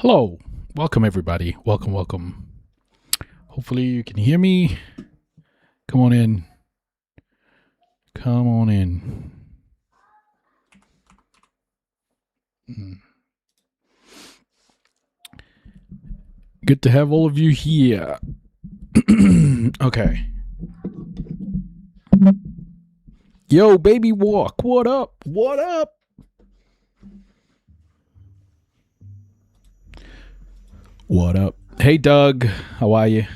Hello. Welcome, everybody. Welcome. Hopefully you can hear me. Come on in. Good to have all of you here. Okay. Yo, baby walk. What up? What up? Hey, Doug. How are you?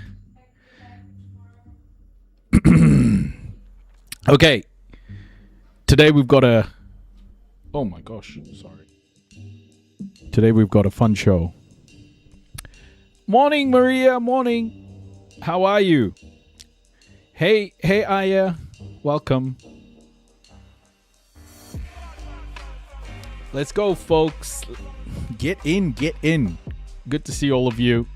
Okay. Today we've got a... Oh my gosh. Sorry. Today we've got a fun show. Morning, Maria. Morning. How are you? Hey, Aya. Welcome. Let's go, folks. Get in. Good to see all of you.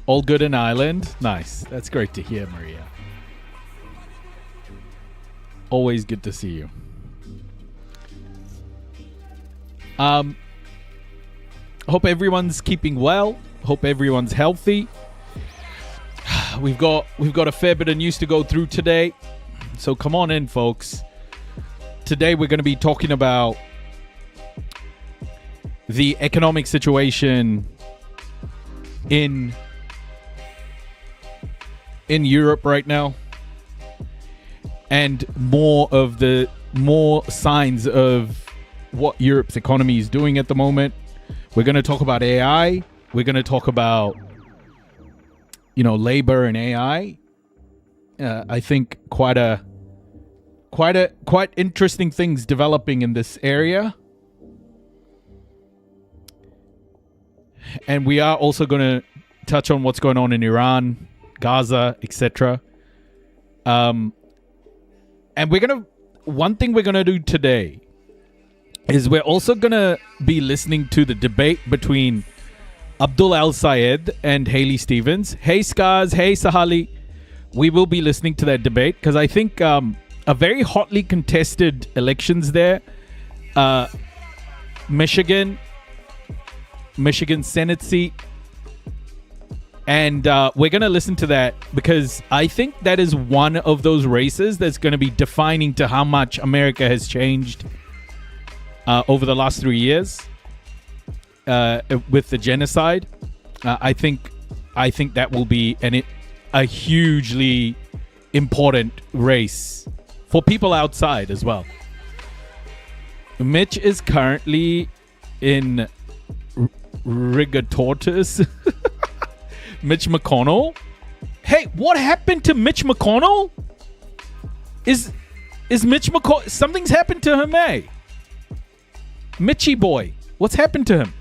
All good in Ireland? Nice. That's great to hear, Maria. Always good to see you. Hope everyone's keeping well. Hope everyone's healthy. We've got a fair bit of news to go through today. So come on in, folks. Today we're going to be talking about the economic situation in Europe right now, and more signs of what Europe's economy is doing at the moment. We're going to talk about AI. We're going to talk about labor and AI. I think quite interesting things developing in this area. And we are also going to touch on what's going on in Iran, Gaza, etc. And one thing we're going to do today is we're also going to be listening to the debate between Abdul Al Sayed and Haley Stevens. Hey, Skars. Hey, Sahali. We will be listening to that debate because I think a very hotly contested elections there. Michigan Senate seat. And we're going to listen to that because I think that is one of those races that's going to be defining to how much America has changed over the last 3 years with the genocide. I think that will be a hugely important race for people outside as well. Mitch is currently in Rigatortus. Mitch McConnell. Hey, what happened to Mitch McConnell? Is Mitch McConnell... Something's happened to him, eh? Mitchy boy. What's happened to him?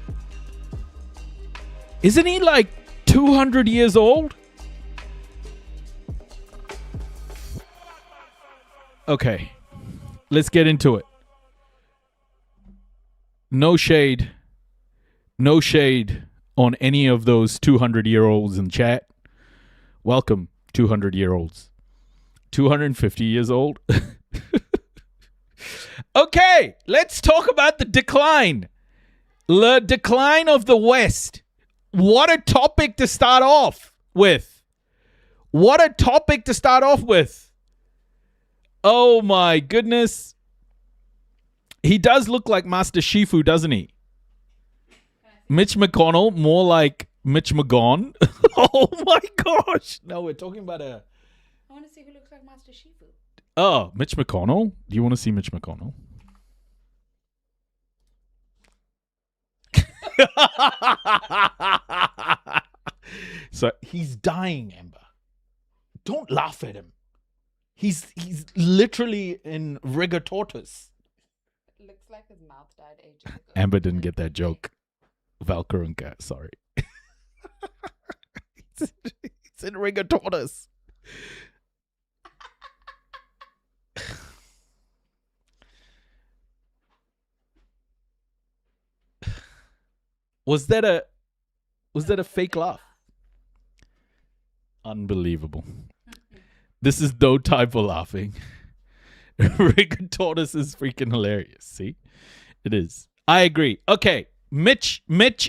Isn't he like 200 years old? Okay. Let's get into it. No shade on any of those 200-year-olds in chat. Welcome, 200-year-olds. 250 years old. Okay, let's talk about the decline. The decline of the West. What a topic to start off with. Oh my goodness. He does look like Master Shifu, doesn't he? Mitch McConnell, more like Mitch McGon. Oh my gosh. No, we're talking about I want to see who looks like Master Shifu. Oh, Mitch McConnell? Do you want to see Mitch McConnell? So he's dying, Amber. Don't laugh at him. He's literally in Rigatortus. It looks like his mouth died ages ago. Amber didn't get that joke. Valkarunka, sorry. It's in Rigatortus. Was that a fake laugh? Unbelievable. This is no time for laughing. Rigger tortoise is freaking hilarious. See? It is. I agree. Okay. Mitch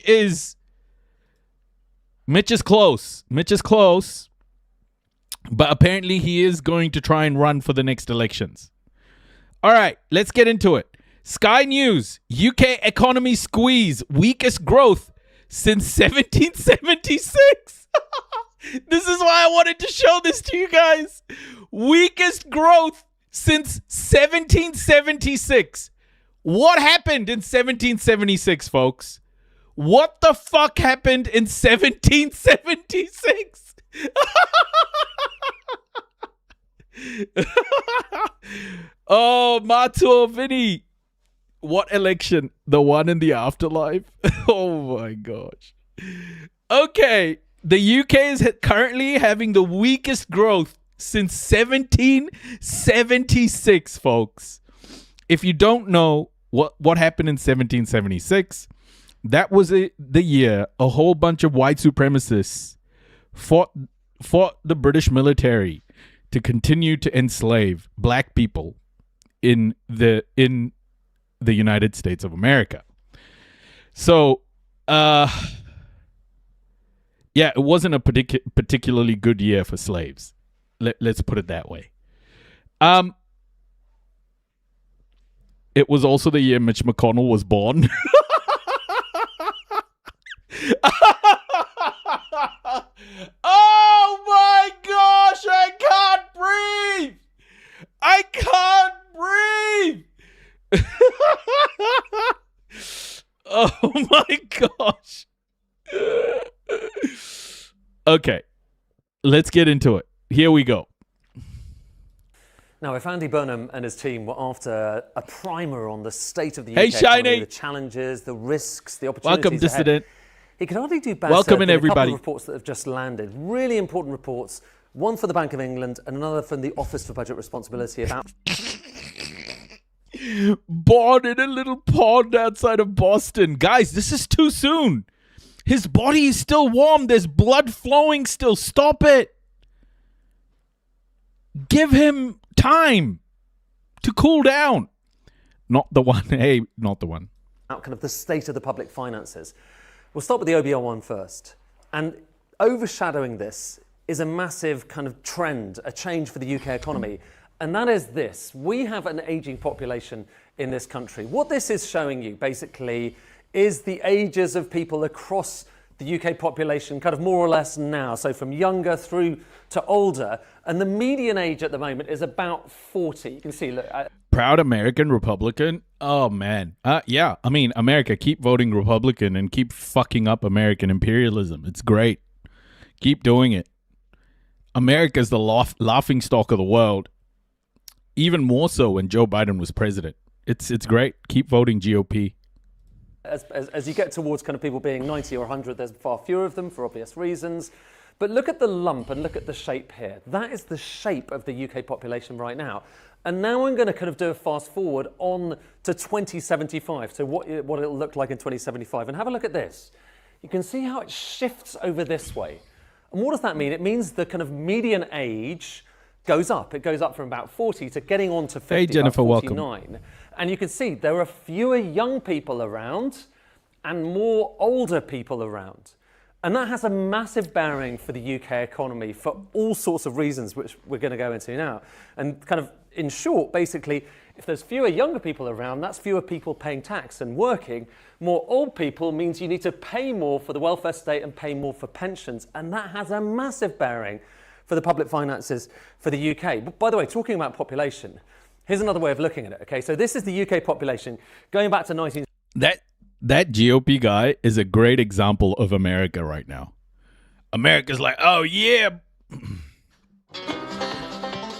is close. Mitch is close. But apparently he is going to try and run for the next elections. All right, let's get into it. Sky News, UK economy squeeze, weakest growth since 1776. This is why I wanted to show this to you guys. Weakest growth since 1776. What happened in 1776, folks? What the fuck happened in 1776? Oh, Mato Vinny. What election? The one in the afterlife? Oh my gosh. Okay. The UK is currently having the weakest growth since 1776, folks. If you don't know what happened in 1776, that was the year a whole bunch of white supremacists fought the British military to continue to enslave black people in the United States of America. So, yeah, it wasn't a particularly good year for slaves. Let's put it that way. It was also the year Mitch McConnell was born. Oh my gosh, I can't breathe. I can't breathe. Oh my gosh. Okay, let's get into it. Here we go. Now, if Andy Burnham and his team were after a primer on the state of the Hey, UK economy, Shiny. the challenges, the risks, the opportunities Welcome, ahead, dissident. he could hardly do better Welcome in, than a everybody. couple of reports that have just landed. Really important reports, one for the Bank of England and another from the Office for Budget Responsibility about Born in a little pond outside of Boston. Guys, this is too soon. His body is still warm. There's blood flowing still. Stop it. Give him time to cool down. Not the one. Hey, not the one. kind of the state of the public finances. We'll start with the OBR one first. And overshadowing this is a massive kind of trend, a change for the UK economy. And that is this. We have an aging population in this country. What this is showing you, basically, is the ages of people across the UK population, kind of more or less now. So from younger through to older. And the median age at the moment is about 40. You can see, look. Proud American Republican? Oh, man. Yeah, I mean, America, keep voting Republican and keep fucking up American imperialism. It's great. Keep doing it. America's the laughing stock of the world. Even more so when Joe Biden was president. It's great. Keep voting GOP. As you get towards kind of people being 90 or 100, there's far fewer of them for obvious reasons. But look at the lump and look at the shape here. That is the shape of the UK population right now. And now I'm going to kind of do a fast forward on to 2075, so what it'll look like in 2075. And have a look at this. You can see how it shifts over this way. And what does that mean? It means the kind of median age goes up. It goes up from about 40 to getting on to 50, hey, Jennifer, about 49. welcome. And you can see there are fewer young people around and more older people around. And that has a massive bearing for the UK economy for all sorts of reasons, which we're going to go into now. And kind of in short, basically, if there's fewer younger people around, that's fewer people paying tax and working. More old people means you need to pay more for the welfare state and pay more for pensions. And that has a massive bearing for the public finances for the UK. But by the way, talking about population, here's another way of looking at it. Okay, so this is the UK population going back to 19... That GOP guy is a great example of America right now. America's like, oh yeah,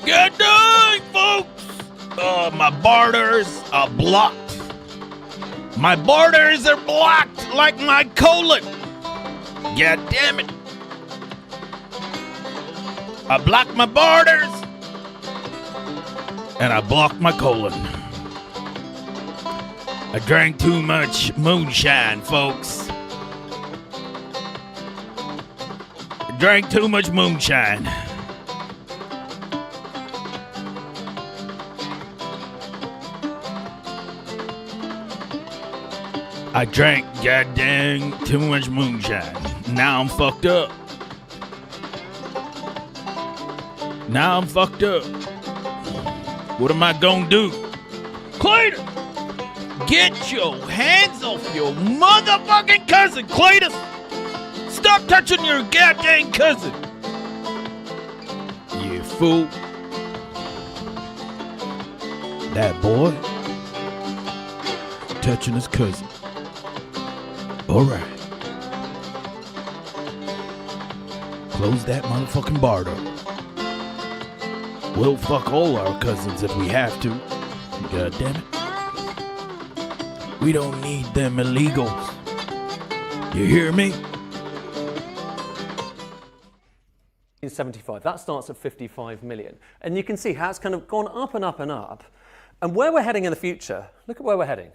good day, folks. My borders are blocked. My borders are blocked like my colon. God damn it. I blocked my borders and I blocked my colon. I drank too much moonshine, folks. I drank too much moonshine. I drank goddamn too much moonshine. Now I'm fucked up. What am I gonna do? Cletus! Get your hands off your motherfucking cousin, Cletus! Stop touching your goddamn cousin! You fool. That boy touching his cousin. Alright. Close that motherfucking bar door. We'll fuck all our cousins if we have to. God damn it. We don't need them illegals. You hear me? 1975. That starts at 55 million. And you can see how it's kind of gone up and up and up. And where we're heading in the future, look at where we're heading.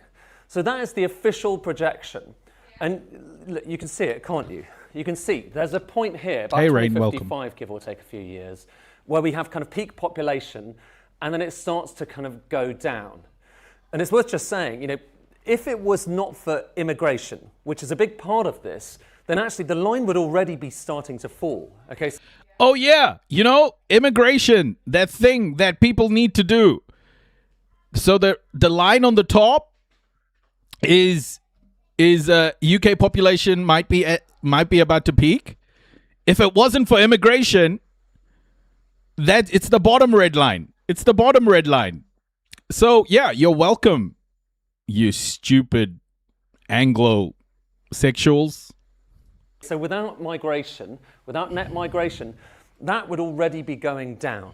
So that is the official projection. And look, you can see it, can't you? You can see there's a point here, about 2055, give or take a few years, where we have kind of peak population, and then it starts to kind of go down. And it's worth just saying, you know, if it was not for immigration, which is a big part of this, then actually the line would already be starting to fall. Okay. Oh yeah, you know, immigration, that thing that people need to do. So the line on the top is UK population might be about to peak. If it wasn't for immigration, it's the bottom red line. It's the bottom red line. So yeah, you're welcome, you stupid Anglo-sexuals. So without migration, without net migration, that would already be going down.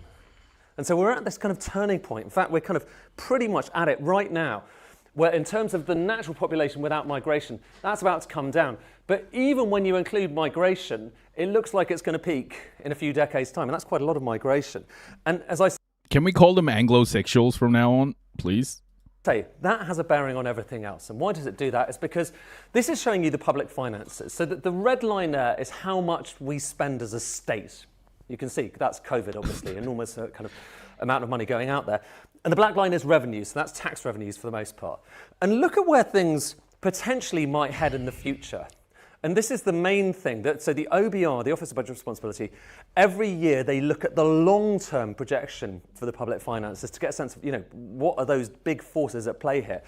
And so we're at this kind of turning point. In fact, we're kind of pretty much at it right now, where in terms of the natural population without migration, that's about to come down. But even when you include migration, it looks like it's going to peak in a few decades' time. And that's quite a lot of migration. And as I Can we call them Anglo-sexuals from now on, please? say, that has a bearing on everything else. And why does it do that? It's because this is showing you the public finances. So that the red line there is how much we spend as a state. You can see that's COVID, obviously, enormous kind of amount of money going out there. And the black line is revenues, so that's tax revenues for the most part. And look at where things potentially might head in the future. And this is the main thing. So the OBR, the Office of Budget Responsibility, every year they look at the long-term projection for the public finances to get a sense of, you know, what are those big forces at play here.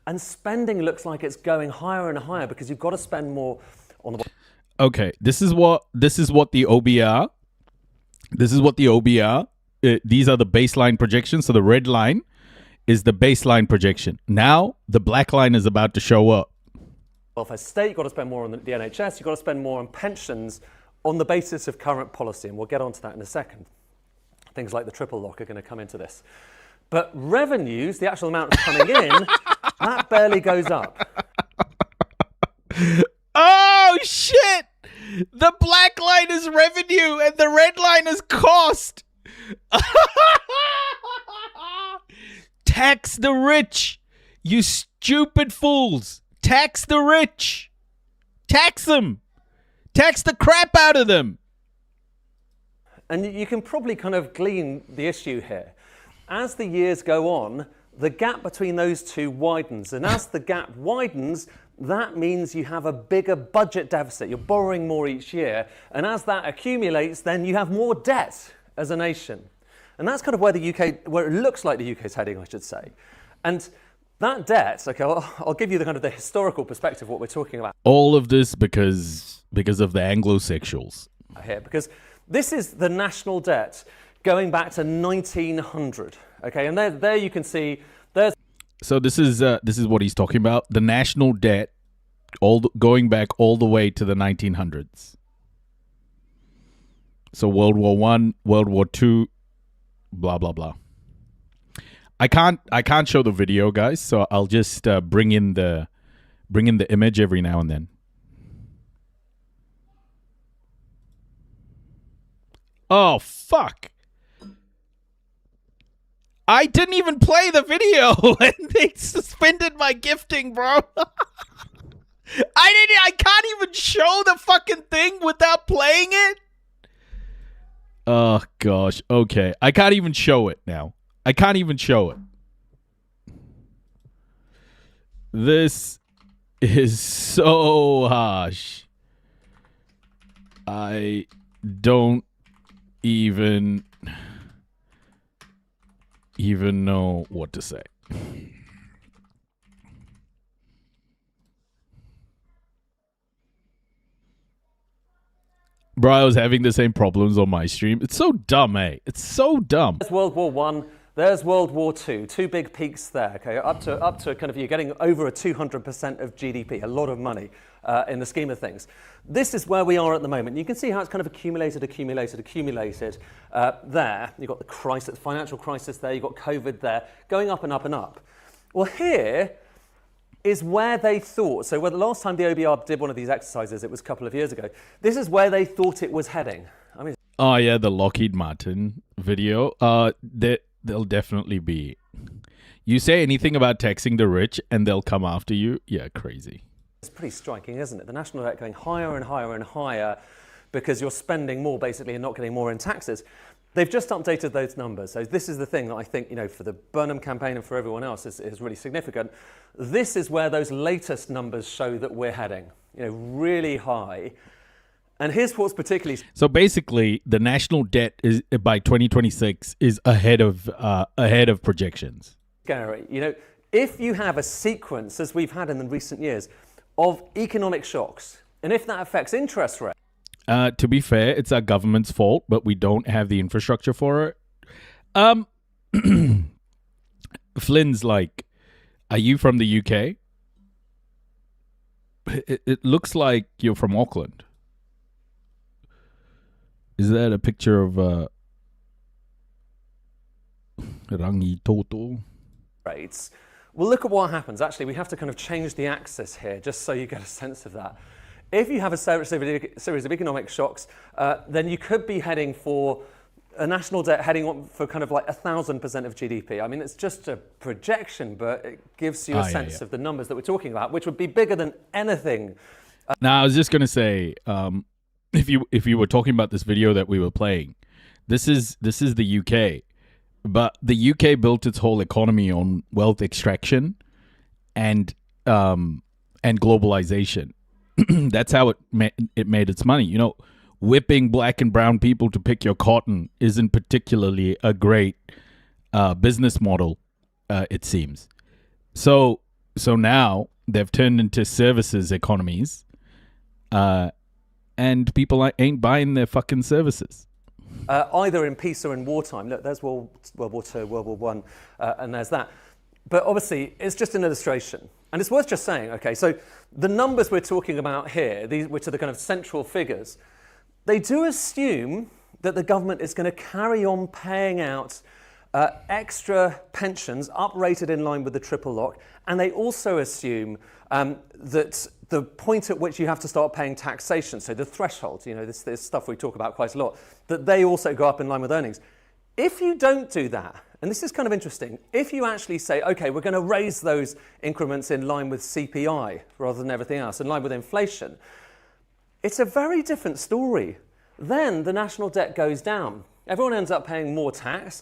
And spending looks like it's going higher and higher because you've got to spend more on the... Okay, this is what the OBR... these are the baseline projections. So the red line is the baseline projection. Now the black line is about to show up. Welfare state, you've got to spend more on the NHS, you've got to spend more on pensions on the basis of current policy, and we'll get onto that in a second. Things like the triple lock are going to come into this. But revenues, the actual amount coming in, that barely goes up. Oh, shit! The black line is revenue and the red line is cost. Tax the rich, you stupid fools. Tax the rich. Tax them. Tax the crap out of them. And you can probably kind of glean the issue here. As the years go on, the gap between those two widens. And as the gap widens, that means you have a bigger budget deficit. You're borrowing more each year. And as that accumulates, then you have more debt as a nation. And that's kind of where where it looks like the UK is heading, I should say. And that debt, okay, I'll give you the kind of the historical perspective of what we're talking about. All of this because of the Anglo-sexuals. Here, because this is the national debt going back to 1900. Okay, and there you can see there's. So this is what he's talking about. The national debt, going back all the way to the 1900s. So World War I, World War II, blah blah blah. I can't show the video, guys. So I'll just bring in the image every now and then. Oh fuck! I didn't even play the video, and they suspended my gifting, bro. I can't even show the fucking thing without playing it. Oh gosh. Okay, I can't even show it now. I can't even show it. This is so harsh. I don't even know what to say. Bro, I was having the same problems on my stream. It's so dumb, eh? It's so dumb. There's World War One. There's World War Two. Two big peaks there. Okay, up to kind of you're getting over a 200% of GDP, a lot of money in the scheme of things. This is where we are at the moment. You can see how it's kind of accumulated. There, you've got the crisis, financial crisis there. You've got COVID there, going up and up and up. Well, here is where they thought. So, the last time the OBR did one of these exercises, it was a couple of years ago. This is where they thought it was heading. I mean, oh yeah, the Lockheed Martin video. They'll definitely be. You say anything about taxing the rich, and they'll come after you. Yeah, crazy. It's pretty striking, isn't it? The national debt going higher and higher and higher because you're spending more basically and not getting more in taxes. They've just updated those numbers. So this is the thing that I think, for the Burnham campaign and for everyone else is really significant. This is where those latest numbers show that we're heading, really high. And here's what's particularly... So basically, the national debt is by 2026 is ahead of projections. Scary. If you have a sequence, as we've had in the recent years, of economic shocks, and if that affects interest rates... To be fair, it's our government's fault, but we don't have the infrastructure for it. Flynn's like, are you from the UK? It looks like you're from Auckland. Is that a picture of Rangi Toto? Rates. Well, look at what happens. Actually, we have to kind of change the axis here, just so you get a sense of that. If you have a series of economic shocks, then you could be heading for a national debt heading on for kind of like 1,000% of GDP. I mean, it's just a projection, but it gives you a sense of the numbers that we're talking about, which would be bigger than anything. Now, I was just going to say, if you were talking about this video that we were playing, this is the UK, but the UK built its whole economy on wealth extraction and globalization. That's how it made its money. Whipping black and brown people to pick your cotton isn't particularly a great business model, it seems. So now they've turned into services economies, and people ain't buying their fucking services. Either in peace or in wartime. Look, there's World War II, World War One, and there's that. But obviously, it's just an illustration. And it's worth just saying, okay, so the numbers we're talking about here, which are the kind of central figures, they do assume that the government is going to carry on paying out extra pensions uprated in line with the triple lock. And they also assume that the point at which you have to start paying taxation, so the threshold, this stuff we talk about quite a lot, that they also go up in line with earnings. If you don't do that, and this is kind of interesting, if you actually say, okay, we're going to raise those increments in line with CPI rather than everything else, in line with inflation, it's a very different story. Then the national debt goes down. Everyone ends up paying more tax.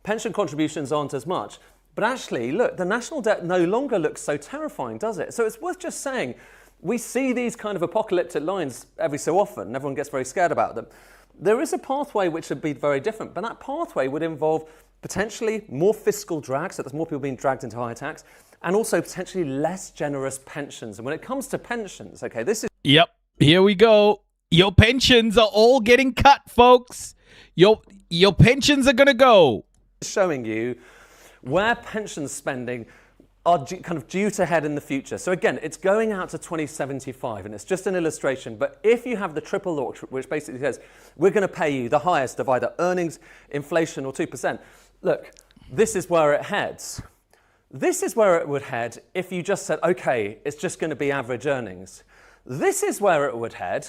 Pension contributions aren't as much. But actually, look, the national debt no longer looks so terrifying, does it? So it's worth just saying, we see these kind of apocalyptic lines every so often, and everyone gets very scared about them. There is a pathway which would be very different, but that pathway would involve potentially more fiscal drag, so there's more people being dragged into higher tax, and also potentially less generous pensions. And when it comes to pensions, okay, this is... Yep, here we go. Your pensions are all getting cut, folks. Your pensions are going to go. Showing you where pension spending are kind of due to head in the future. So again, it's going out to 2075, and it's just an illustration. But if you have the triple lock, which basically says, we're going to pay you the highest of either earnings, inflation, or 2%, look, this is where it heads. This is where it would head if you just said, okay, it's just going to be average earnings. This is where it would head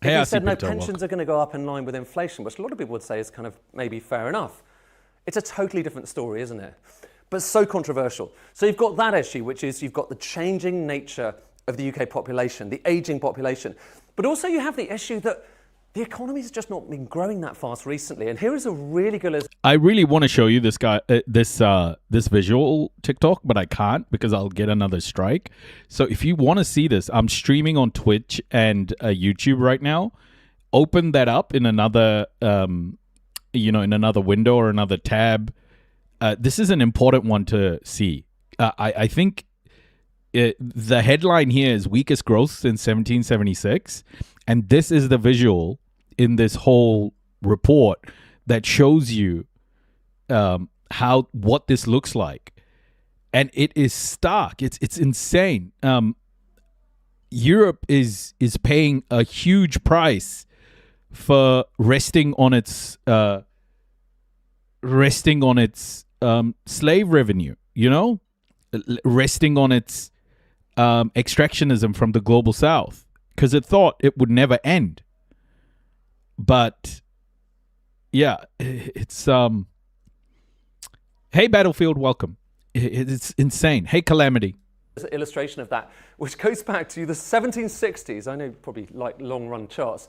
if you said, no, pensions are going to go up in line with inflation, which a lot of people would say is kind of maybe fair enough. It's a totally different story, isn't it? But so controversial. So you've got that issue, which is you've got the changing nature of the UK population, the ageing population. But also you have the issue that the economy's just not been growing that fast recently. And here is a really good... I really want to show you this guy, this visual TikTok, but I can't because I'll get another strike. So if you want to see this, I'm streaming on Twitch and YouTube right now. Open that up in another, in another window or another tab. This is an important one to see. I think the headline here is weakest growth since 1776, and this is the visual in this whole report that shows you what this looks like, and it is stark. It's insane. Europe is paying a huge price for resting on its slave revenue. Resting on its extractionism from the global south, because it thought it would never end. But yeah, it's hey Battlefield, welcome. It's insane. Hey Calamity. There's an illustration of that, which goes back to the 1760s. I know you probably like long run charts.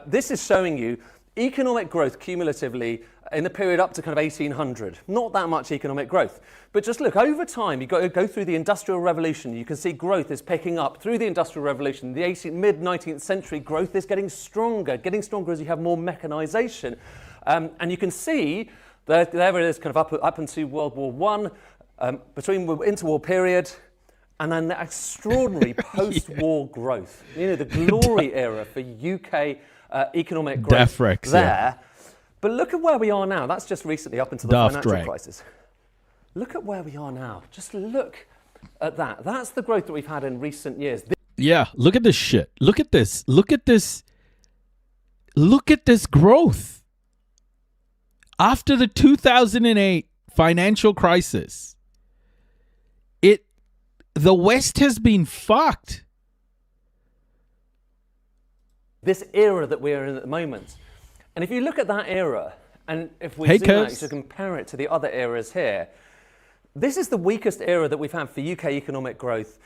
This is showing you economic growth cumulatively in the period up to kind of 1800. Not that much economic growth. But just look, over time, you go through the Industrial Revolution, you can see growth is picking up through the Industrial Revolution. The mid-19th century growth is getting stronger as you have more mechanization. And you can see that there it is kind of up into World War I, between the interwar period, and then the extraordinary post-war growth. The glory era for UK economic growth Defrex, there. Yeah. But look at where we are now. That's just recently up into the financial crisis. Look at where we are now. Just look at that. That's the growth that we've had in recent years. Yeah, look at this shit. Look at this. Look at this. Look at this growth. After the 2008 financial crisis, the West has been fucked. This era that we're in at the moment. And if you look at that era, and if we zoom out to compare it to the other eras here, this is the weakest era that we've had for UK economic growth,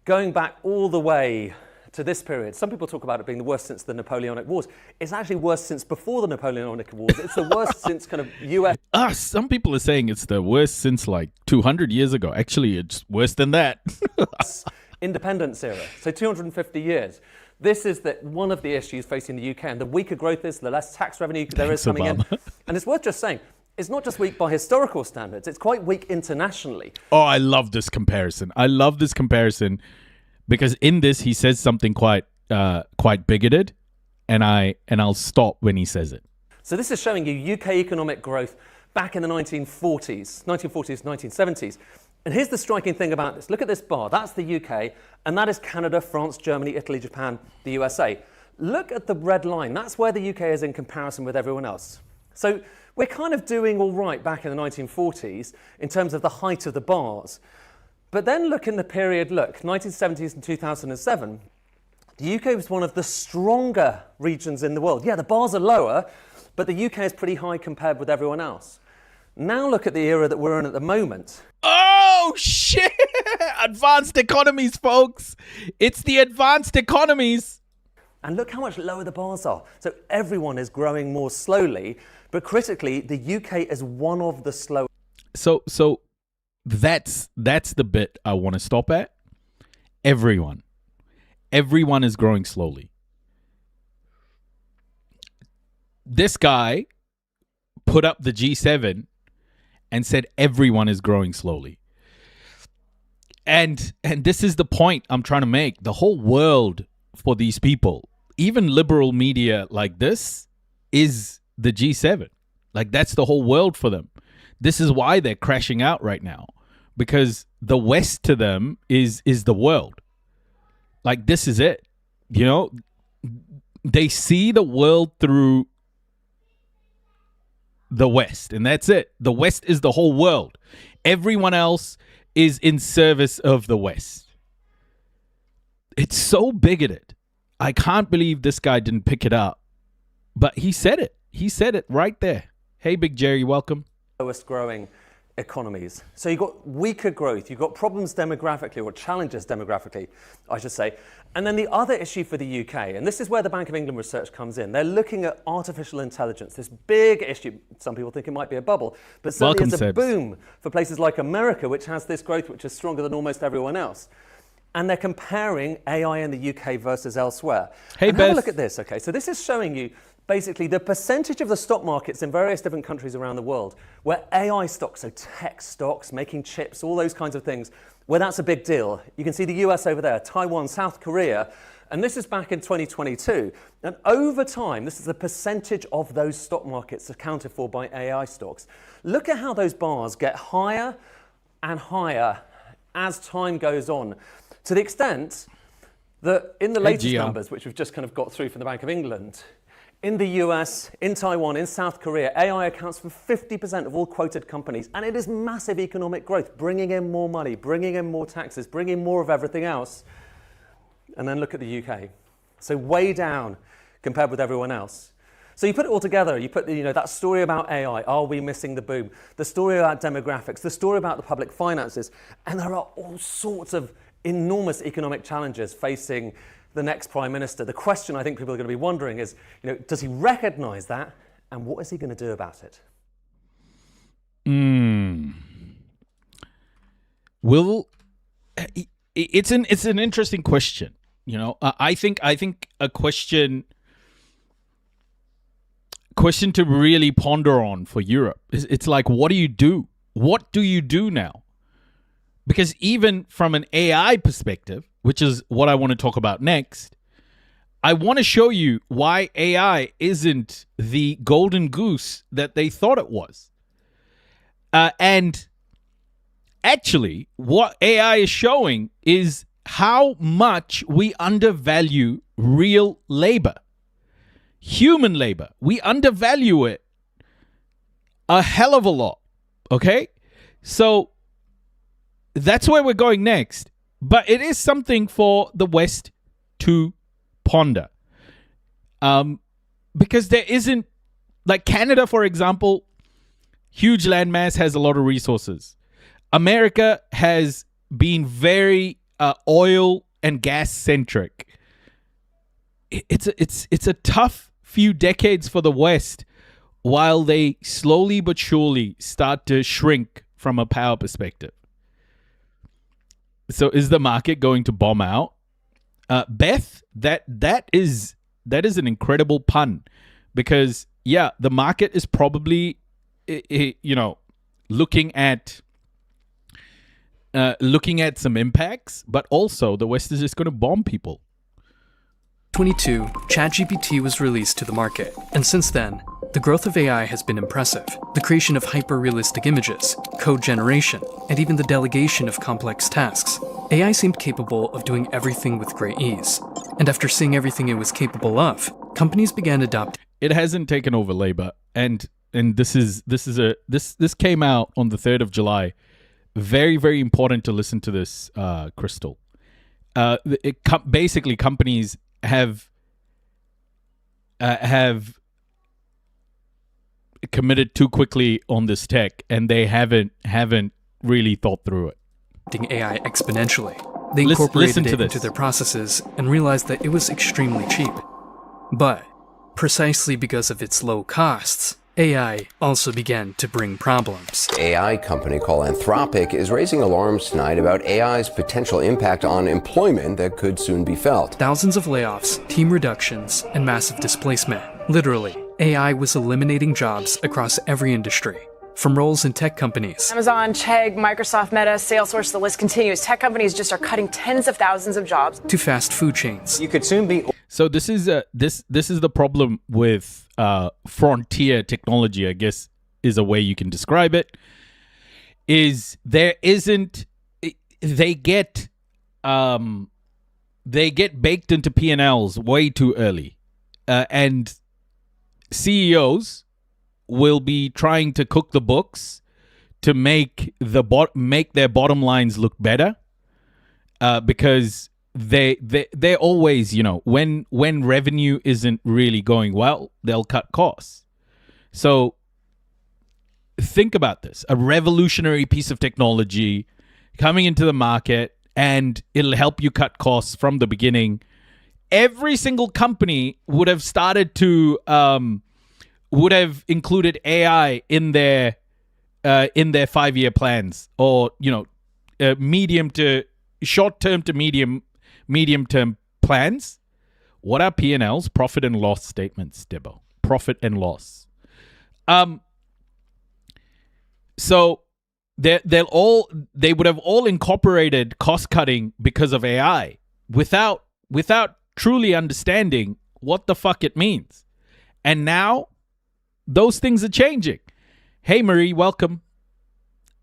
going back all the way to this period. Some people talk about it being the worst since the Napoleonic Wars. It's actually worse since before the Napoleonic Wars. It's the worst since kind of US. Some people are saying it's the worst since like 200 years ago. Actually, it's worse than that. Independence era, so 250 years. This is one of the issues facing the UK, and the weaker growth is, the less tax revenue there is coming in. And it's worth just saying, it's not just weak by historical standards, it's quite weak internationally. Oh, I love this comparison. Because in this, he says something quite bigoted, and I'll stop when he says it. So this is showing you UK economic growth back in the 1940s, 1970s. And here's the striking thing about this. Look at this bar. That's the UK, and that is Canada, France, Germany, Italy, Japan, the USA. Look at the red line. That's where the UK is in comparison with everyone else. So we're kind of doing all right back in the 1940s in terms of the height of the bars. But then look in the period, 1970s and 2007, the UK was one of the stronger regions in the world. Yeah, the bars are lower, but the UK is pretty high compared with everyone else. Now look at the era that we're in at the moment. Oh, shit! Advanced economies, folks. It's the advanced economies. And look how much lower the bars are. So everyone is growing more slowly, but critically, the UK is one of the slowest. So that's the bit I want to stop at. Everyone is growing slowly. This guy put up the G7 and said everyone is growing slowly. And this is the point I'm trying to make. The whole world for these people, even liberal media like this, is the G7. Like, that's the whole world for them. This is why they're crashing out right now, because the West to them is the world. Like, this is it. They see the world through the West, and that's it. The West is the whole world. Everyone else is in service of the West. It's so bigoted. I can't believe this guy didn't pick it up, but he said it. He said it right there. Hey, Big Jerry, welcome. Lowest growing economies. So you've got weaker growth, you've got problems demographically, or challenges demographically, I should say. And then the other issue for the UK, and this is where the Bank of England research comes in, they're looking at artificial intelligence, this big issue. Some people think it might be a bubble, but certainly Welcome, it's a Sebs. boom for places like America, which has this growth which is stronger than almost everyone else. And they're comparing AI in the UK versus elsewhere. Hey, and have a Beth. look at this, okay? So this is showing you basically the percentage of the stock markets in various different countries around the world where AI stocks, so tech stocks, making chips, all those kinds of things, where that's a big deal. You can see the US over there, Taiwan, South Korea, and this is back in 2022. And over time, this is the percentage of those stock markets accounted for by AI stocks. Look at how those bars get higher and higher as time goes on, to the extent that in the latest Gio. numbers, which we've just kind of got through from the Bank of England, in the US, in Taiwan, in South Korea, AI accounts for 50% of all quoted companies. And it is massive economic growth, bringing in more money, bringing in more taxes, bringing more of everything else. And then look at the UK. So way down compared with everyone else. So you put it all together, you put that story about AI, are we missing the boom? The story about demographics, the story about the public finances, and there are all sorts of enormous economic challenges facing the next Prime Minister. The question I think people are going to be wondering is, does he recognise that, and what is he going to do about it? It's an interesting question. I think a question to really ponder on for Europe is, it's like, what do you do? What do you do now? Because even from an AI perspective, which is what I want to talk about next, I want to show you why AI isn't the golden goose that they thought it was. And actually, what AI is showing is how much we undervalue real labor, human labor. We undervalue it a hell of a lot. Okay? So that's where we're going next. But it is something for the West to ponder. Because there isn't, like Canada, for example, huge landmass, has a lot of resources. America has been very oil and gas centric. It's a tough few decades for the West while they slowly but surely start to shrink from a power perspective. So is the market going to bomb out? Beth, that is an incredible pun, because the market is probably looking at some impacts, but also the West is just going to bomb people. 2022, ChatGPT was released to the market, and since then, the growth of AI has been impressive. The creation of hyper-realistic images, code generation, and even the delegation of complex tasks. AI seemed capable of doing everything with great ease. And after seeing everything it was capable of, companies began adopting. It hasn't taken over labor, and this came out on the 3rd of July. Very, very important to listen to this, Crystal. Basically, companies have committed too quickly on this tech, and they haven't really thought through it. AI exponentially. They Listen incorporated to it this. into their processes and realized that it was extremely cheap. But precisely because of its low costs, AI also began to bring problems. AI company called Anthropic is raising alarms tonight about AI's potential impact on employment that could soon be felt. Thousands of layoffs, team reductions, and massive displacement. Literally, AI was eliminating jobs across every industry, from roles in tech companies. Amazon, Chegg, Microsoft, Meta, Salesforce, the list continues. Tech companies just are cutting tens of thousands of jobs. To fast food chains. You could soon be. So this is the problem with frontier technology, I guess, is a way you can describe it. Is there isn't they get baked into P&Ls way too early, and CEOs will be trying to cook the books to make their bottom lines look better, because they're always, when revenue isn't really going well, they'll cut costs. So think about this. A revolutionary piece of technology coming into the market, and it'll help you cut costs from the beginning. Every single company would have started to would have included AI in their 5-year plans, or medium to short term to medium term plans. What are P&Ls? Profit and loss statements, Debo. Profit and loss. So they would have all incorporated cost cutting because of AI without truly understanding what the fuck it means. And now those things are changing. Hey, Marie, welcome.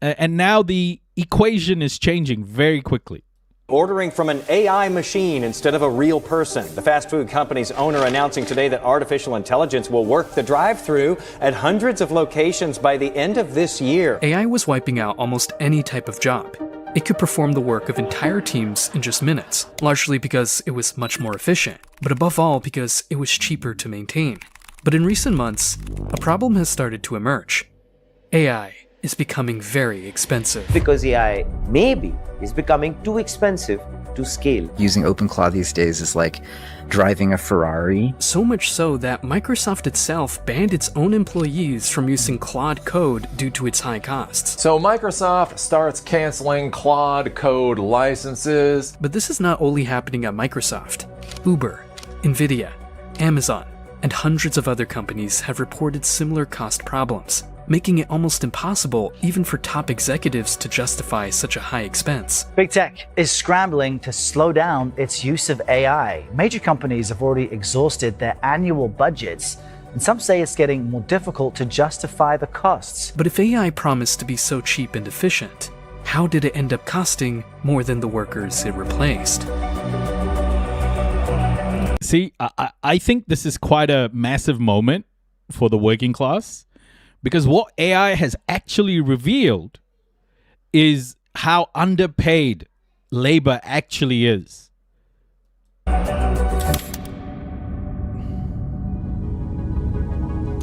And now the equation is changing very quickly. Ordering from an AI machine instead of a real person. The fast food company's owner announcing today that artificial intelligence will work the drive-thru at hundreds of locations by the end of this year. AI was wiping out almost any type of job. It could perform the work of entire teams in just minutes, largely because it was much more efficient, but above all because it was cheaper to maintain. But in recent months, a problem has started to emerge. AI is becoming very expensive. Because AI maybe is becoming too expensive to scale. Using OpenClaw these days is like driving a Ferrari. So much so that Microsoft itself banned its own employees from using Claude Code due to its high costs. So Microsoft starts canceling Claude Code licenses. But this is not only happening at Microsoft. Uber, Nvidia, Amazon, and hundreds of other companies have reported similar cost problems, making it almost impossible even for top executives to justify such a high expense. Big tech is scrambling to slow down its use of AI. Major companies have already exhausted their annual budgets, and some say it's getting more difficult to justify the costs. But if AI promised to be so cheap and efficient, how did it end up costing more than the workers it replaced? See, I think this is quite a massive moment for the working class, because what AI has actually revealed is how underpaid labor actually is.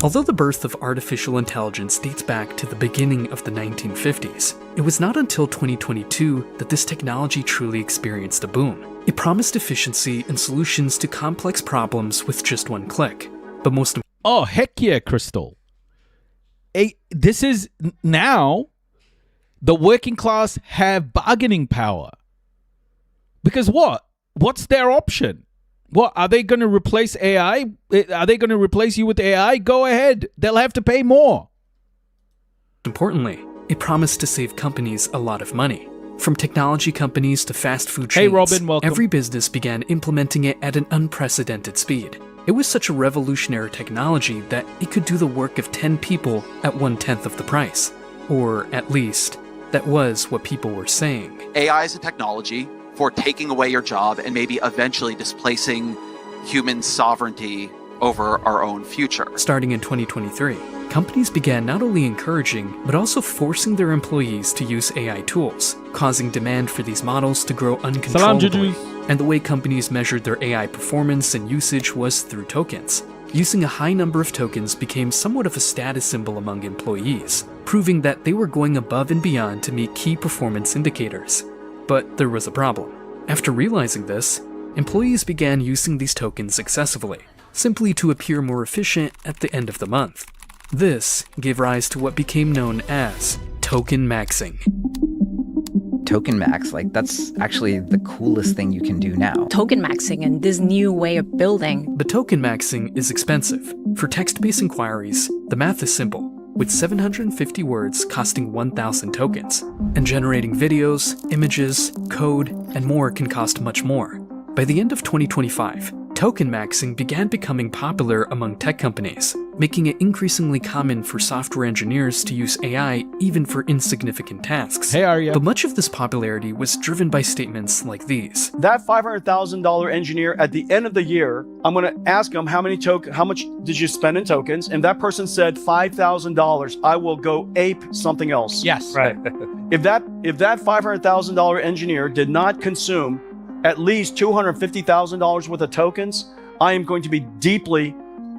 Although the birth of artificial intelligence dates back to the beginning of the 1950s, it was not until 2022 that this technology truly experienced a boom. It promised efficiency and solutions to complex problems with just one click. But most Oh, heck yeah, Crystal. This is now the working class have bargaining power. Because what's their option? What, are they going to replace AI? Are they going to replace you with AI? Go ahead. They'll have to pay more. importantly, it promised to save companies a lot of money. From technology companies to fast food chains, hey Robin, welcome. Every business began implementing it at an unprecedented speed. It was such a revolutionary technology that it could do the work of 10 people at 1/10 of the price. Or at least, that was what people were saying. AI is a technology for taking away your job and maybe eventually displacing human sovereignty over our own future. Starting in 2023, companies began not only encouraging, but also forcing their employees to use AI tools, causing demand for these models to grow uncontrollably. And the way companies measured their AI performance and usage was through tokens. Using a high number of tokens became somewhat of a status symbol among employees, proving that they were going above and beyond to meet key performance indicators. But there was a problem. After realizing this, employees began using these tokens excessively, simply to appear more efficient at the end of the month. This gave rise to what became known as token maxing. Token max, like that's actually the coolest thing you can do now. Token maxing and this new way of building. But token maxing is expensive. For text-based inquiries, the math is simple, with 750 words costing 1,000 tokens. And generating videos, images, code, and more can cost much more. By the end of 2025, token maxing began becoming popular among tech companies, making it increasingly common for software engineers to use AI even for insignificant tasks. Hey, Arya. But much of this popularity was driven by statements like these. That $500,000 engineer, at the end of the year, I'm going to ask him how much did you spend in tokens? And that person said $5,000. I will go ape something else. Yes. Right. If that $500,000 engineer did not consume at least $250,000 worth of tokens, I am going to be deeply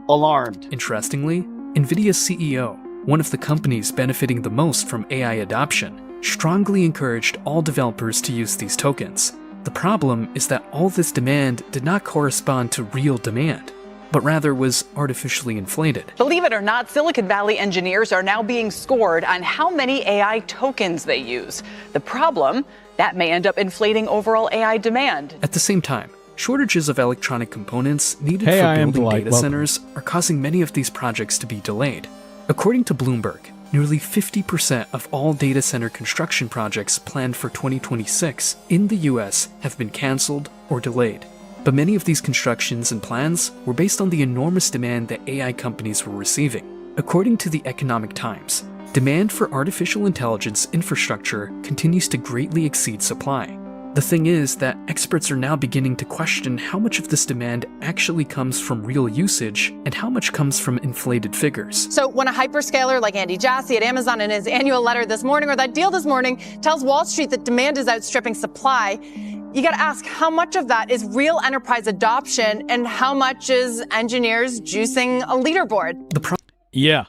alarmed. Interestingly, Nvidia's CEO, one of the companies benefiting the most from AI adoption, strongly encouraged all developers to use these tokens. The problem is that all this demand did not correspond to real demand, but rather was artificially inflated. Believe it or not, Silicon Valley engineers are now being scored on how many AI tokens they use. The problem, that may end up inflating overall AI demand. At the same time, shortages of electronic components needed Hey, for I am building Delight. data Welcome. centers are causing many of these projects to be delayed. According to Bloomberg, nearly 50% of all data center construction projects planned for 2026 in the US have been canceled or delayed. But many of these constructions and plans were based on the enormous demand that AI companies were receiving. According to the Economic Times, demand for artificial intelligence infrastructure continues to greatly exceed supply. The thing is that experts are now beginning to question how much of this demand actually comes from real usage and how much comes from inflated figures. So when a hyperscaler like Andy Jassy at Amazon in his annual letter this morning, or that deal this morning, tells Wall Street that demand is outstripping supply, you got to ask how much of that is real enterprise adoption and how much is engineers juicing a leaderboard. Yeah.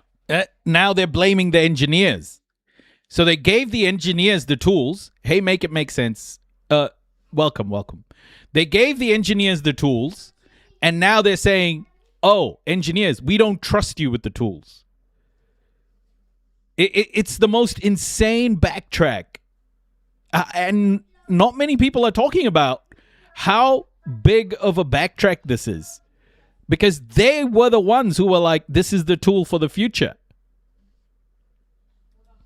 Now they're blaming the engineers. So they gave the engineers the tools. Hey, make it make sense. Welcome. They gave the engineers the tools, and now they're saying, oh, engineers, we don't trust you with the tools. It's the most insane backtrack. And not many people are talking about how big of a backtrack this is. Because they were the ones who were like, this is the tool for the future.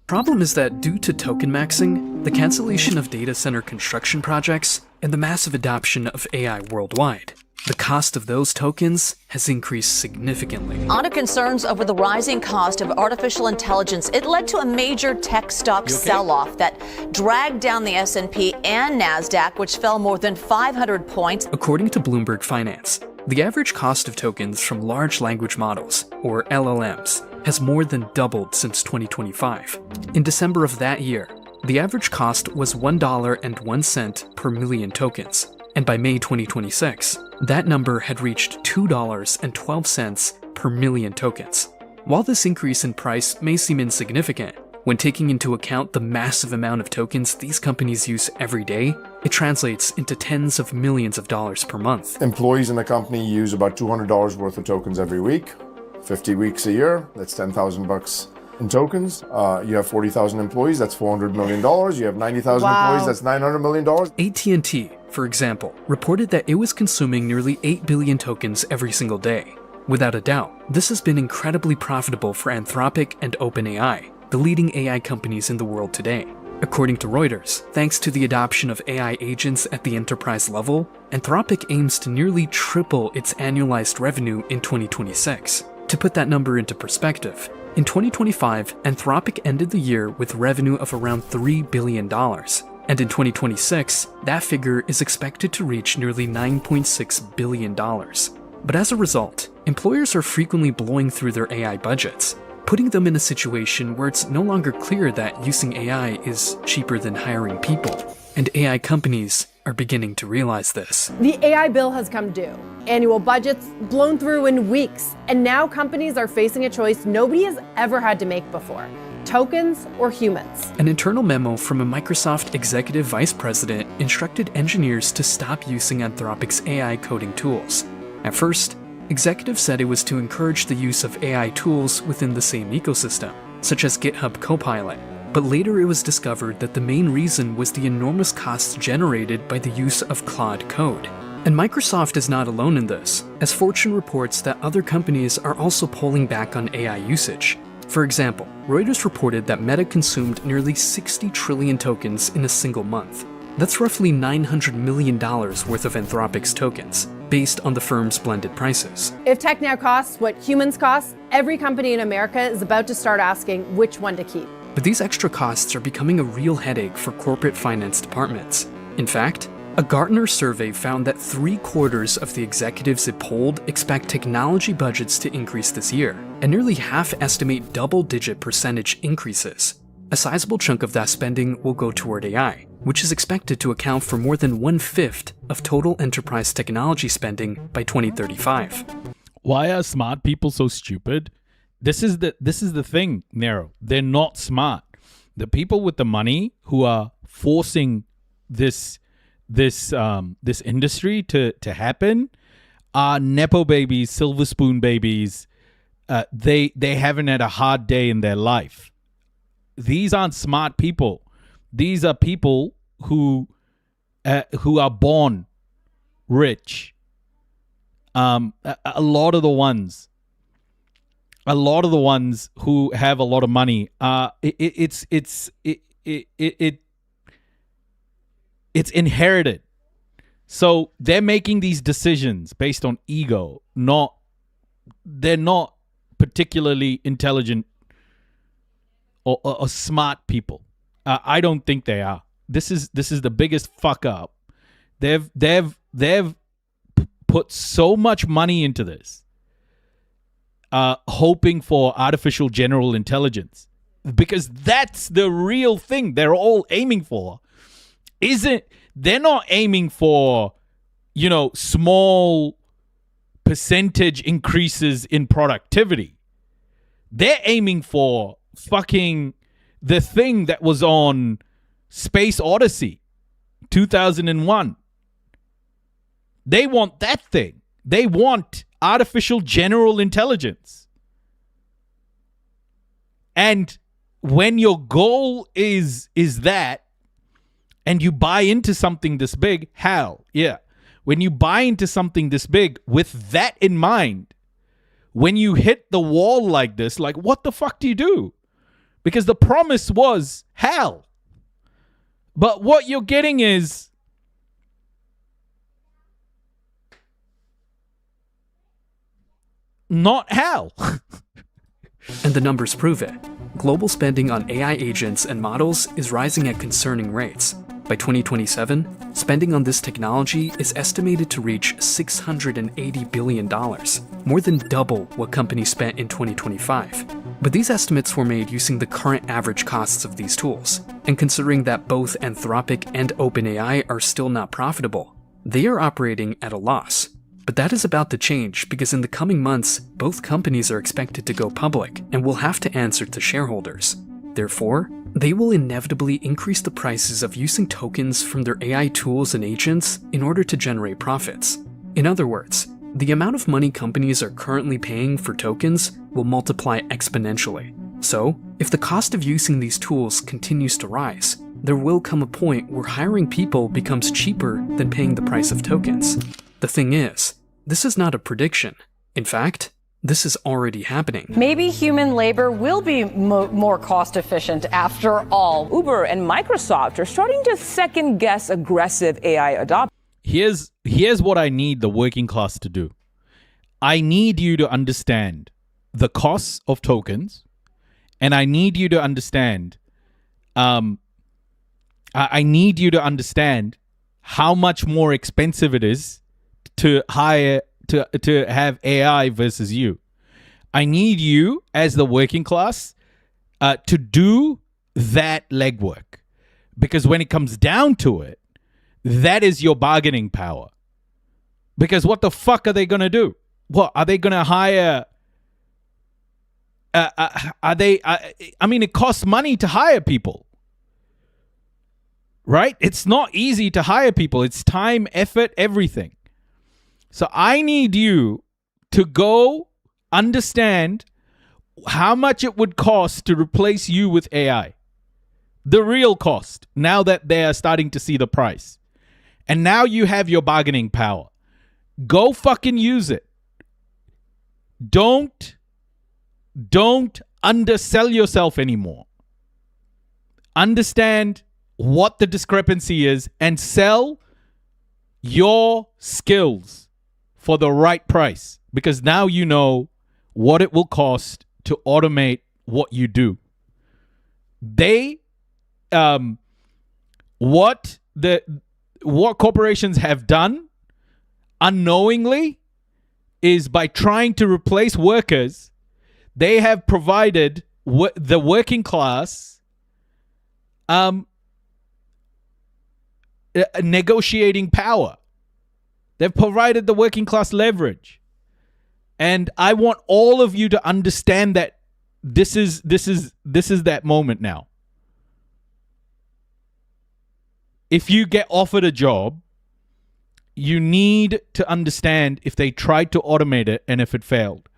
Problem is that due to token maxing, the cancellation of data center construction projects, and the massive adoption of AI worldwide, the cost of those tokens has increased significantly. On to concerns over the rising cost of artificial intelligence, it led to a major tech stock sell-off that dragged down the S&P and NASDAQ, which fell more than 500 points. According to Bloomberg Finance, the average cost of tokens from large language models, or LLMs, has more than doubled since 2025. In December of that year, the average cost was $1.01 per million tokens, and by May 2026, that number had reached $2.12 per million tokens. While this increase in price may seem insignificant, when taking into account the massive amount of tokens these companies use every day, it translates into tens of millions of dollars per month. Employees in the company use about $200 worth of tokens every week. 50 weeks a year, that's $10,000 in tokens. You have 40,000 employees, that's $400 million. You have 90,000 employees, that's $900 million. AT&T, for example, reported that it was consuming nearly 8 billion tokens every single day. Without a doubt, this has been incredibly profitable for Anthropic and OpenAI, the leading AI companies in the world today. According to Reuters, thanks to the adoption of AI agents at the enterprise level, Anthropic aims to nearly triple its annualized revenue in 2026. To put that number into perspective, in 2025, Anthropic ended the year with revenue of around $3 billion, and in 2026, that figure is expected to reach nearly $9.6 billion. But as a result, employers are frequently blowing through their AI budgets, putting them in a situation where it's no longer clear that using AI is cheaper than hiring people, and AI companies are beginning to realize this. The AI bill has come due. Annual budgets blown through in weeks, and now companies are facing a choice nobody has ever had to make before: tokens or humans. An internal memo from a Microsoft executive vice president instructed engineers to stop using Anthropic's AI coding tools. At first, executives said it was to encourage the use of AI tools within the same ecosystem, such as GitHub Copilot. But later it was discovered that the main reason was the enormous costs generated by the use of Claude Code. And Microsoft is not alone in this, as Fortune reports that other companies are also pulling back on AI usage. For example, Reuters reported that Meta consumed nearly 60 trillion tokens in a single month. That's roughly $900 million worth of Anthropic's tokens, based on the firm's blended prices. If tech now costs what humans cost, every company in America is about to start asking which one to keep. But these extra costs are becoming a real headache for corporate finance departments. In fact, a Gartner survey found that 3/4 of the executives it polled expect technology budgets to increase this year, and nearly half estimate double-digit percentage increases. A sizable chunk of that spending will go toward AI, which is expected to account for more than 1/5 of total enterprise technology spending by 2035. Why are smart people so stupid? this is the thing, Nero. They're not smart. The people with the money who are forcing this industry to happen are nepo babies, silver spoon babies. They haven't had a hard day in their life. These aren't smart people. These are people who are born rich. A lot of the ones who have a lot of money, it's inherited. So they're making these decisions based on ego. They're not particularly intelligent or smart people. I don't think they are. This is the biggest fuck up. They've put so much money into this, hoping for artificial general intelligence, because that's the real thing they're all aiming for. They're not aiming for, small percentage increases in productivity. They're aiming for fucking the thing that was on Space Odyssey 2001. They want that thing. They want artificial general intelligence. And when your goal is that, and you buy into something this big, when you buy into something this big with that in mind, when you hit the wall like this, like, what the fuck do you do? Because the promise was hell. But what you're getting is not hell. And the numbers prove it. Global spending on AI agents and models is rising at concerning rates. By 2027, spending on this technology is estimated to reach $680 billion, more than double what companies spent in 2025. But these estimates were made using the current average costs of these tools, and considering that both Anthropic and OpenAI are still not profitable, they are operating at a loss. But that is about to change because in the coming months, both companies are expected to go public and will have to answer to shareholders. Therefore, they will inevitably increase the prices of using tokens from their AI tools and agents in order to generate profits. In other words, the amount of money companies are currently paying for tokens will multiply exponentially. So, if the cost of using these tools continues to rise, there will come a point where hiring people becomes cheaper than paying the price of tokens. The thing is, this is not a prediction. In fact, this is already happening. Maybe human labor will be more cost efficient after all. Uber and Microsoft are starting to second guess aggressive AI adoption. Here's what I need the working class to do. I need you to understand the costs of tokens, and I need you to understand I need you to understand how much more expensive it is to hire to have AI versus you. I need you as the working class to do that legwork, because when it comes down to it, that is your bargaining power. Because what the fuck are they going to do? What are they going to hire? It costs money to hire people, right? It's not easy to hire people. It's time, effort, everything. So I need you to go understand how much it would cost to replace you with AI. The real cost, now that they are starting to see the price. And now you have your bargaining power. Go fucking use it. Don't undersell yourself anymore. Understand what the discrepancy is and sell your skills for the right price, because now you know what it will cost to automate what you do. What corporations have done unknowingly is, by trying to replace workers, they have provided the working class negotiating power. They've provided the working class leverage. And I want all of you to understand that this is that moment now. If you get offered a job, you need to understand if they tried to automate it and if it failed,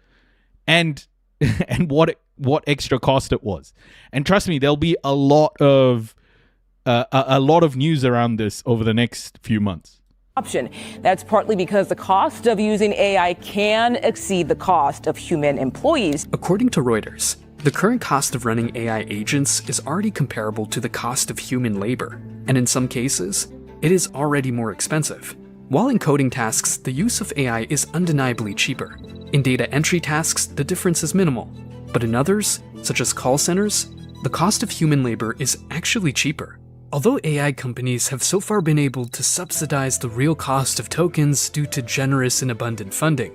and what extra cost it was. And trust me, there'll be a lot of news around this over the next few months. Option. That's partly because the cost of using AI can exceed the cost of human employees. According to Reuters, the current cost of running AI agents is already comparable to the cost of human labor, and in some cases, it is already more expensive. While in coding tasks, the use of AI is undeniably cheaper. In data entry tasks, the difference is minimal, but in others, such as call centers, the cost of human labor is actually cheaper. Although AI companies have so far been able to subsidize the real cost of tokens due to generous and abundant funding,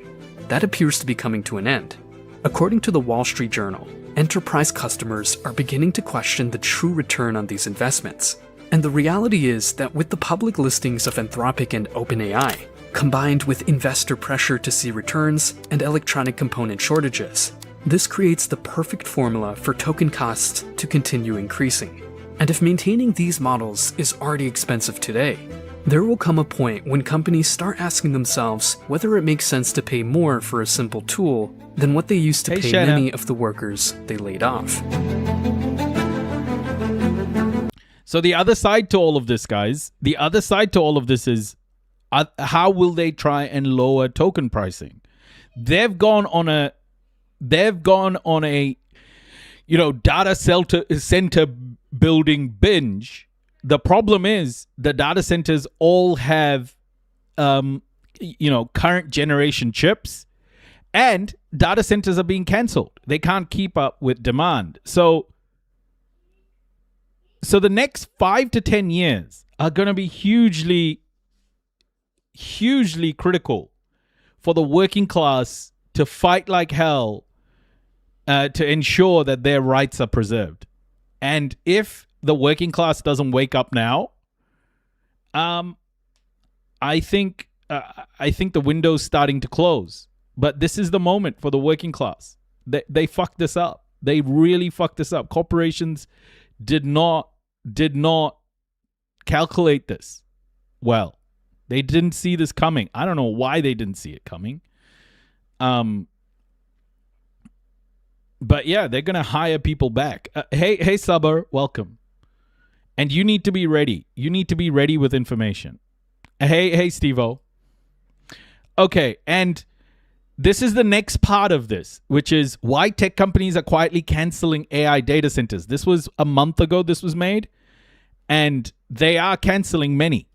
that appears to be coming to an end. According to the Wall Street Journal, enterprise customers are beginning to question the true return on these investments. And the reality is that with the public listings of Anthropic and OpenAI, combined with investor pressure to see returns and electronic component shortages, this creates the perfect formula for token costs to continue increasing. And if maintaining these models is already expensive today, there will come a point when companies start asking themselves whether it makes sense to pay more for a simple tool than what they used to pay many of the workers they laid off. So the other side to all of this, guys, the other side to all of this is how will they try and lower token pricing? They've gone on a data center building binge. The problem is the data centers all have current generation chips, and data centers are being canceled. They can't keep up with demand. So the next 5 to 10 years are going to be hugely critical for the working class to fight like hell to ensure that their rights are preserved. And if the working class doesn't wake up now, I think the window's starting to close. But this is the moment for the working class. They fucked this up. They really fucked this up. Corporations did not calculate this well. They didn't see this coming. I don't know why they didn't see it coming. But yeah, they're going to hire people back. Hey, Sabar, welcome. And you need to be ready. You need to be ready with information. Hey, Steve-O. Okay, and this is the next part of this, which is why tech companies are quietly canceling AI data centers. This was a month ago this was made, and they are canceling many.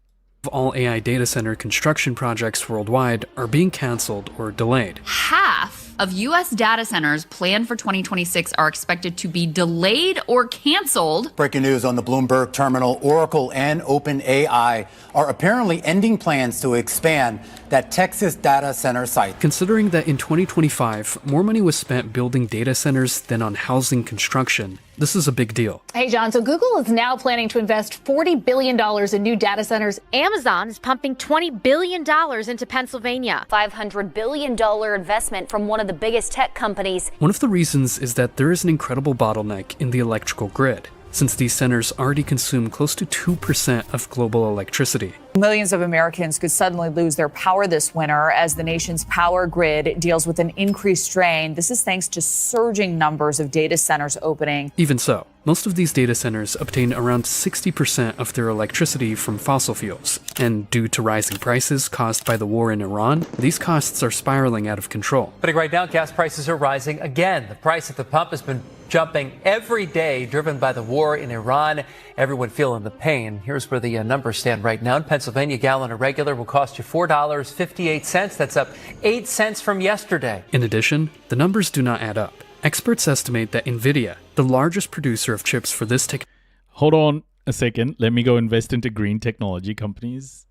All AI data center construction projects worldwide are being canceled or delayed. Half of U.S. data centers planned for 2026 are expected to be delayed or canceled. Breaking news on the Bloomberg terminal. Oracle and OpenAI are apparently ending plans to expand that Texas data center site. Considering that in 2025, more money was spent building data centers than on housing construction, this is a big deal. Hey, John, so Google is now planning to invest $40 billion in new data centers. Amazon is pumping $20 billion into Pennsylvania. $500 billion investment from one of the biggest tech companies. One of the reasons is that there is an incredible bottleneck in the electrical grid, since these centers already consume close to 2% of global electricity. Millions of Americans could suddenly lose their power this winter as the nation's power grid deals with an increased strain. This is thanks to surging numbers of data centers opening. Even so, most of these data centers obtain around 60% of their electricity from fossil fuels. And due to rising prices caused by the war in Iran, these costs are spiraling out of control. But right now, gas prices are rising again. The price at the pump has been jumping every day, driven by the war in Iran. Everyone feeling the pain. Here's where the numbers stand right now. In Pennsylvania, a gallon of regular will cost you $4.58. That's up 8 cents from yesterday. In addition, the numbers do not add up. Experts estimate that NVIDIA, the largest producer of chips for this tech... Hold on a second. Let me go invest into green technology companies.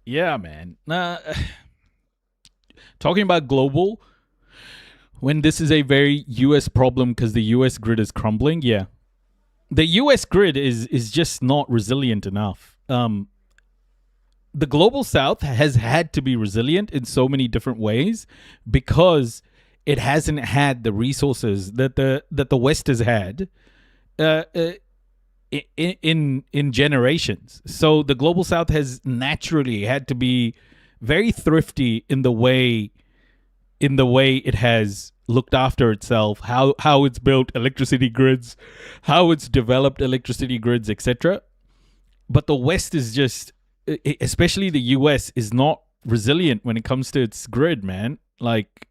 Yeah, man. Talking about global, when this is a very U.S. problem because the U.S. grid is crumbling, yeah. The U.S. grid is just not resilient enough. the global south has had to be resilient in so many different ways because it hasn't had the resources that the West has had in generations. So the global south has naturally had to be very thrifty in the way it has looked after itself, how it's built electricity grids, how it's developed electricity grids, etc. But the West is just, especially the US, is not resilient when it comes to its grid, man. Like,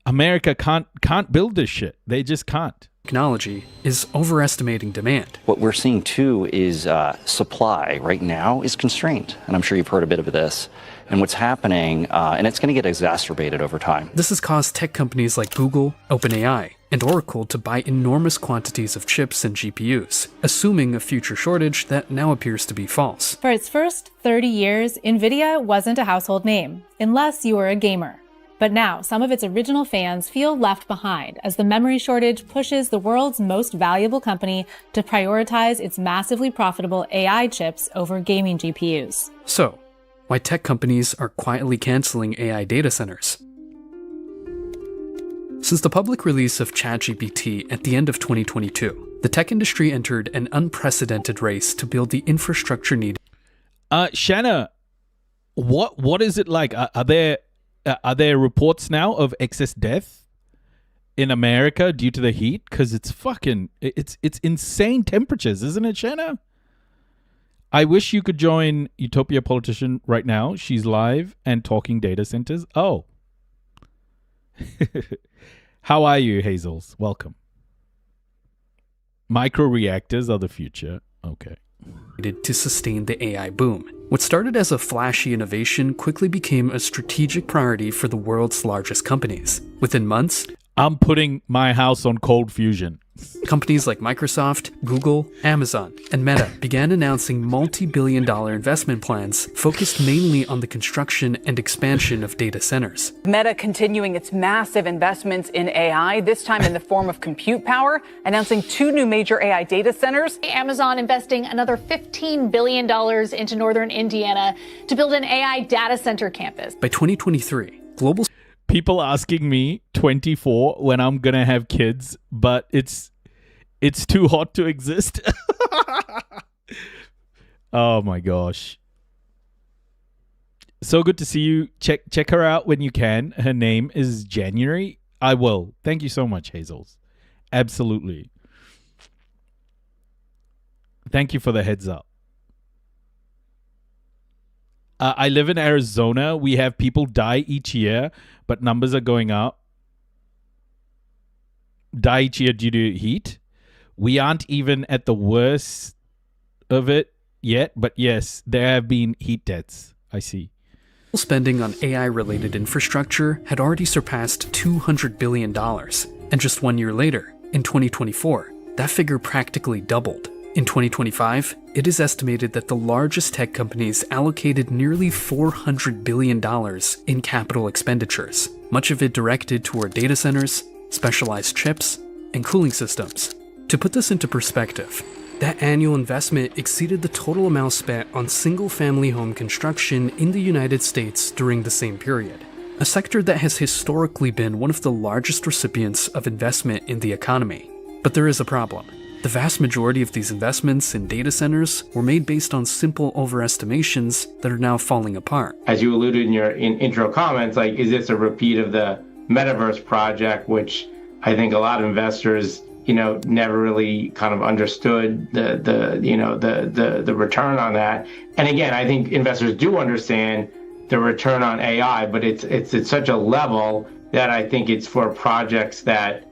America can't build this shit. They just can't. Technology is overestimating demand. What we're seeing too is supply right now is constrained, and I'm sure you've heard a bit of this. And what's happening, and it's going to get exacerbated over time. This has caused tech companies like Google, OpenAI, and Oracle to buy enormous quantities of chips and GPUs, assuming a future shortage that now appears to be false. For its first 30 years, NVIDIA wasn't a household name, unless you were a gamer. But now, some of its original fans feel left behind as the memory shortage pushes the world's most valuable company to prioritize its massively profitable AI chips over gaming GPUs. So, why tech companies are quietly canceling AI data centers. Since the public release of ChatGPT at the end of 2022, the tech industry entered an unprecedented race to build the infrastructure needed. Shanna, what is it like? Are there reports now of excess death in America due to the heat? Because it's insane temperatures, isn't it, Shanna? I wish you could join Utopia Politician right now. She's live and talking data centers. Oh. How are you, Hazels? Welcome. Micro reactors are the future. Okay. To sustain the AI boom. What started as a flashy innovation quickly became a strategic priority for the world's largest companies. Within months, I'm putting my house on cold fusion. Companies like Microsoft, Google, Amazon, and Meta began announcing multi-billion-dollar investment plans focused mainly on the construction and expansion of data centers. Meta continuing its massive investments in AI, this time in the form of compute power, announcing 2 new major AI data centers. Amazon investing another $15 billion into northern Indiana to build an AI data center campus. By 2023, global people asking me 24 when I'm gonna have kids, but it's too hot to exist. Oh my gosh. So good to see you. Check her out when you can. Her name is January. I will. Thank you so much, Hazels. Absolutely. Thank you for the heads up. I live in Arizona. We have people die each year, but numbers are going up. Die each year due to heat. We aren't even at the worst of it yet, but yes, there have been heat deaths. I see. Spending on AI-related infrastructure had already surpassed $200 billion. And just 1 year later, in 2024, that figure practically doubled. In 2025, it is estimated that the largest tech companies allocated nearly $400 billion in capital expenditures, much of it directed toward data centers, specialized chips, and cooling systems. To put this into perspective, that annual investment exceeded the total amount spent on single-family home construction in the United States during the same period, a sector that has historically been one of the largest recipients of investment in the economy. But there is a problem. The vast majority of these investments in data centers were made based on simple overestimations that are now falling apart. As you alluded in your intro comments, like, is this a repeat of the metaverse project, which I think a lot of investors, never really kind of understood the return on that. And again, I think investors do understand the return on AI, but it's at such a level that I think it's for projects that,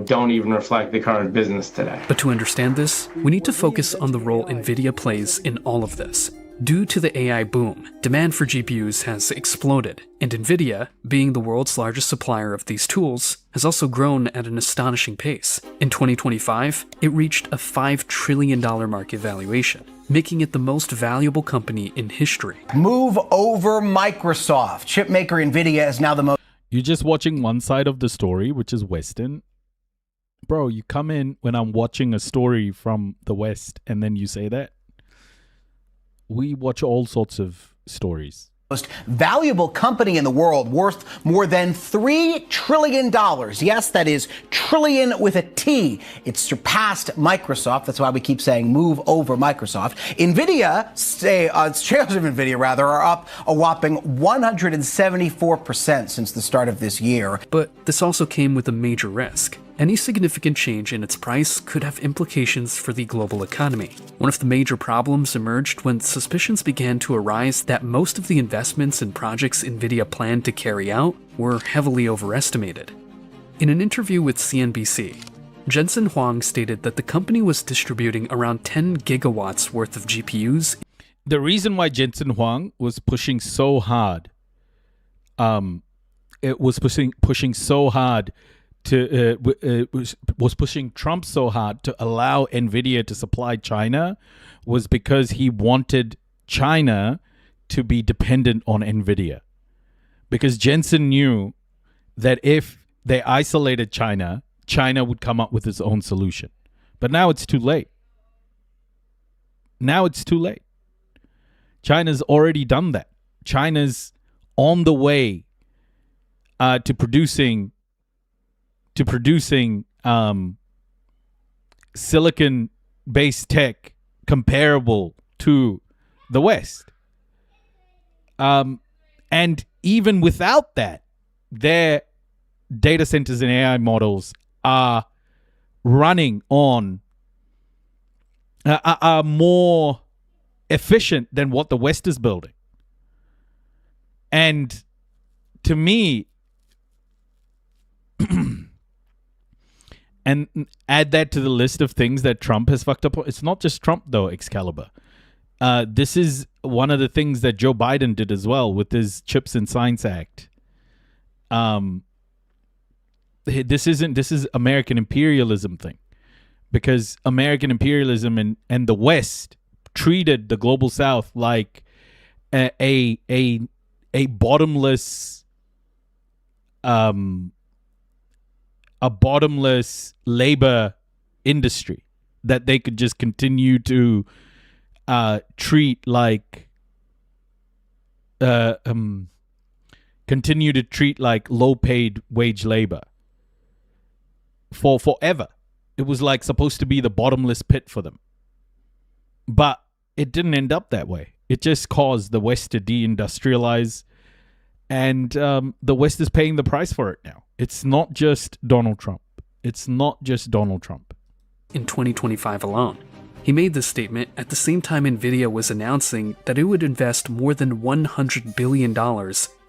don't even reflect the current business today. But to understand this, we need to focus on the role NVIDIA plays in all of this. Due to the AI boom, demand for GPUs has exploded, and NVIDIA, being the world's largest supplier of these tools, has also grown at an astonishing pace. In 2025, it reached a $5 trillion market valuation, making it the most valuable company in history. Move over Microsoft. Chipmaker NVIDIA is now the most... You're just watching one side of the story, which is Western. Bro, you come in when I'm watching a story from the West and then you say that. We watch all sorts of stories. Most valuable company in the world, worth more than $3 trillion. Yes, that is trillion with a T. It surpassed Microsoft. That's why we keep saying move over Microsoft. Shares of NVIDIA are up a whopping 174% since the start of this year. But this also came with a major risk. Any significant change in its price could have implications for the global economy. One of the major problems emerged when suspicions began to arise that most of the investments and projects NVIDIA planned to carry out were heavily overestimated. In an interview with CNBC, Jensen Huang stated that the company was distributing around 10 gigawatts worth of GPUs. The reason why Jensen Huang was pushing so hard, was pushing Trump so hard to allow NVIDIA to supply China, was because he wanted China to be dependent on NVIDIA. Because Jensen knew that if they isolated China, China would come up with its own solution. But now it's too late. China's already done that. China's on the way to producing silicon-based tech comparable to the West. And even without that, their data centers and AI models are running on, are more efficient than what the West is building. And to me, and add that to the list of things that Trump has fucked up. It's not just Trump, though, Excalibur. This is one of the things that Joe Biden did as well with his Chips and Science Act. This is American imperialism thing. Because American imperialism and the West treated the global South like a bottomless labor industry that they could just continue to treat like low-paid wage labor for forever. It was like supposed to be the bottomless pit for them, but it didn't end up that way. It just caused the West to deindustrialize, and the West is paying the price for it now. It's not just Donald Trump. In 2025 alone. He made this statement at the same time NVIDIA was announcing that it would invest more than $100 billion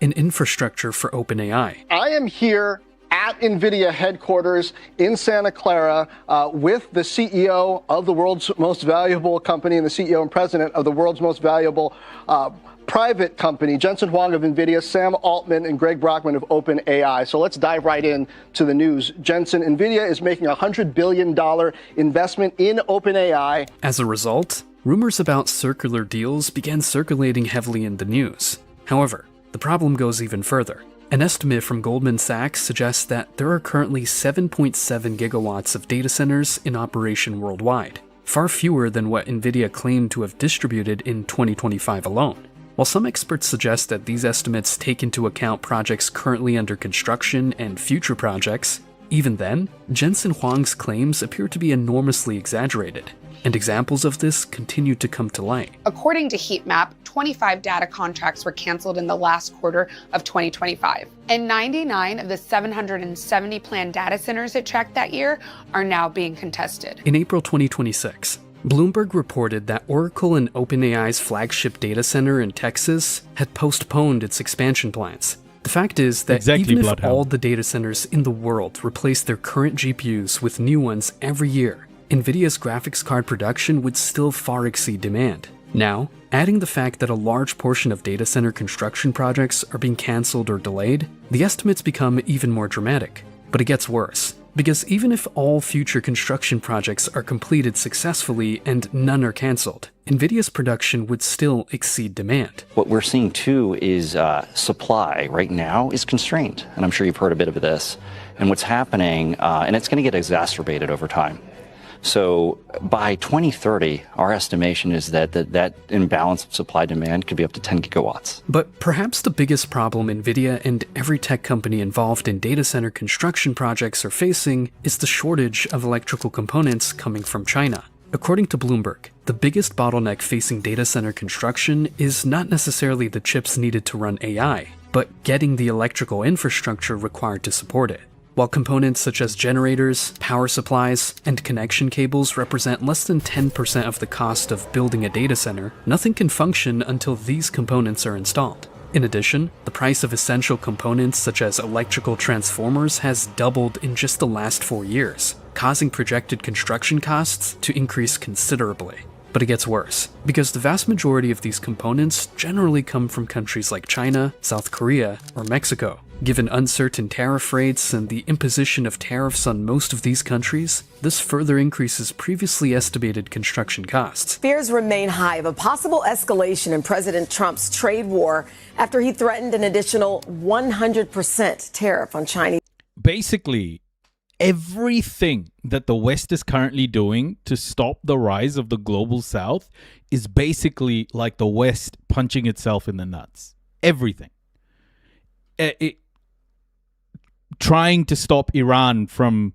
in infrastructure for OpenAI. I am here at NVIDIA headquarters in Santa Clara with the CEO of the world's most valuable company and the CEO and president of the world's most valuable private company, Jensen Huang of NVIDIA, Sam Altman, and Greg Brockman of OpenAI. So let's dive right in to the news. Jensen, NVIDIA is making a $100 billion investment in OpenAI. As a result, rumors about circular deals began circulating heavily in the news. However, the problem goes even further. An estimate from Goldman Sachs suggests that there are currently 7.7 gigawatts of data centers in operation worldwide, far fewer than what NVIDIA claimed to have distributed in 2025 alone. While some experts suggest that these estimates take into account projects currently under construction and future projects, even then, Jensen Huang's claims appear to be enormously exaggerated, and examples of this continue to come to light. According to Heatmap, 25 data contracts were canceled in the last quarter of 2025, and 99 of the 770 planned data centers it tracked that year are now being contested. In April 2026, Bloomberg reported that Oracle and OpenAI's flagship data center in Texas had postponed its expansion plans. The fact is that even if all the data centers in the world replace their current GPUs with new ones every year, NVIDIA's graphics card production would still far exceed demand. Now, adding the fact that a large portion of data center construction projects are being cancelled or delayed, the estimates become even more dramatic. But it gets worse. Because even if all future construction projects are completed successfully and none are canceled, NVIDIA's production would still exceed demand. What we're seeing too is supply right now is constrained. And I'm sure you've heard a bit of this. And what's happening, and it's going to get exacerbated over time. So by 2030, our estimation is that imbalance of supply demand could be up to 10 gigawatts. But perhaps the biggest problem NVIDIA and every tech company involved in data center construction projects are facing is the shortage of electrical components coming from China. According to Bloomberg, the biggest bottleneck facing data center construction is not necessarily the chips needed to run AI, but getting the electrical infrastructure required to support it. While components such as generators, power supplies, and connection cables represent less than 10% of the cost of building a data center, nothing can function until these components are installed. In addition, the price of essential components such as electrical transformers has doubled in just the last 4 years, causing projected construction costs to increase considerably. But it gets worse, because the vast majority of these components generally come from countries like China, South Korea, or Mexico. Given uncertain tariff rates and the imposition of tariffs on most of these countries, this further increases previously estimated construction costs. Fears remain high of a possible escalation in President Trump's trade war after he threatened an additional 100% tariff on Chinese. Basically, everything that the West is currently doing to stop the rise of the global South is basically like the West punching itself in the nuts. Everything. Trying to stop Iran from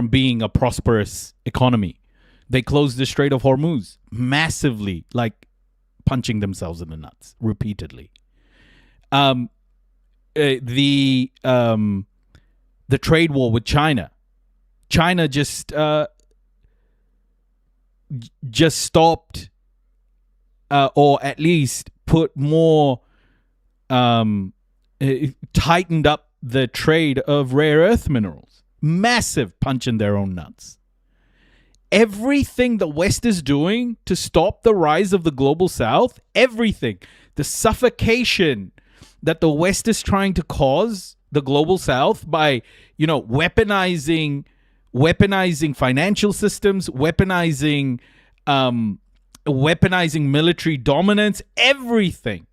being a prosperous economy. They closed the Strait of Hormuz massively, like punching themselves in the nuts repeatedly. The trade war with China. China just stopped, or at least put more, tightened up the trade of rare earth minerals. Massive punch in their own nuts. Everything the West is doing to stop the rise of the global South, everything, the suffocation that the West is trying to cause the global South by, weaponizing financial systems, weaponizing military dominance, everything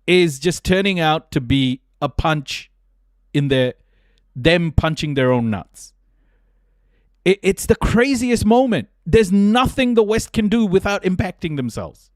is just turning out to be a punch in them punching their own nuts. It's the craziest moment. There's nothing the West can do without impacting themselves.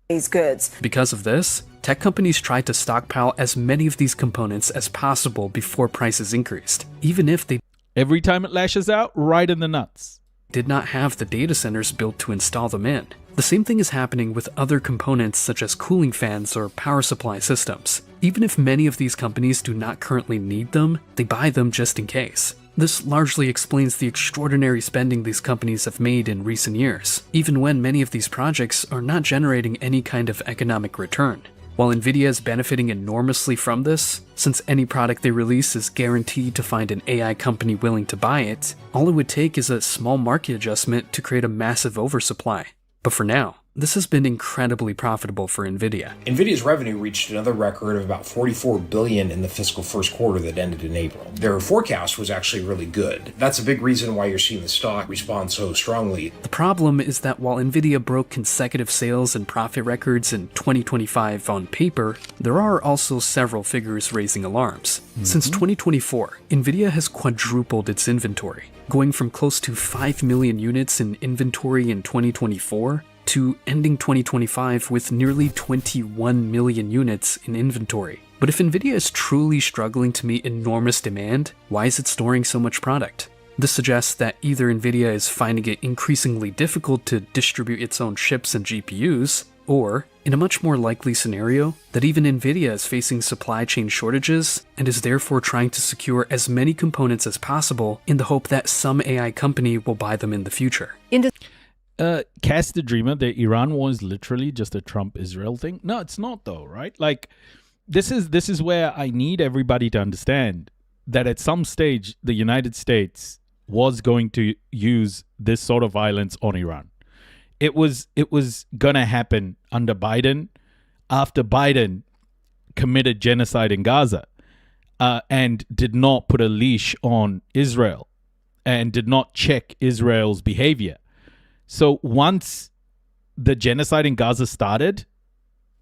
These goods. Because of this, tech companies tried to stockpile as many of these components as possible before prices increased, even if they every time it lashes out, right in the nuts. Did not have the data centers built to install them in. The same thing is happening with other components such as cooling fans or power supply systems. Even if many of these companies do not currently need them, they buy them just in case. This largely explains the extraordinary spending these companies have made in recent years, even when many of these projects are not generating any kind of economic return. While NVIDIA is benefiting enormously from this, since any product they release is guaranteed to find an AI company willing to buy it, all it would take is a small market adjustment to create a massive oversupply. But for now, this has been incredibly profitable for NVIDIA. NVIDIA's revenue reached another record of about $44 billion in the fiscal first quarter that ended in April. Their forecast was actually really good. That's a big reason why you're seeing the stock respond so strongly. The problem is that while NVIDIA broke consecutive sales and profit records in 2025 on paper, there are also several figures raising alarms. Since 2024, NVIDIA has quadrupled its inventory, going from close to 5 million units in inventory in 2024 to ending 2025 with nearly 21 million units in inventory. But if NVIDIA is truly struggling to meet enormous demand, why is it storing so much product? This suggests that either NVIDIA is finding it increasingly difficult to distribute its own chips and GPUs, or, in a much more likely scenario, that even NVIDIA is facing supply chain shortages and is therefore trying to secure as many components as possible in the hope that some AI company will buy them in the future. Cast the dreamer, the Iran war is literally just a Trump-Israel thing. No, it's not though, right? Like, this is where I need everybody to understand that at some stage, the United States was going to use this sort of violence on Iran. It was going to happen under Biden, after Biden committed genocide in Gaza and did not put a leash on Israel and did not check Israel's behavior. So once the genocide in Gaza started,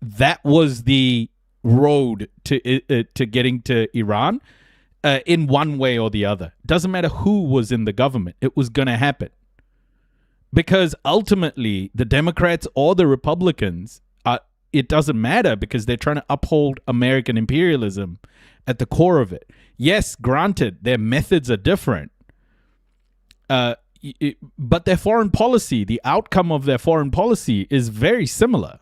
that was the road to getting to Iran. in one way or the other. Doesn't matter who was in the government. It was going to happen. Because ultimately, the Democrats or the Republicans, it doesn't matter because they're trying to uphold American imperialism at the core of it. Yes, granted, their methods are different. But their foreign policy, the outcome of their foreign policy is very similar.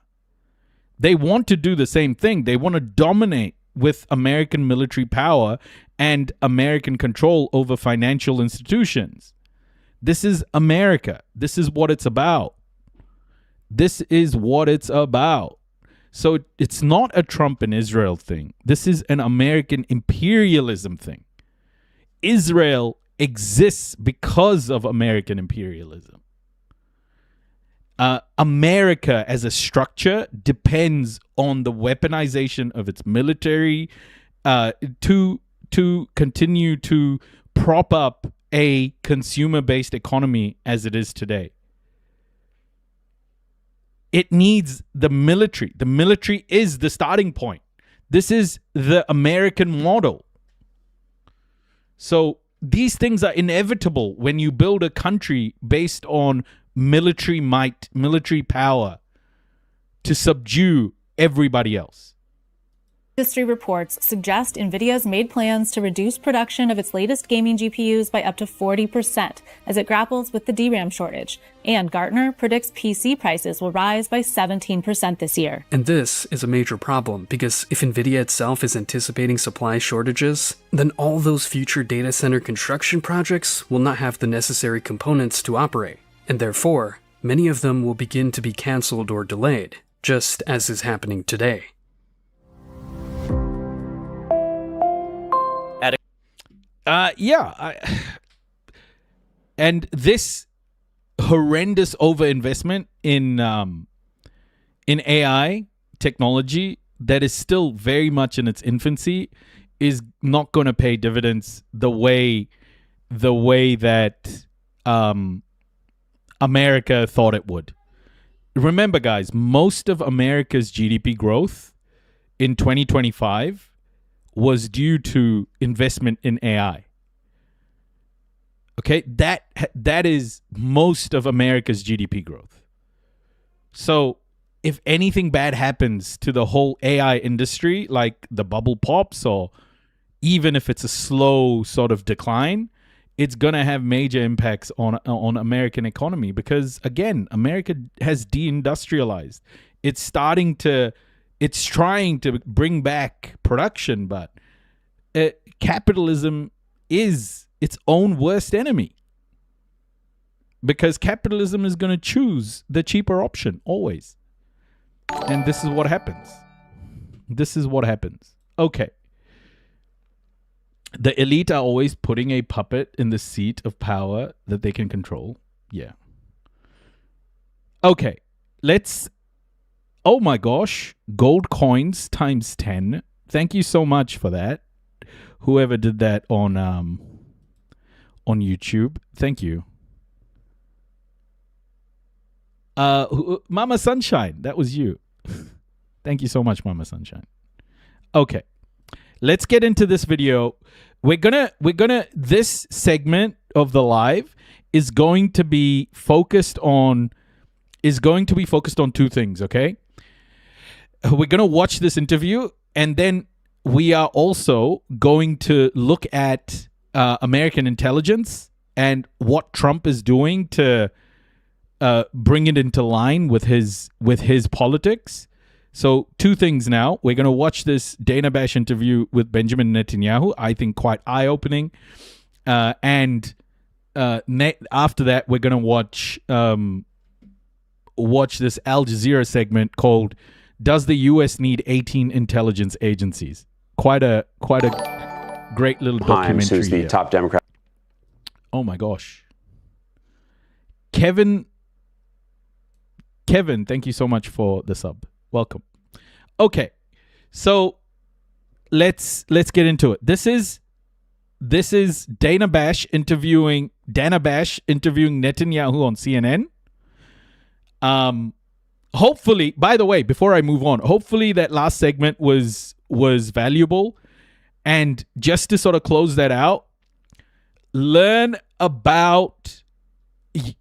They want to do the same thing. They want to dominate with American military power and American control over financial institutions. This is America. This is what it's about. This is what it's about. So it's not a Trump and Israel thing. This is an American imperialism thing. Israel exists because of American imperialism. America as a structure depends on the weaponization of its military to continue to prop up a consumer-based economy as it is today. It needs the military. The military is the starting point. This is the American model. So these things are inevitable when you build a country based on military might, military power to subdue everybody else. Industry reports suggest NVIDIA's made plans to reduce production of its latest gaming GPUs by up to 40% as it grapples with the DRAM shortage. And Gartner predicts PC prices will rise by 17% this year. And this is a major problem because if NVIDIA itself is anticipating supply shortages, then all those future data center construction projects will not have the necessary components to operate. And therefore, many of them will begin to be canceled or delayed, just as is happening today. And this horrendous overinvestment in AI technology that is still very much in its infancy is not going to pay dividends the way that America thought it would. Remember, guys, most of America's GDP growth in 2025 was due to investment in AI. Okay, that is most of America's GDP growth. So if anything bad happens to the whole AI industry, like the bubble pops, or even if it's a slow sort of decline, it's going to have major impacts on American economy because, again, America has deindustrialized. It's trying to bring back production, but capitalism is its own worst enemy because capitalism is going to choose the cheaper option always. And this is what happens. Okay. The elite are always putting a puppet in the seat of power that they can control. Yeah. Okay. Oh my gosh. Gold coins times 10. Thank you so much for that. Whoever did that on YouTube. Thank you. Mama Sunshine. That was you. Thank you so much, Mama Sunshine. Okay. Let's get into this video. We're gonna this segment of the live is going to be focused on two things, okay? We're gonna watch this interview, and then we are also going to look at American intelligence and what Trump is doing to bring it into line with his politics. So two things now. We're going to watch this Dana Bash interview with Benjamin Netanyahu. I think quite eye-opening. And after that, we're going to watch this Al Jazeera segment called "Does the U.S. Need 18 Intelligence Agencies?" Quite a great little documentary. Who's the here. top Democrat? Oh my gosh. Kevin, thank you so much for the sub. Welcome. Okay, so let's get into it. This is Dana Bash interviewing Netanyahu on CNN. Hopefully, by the way, before I move on, hopefully that last segment was valuable, And just to sort of close that out, learn about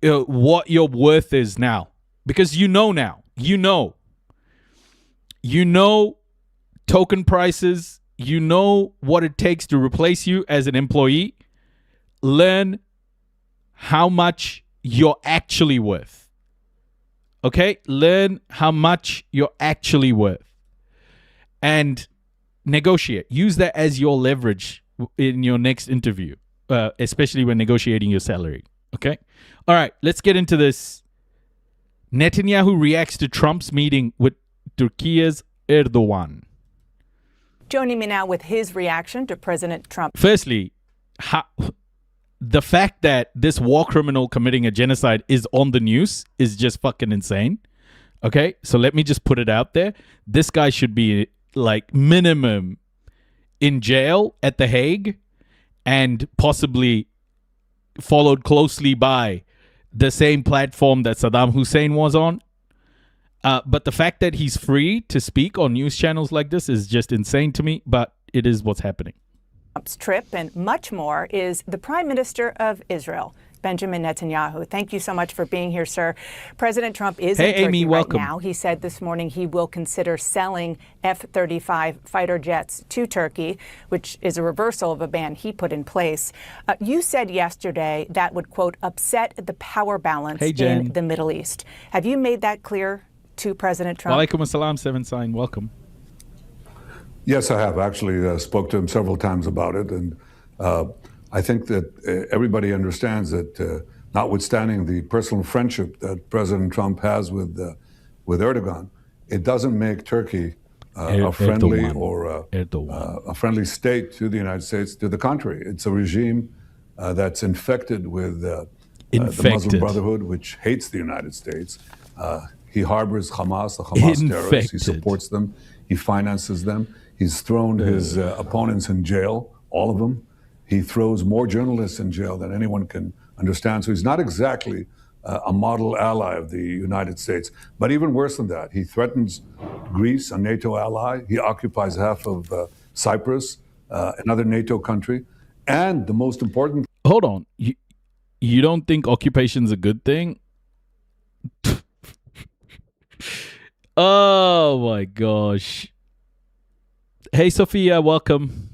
what your worth is now. Because you know now. You know token prices. You know what it takes to replace you as an employee. Learn how much you're actually worth. Okay? Learn how much you're actually worth. And negotiate. Use that as your leverage in your next interview, especially when negotiating your salary. Okay? All right, let's get into this. Netanyahu reacts to Trump's meeting with Turkey's Erdogan. Joining me now with his reaction to President Trump. Firstly, the fact that this war criminal committing a genocide is on the news is just fucking insane. Okay? So let me just put it out there. This guy should be like minimum in jail at The Hague and possibly followed closely by the same platform that Saddam Hussein was on. But the fact that he's free to speak on news channels like this is just insane to me, but it is what's happening. Trump's trip and much more is the Prime Minister of Israel, Benjamin Netanyahu. Thank you so much for being here, sir. President Trump is in Turkey Amy, welcome. right now. He said this morning he will consider selling F-35 fighter jets to Turkey, which is a reversal of a ban he put in place. You said yesterday that would, quote, upset the power balance in the Middle East. Have you made that clear to President Trump? Walaikum assalam, Seven Sign. Welcome. Yes, I have. Actually, spoke to him several times about it. And I think that everybody understands that notwithstanding the personal friendship that President Trump has with Erdogan, it doesn't make Turkey a friendly or a friendly state to the United States. To the contrary, it's a regime that's infected with the Muslim Brotherhood, which hates the United States. He harbors Hamas, the Hamas terrorists. He supports them. He finances them. He's thrown his opponents in jail, all of them. He throws more journalists in jail than anyone can understand. So he's not exactly a model ally of the United States. But even worse than that, he threatens Greece, a NATO ally. He occupies half of Cyprus, another NATO country. And the most important... Hold on. You don't think occupation's a good thing? Oh, my gosh. Hey, Sophia, welcome.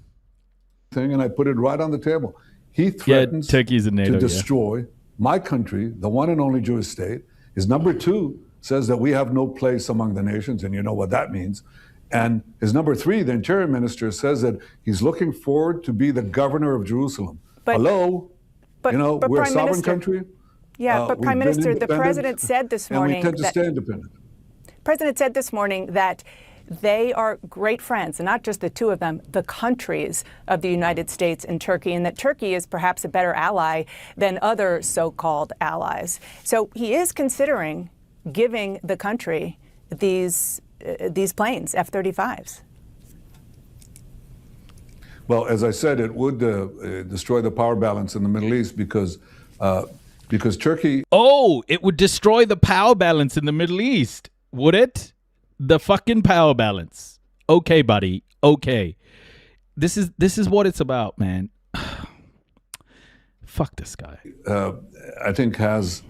And I put it right on the table. He threatens Turkey's in NATO, to destroy my country, the one and only Jewish state. His number two says that we have no place among the nations, and you know what that means. And his number three, the interior minister, says that he's looking forward to be the governor of Jerusalem. Hello? We're a sovereign country. Yeah, but Prime Minister, the president said this morning... And we tend to stay independent. President said this morning that they are great friends, and not just the two of them, the countries of the United States and Turkey, and that Turkey is perhaps a better ally than other so-called allies. So he is considering giving the country these planes, F-35s. Well, as I said, it would destroy the power balance in the Middle East because Turkey... Oh, it would destroy the power balance in the Middle East, would it? The fucking power balance. Okay, buddy. Okay. This is what it's about, man. Fuck this guy. I think has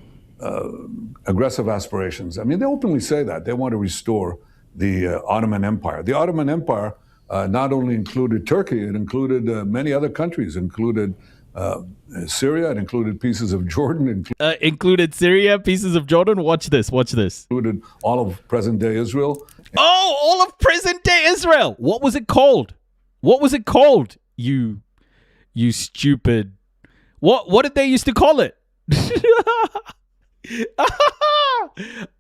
aggressive aspirations. I mean, they openly say that. They want to restore the Ottoman Empire. The Ottoman Empire not only included Turkey, it included many other countries, included Syria, it included pieces of Jordan. Included Syria, pieces of Jordan? Watch this. Included all of present-day Israel. Oh, all of present-day Israel! What was it called? You stupid... What did they used to call it?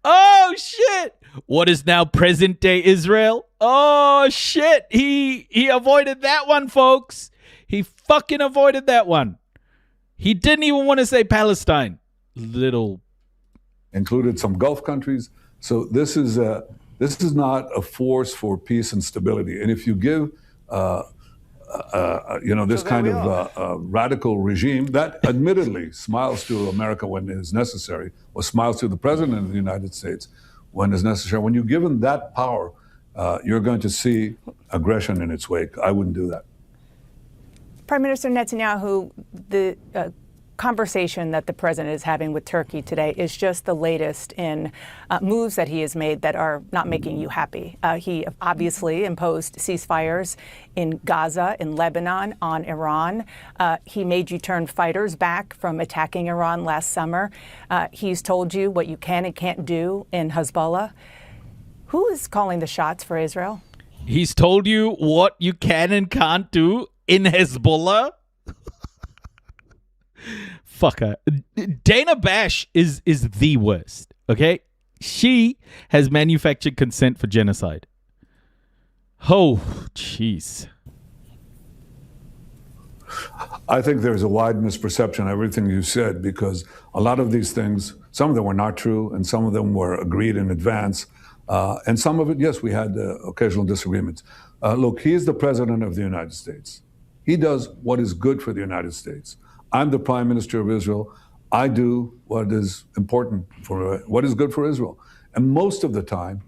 Oh, shit! What is now present-day Israel? Oh, shit! He avoided that one, folks. He fucking avoided that one. He didn't even want to say Palestine. Included some Gulf countries. So this is not a force for peace and stability. And if you give this kind of radical regime that admittedly smiles to America when it is necessary, or smiles to the president of the United States when it's necessary, when you give him that power, you're going to see aggression in its wake. I wouldn't do that. Prime Minister Netanyahu, the conversation that the president is having with Turkey today is just the latest in moves that he has made that are not making you happy. He obviously imposed ceasefires in Gaza, in Lebanon, on Iran. He made you turn fighters back from attacking Iran last summer. He's told you what you can and can't do in Hezbollah. Who is calling the shots for Israel? He's told you what you can and can't do in Hezbollah? Fucker. Dana Bash is the worst, okay? She has manufactured consent for genocide. Oh, jeez. I think there's a wide misperception of everything you said, because a lot of these things, some of them were not true, and some of them were agreed in advance. And some of it, yes, we had occasional disagreements. Look, he is the president of the United States. He does what is good for the United States. I'm the prime minister of Israel. I do what is important for what is good for Israel. And most of the time,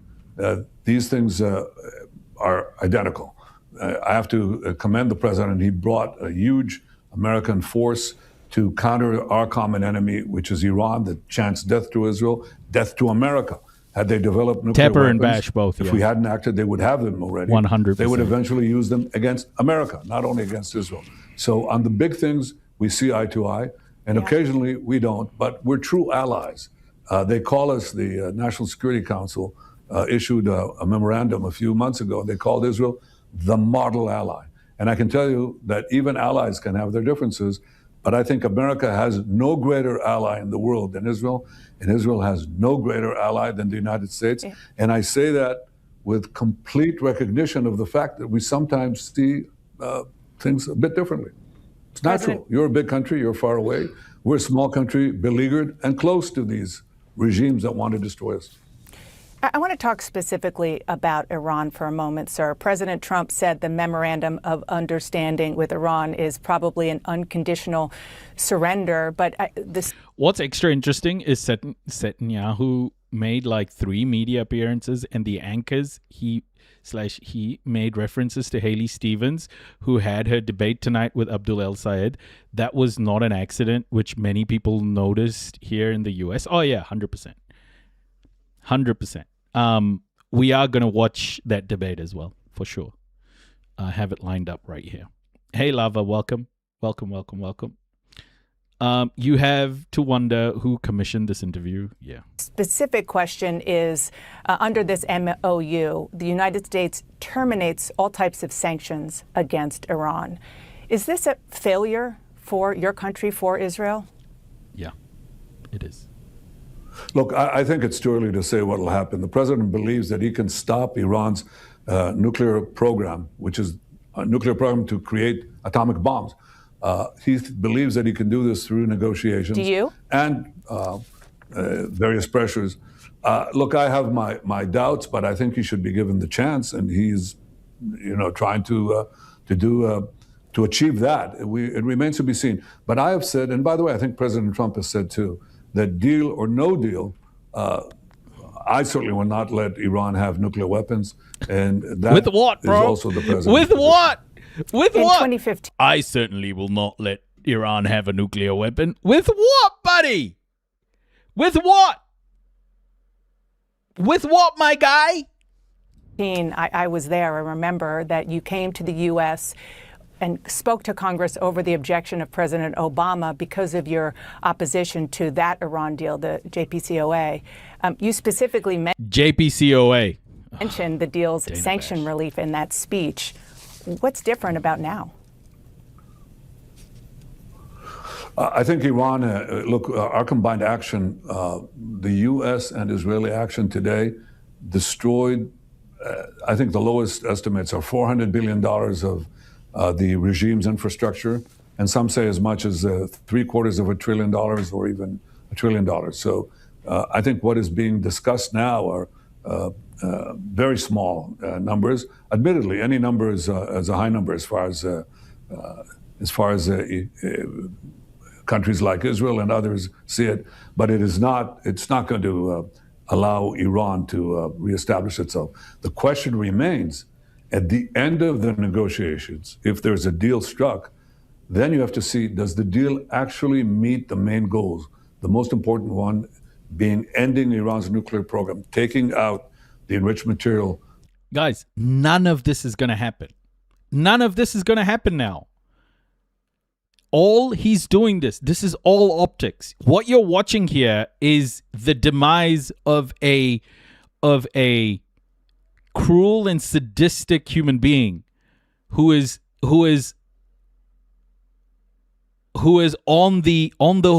these things are identical. I have to commend the president. He brought a huge American force to counter our common enemy, which is Iran, that chants death to Israel, death to America. Had they developed nuclear Tepper weapons, and Bash both, if yeah. we hadn't acted, they would have them already. 100%. They would eventually use them against America, not only against Israel. So on the big things, we see eye to eye, and occasionally we don't, but we're true allies. They call us, the National Security Council issued a memorandum a few months ago. They called Israel the model ally. And I can tell you that even allies can have their differences, but I think America has no greater ally in the world than Israel, and Israel has no greater ally than the United States. Yeah. And I say that with complete recognition of the fact that we sometimes see things a bit differently. It's natural. You're a big country, you're far away. We're a small country, beleaguered and close to these regimes that want to destroy us. I want to talk specifically about Iran for a moment, sir. President Trump said the memorandum of understanding with Iran is probably an unconditional surrender, but What's extra interesting is Netanyahu made like 3 media appearances, and the anchors, he made references to Haley Stevens, who had her debate tonight with Abdul El-Sayed. That was not an accident, which many people noticed here in the U.S. Oh, yeah, 100%. 100%. We are going to watch that debate as well, for sure. I have it lined up right here. Hey, Lava, welcome. Welcome. You have to wonder who commissioned this interview. Yeah. Specific question is, under this MOU, the United States terminates all types of sanctions against Iran. Is this a failure for your country, for Israel? Yeah, it is. Look, I think it's too early to say what will happen. The president believes that he can stop Iran's nuclear program, which is a nuclear program to create atomic bombs. He believes that he can do this through negotiations. Do you? And various pressures. Look, I have my doubts, but I think he should be given the chance, and he's, trying to achieve that. It remains to be seen. But I have said, and by the way, I think President Trump has said too, that deal or no deal, I certainly will not let Iran have nuclear weapons. And that with what, bro? is also the president. With what? With in what? 2015. I certainly will not let Iran have a nuclear weapon. With what, buddy? With what? With what, my guy? I was there. I remember that you came to the U.S. and spoke to Congress over the objection of President Obama because of your opposition to that Iran deal, the JPCOA. You specifically mentioned the deal's sanction relief in that speech. What's different about now? I think Iran, look, our combined action, the U.S. and Israeli action today destroyed, I think the lowest estimates are $400 billion of the regime's infrastructure, and some say as much as $750 billion or even $1 trillion. So I think what is being discussed now are very small numbers. Admittedly, any number is a high number as far as countries like Israel and others see it, but it's not going to allow Iran to reestablish itself. The question remains, at the end of the negotiations, if there's a deal struck, Then you have to see, does the deal actually meet the main goals? The most important one being ending Iran's nuclear program, taking out the enriched material. Guys, none of this is going to happen. None of this is going to happen now. All he's doing this is all optics. What you're watching here is the demise of a cruel and sadistic human being who is on the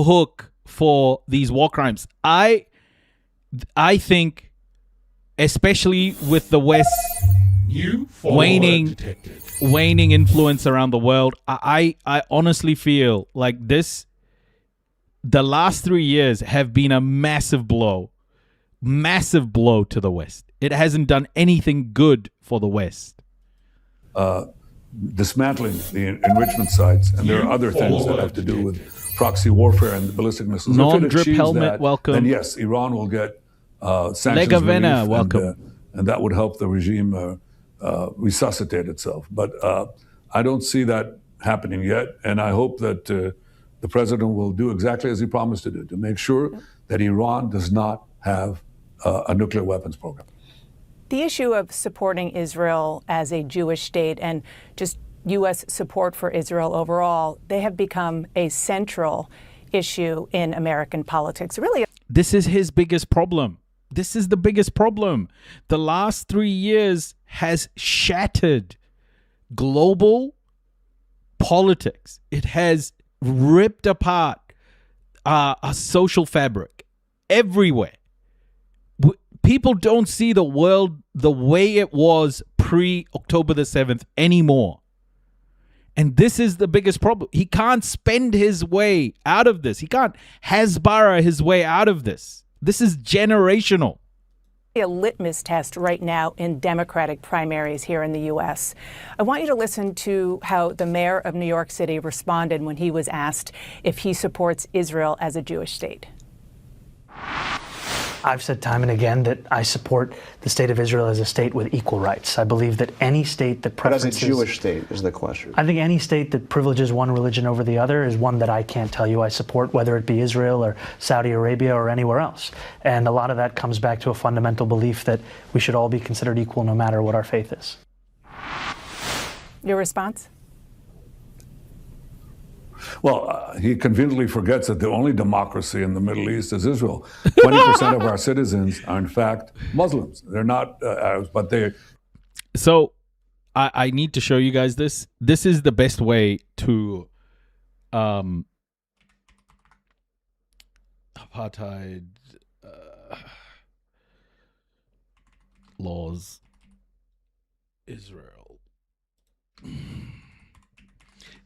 hook for these war crimes. I think, especially with the West waning influence around the world, I honestly feel like the last 3 years have been a massive blow to the West. It hasn't done anything good for the West. Dismantling the enrichment sites, and there are other things that have to do with proxy warfare and ballistic missiles. Non-drip helmet, welcome. Then yes, Iran will get sanctions relief, welcome. And that would help the regime resuscitate itself. But I don't see that happening yet, and I hope that the president will do exactly as he promised to do, to make sure that Iran does not have a nuclear weapons program. The issue of supporting Israel as a Jewish state and just U.S. support for Israel overall, they have become a central issue in American politics. Really, this is his biggest problem. This is the biggest problem. The last 3 years has shattered global politics. It has ripped apart a social fabric everywhere. People don't see the world the way it was pre-October the 7th anymore. And this is the biggest problem. He can't spend his way out of this. He can't Hasbara his way out of this. This is generational. A litmus test right now in Democratic primaries here in the U.S. I want you to listen to how the mayor of New York City responded when he was asked if he supports Israel as a Jewish state. I've said time and again that I support the state of Israel as a state with equal rights. I believe that any state that preferences... But as a Jewish state is the question. I think any state that privileges one religion over the other is one that I can't tell you I support, whether it be Israel or Saudi Arabia or anywhere else. And a lot of that comes back to a fundamental belief that we should all be considered equal no matter what our faith is. Your response? Well, he conveniently forgets that the only democracy in the Middle East is Israel. 20% of our citizens are, in fact, Muslims. They're not Arabs, but they're... So, I need to show you guys this. This is the best way to... apartheid laws. Israel.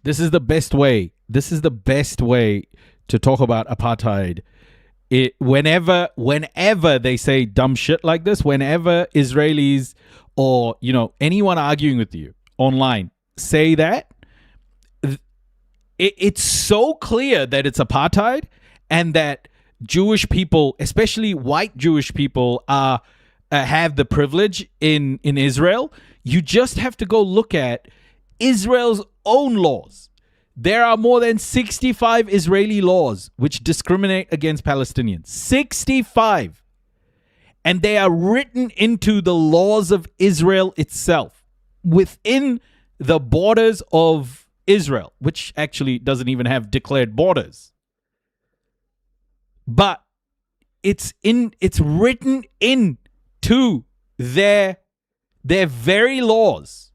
This is the best way. This is the best way to talk about apartheid. Whenever they say dumb shit like this, whenever Israelis or anyone arguing with you online say that, it's so clear that it's apartheid and that Jewish people, especially white Jewish people, have the privilege in Israel. You just have to go look at Israel's own laws. There are more than 65 Israeli laws which discriminate against Palestinians. 65. And they are written into the laws of Israel itself, within the borders of Israel, which actually doesn't even have declared borders. But it's written into their very laws.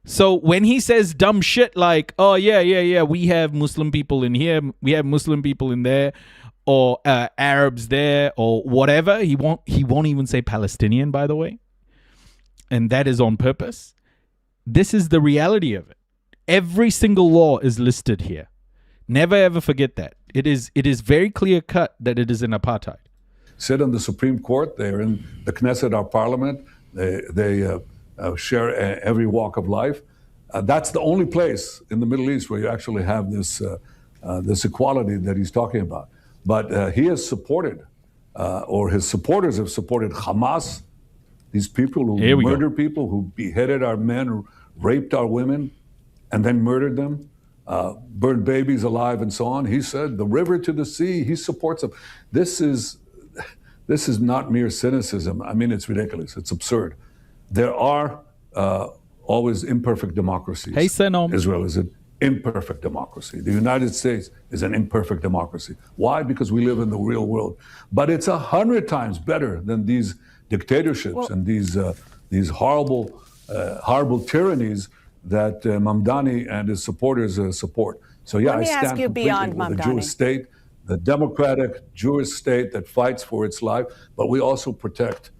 So when he says dumb shit like, oh, yeah, we have Muslim people in here, we have Muslim people in there, or Arabs there, or whatever, he won't even say Palestinian, by the way. And that is on purpose. This is the reality of it. Every single law is listed here. Never ever forget that. It is very clear cut that it is an apartheid. Sit on the Supreme Court. They're in the Knesset, our parliament. They share every walk of life. That's the only place in the Middle East where you actually have this equality that he's talking about. But he has supported, or his supporters have supported Hamas, these people who murder people, who beheaded our men, who raped our women, and then murdered them. burned babies alive and so on. He said the river to the sea, he supports them. This is not mere cynicism. I mean, it's ridiculous. It's absurd. There are always imperfect democracies. Hey, Senom. Israel is an imperfect democracy. The United States is an imperfect democracy. Why? Because we live in the real world. But it's 100 times better than these dictatorships and these horrible tyrannies that Mamdani and his supporters support. So yeah, I stand completely with the Jewish state, the democratic Jewish state that fights for its life, but we also protect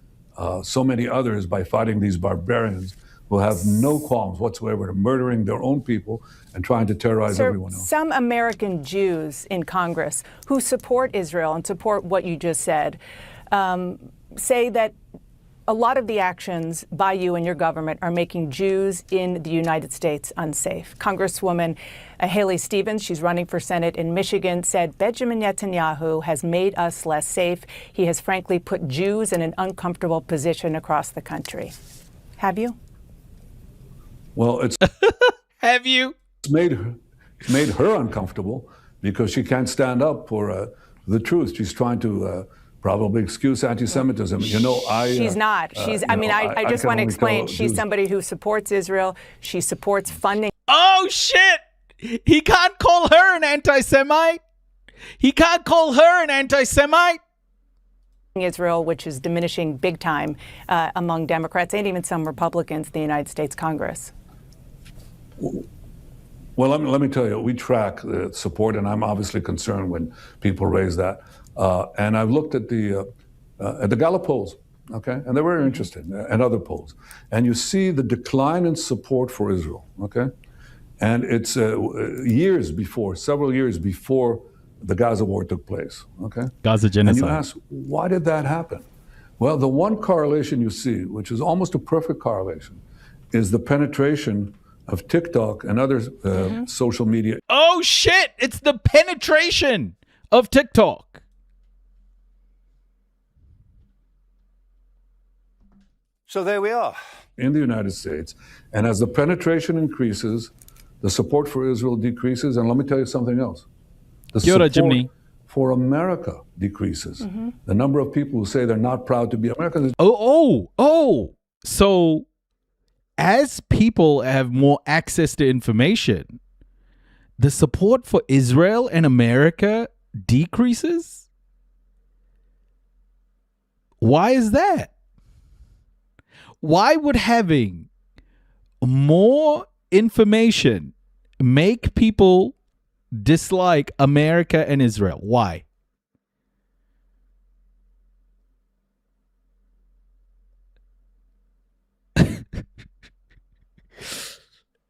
so many others by fighting these barbarians who have no qualms whatsoever to murdering their own people and trying to terrorize everyone else. Some American Jews in Congress who support Israel and support what you just said say that a lot of the actions by you and your government are making Jews in the United States unsafe. Congresswoman Haley Stevens, she's running for Senate in Michigan, said Benjamin Netanyahu has made us less safe. He has frankly put Jews in an uncomfortable position across the country. Have you? Well, it's have you? It's made her uncomfortable because she can't stand up for the truth. She's trying to probably excuse anti-Semitism. You know, she's not. She's. I just want to explain. She's somebody who supports Israel. She supports funding. Oh shit! He can't call her an anti-Semite. He can't call her an anti-Semite. Israel, which is diminishing big time among Democrats and even some Republicans in the United States Congress. Well, let me tell you, we track the support, and I'm obviously concerned when people raise that. And I've looked at the Gallup polls, okay, and they're very interesting, and other polls. And you see the decline in support for Israel, okay, and it's several years before the Gaza war took place, okay? Gaza genocide. And you ask, why did that happen? Well, the one correlation you see, which is almost a perfect correlation, is the penetration of TikTok and other social media. Oh shit! It's the penetration of TikTok. So there we are. In the United States. And as the penetration increases, the support for Israel decreases. And let me tell you something else. The support for America decreases. The number of people who say they're not proud to be Americans. So as people have more access to information, the support for Israel and America decreases? Why is that? Why would having more information make people dislike America and Israel? Why?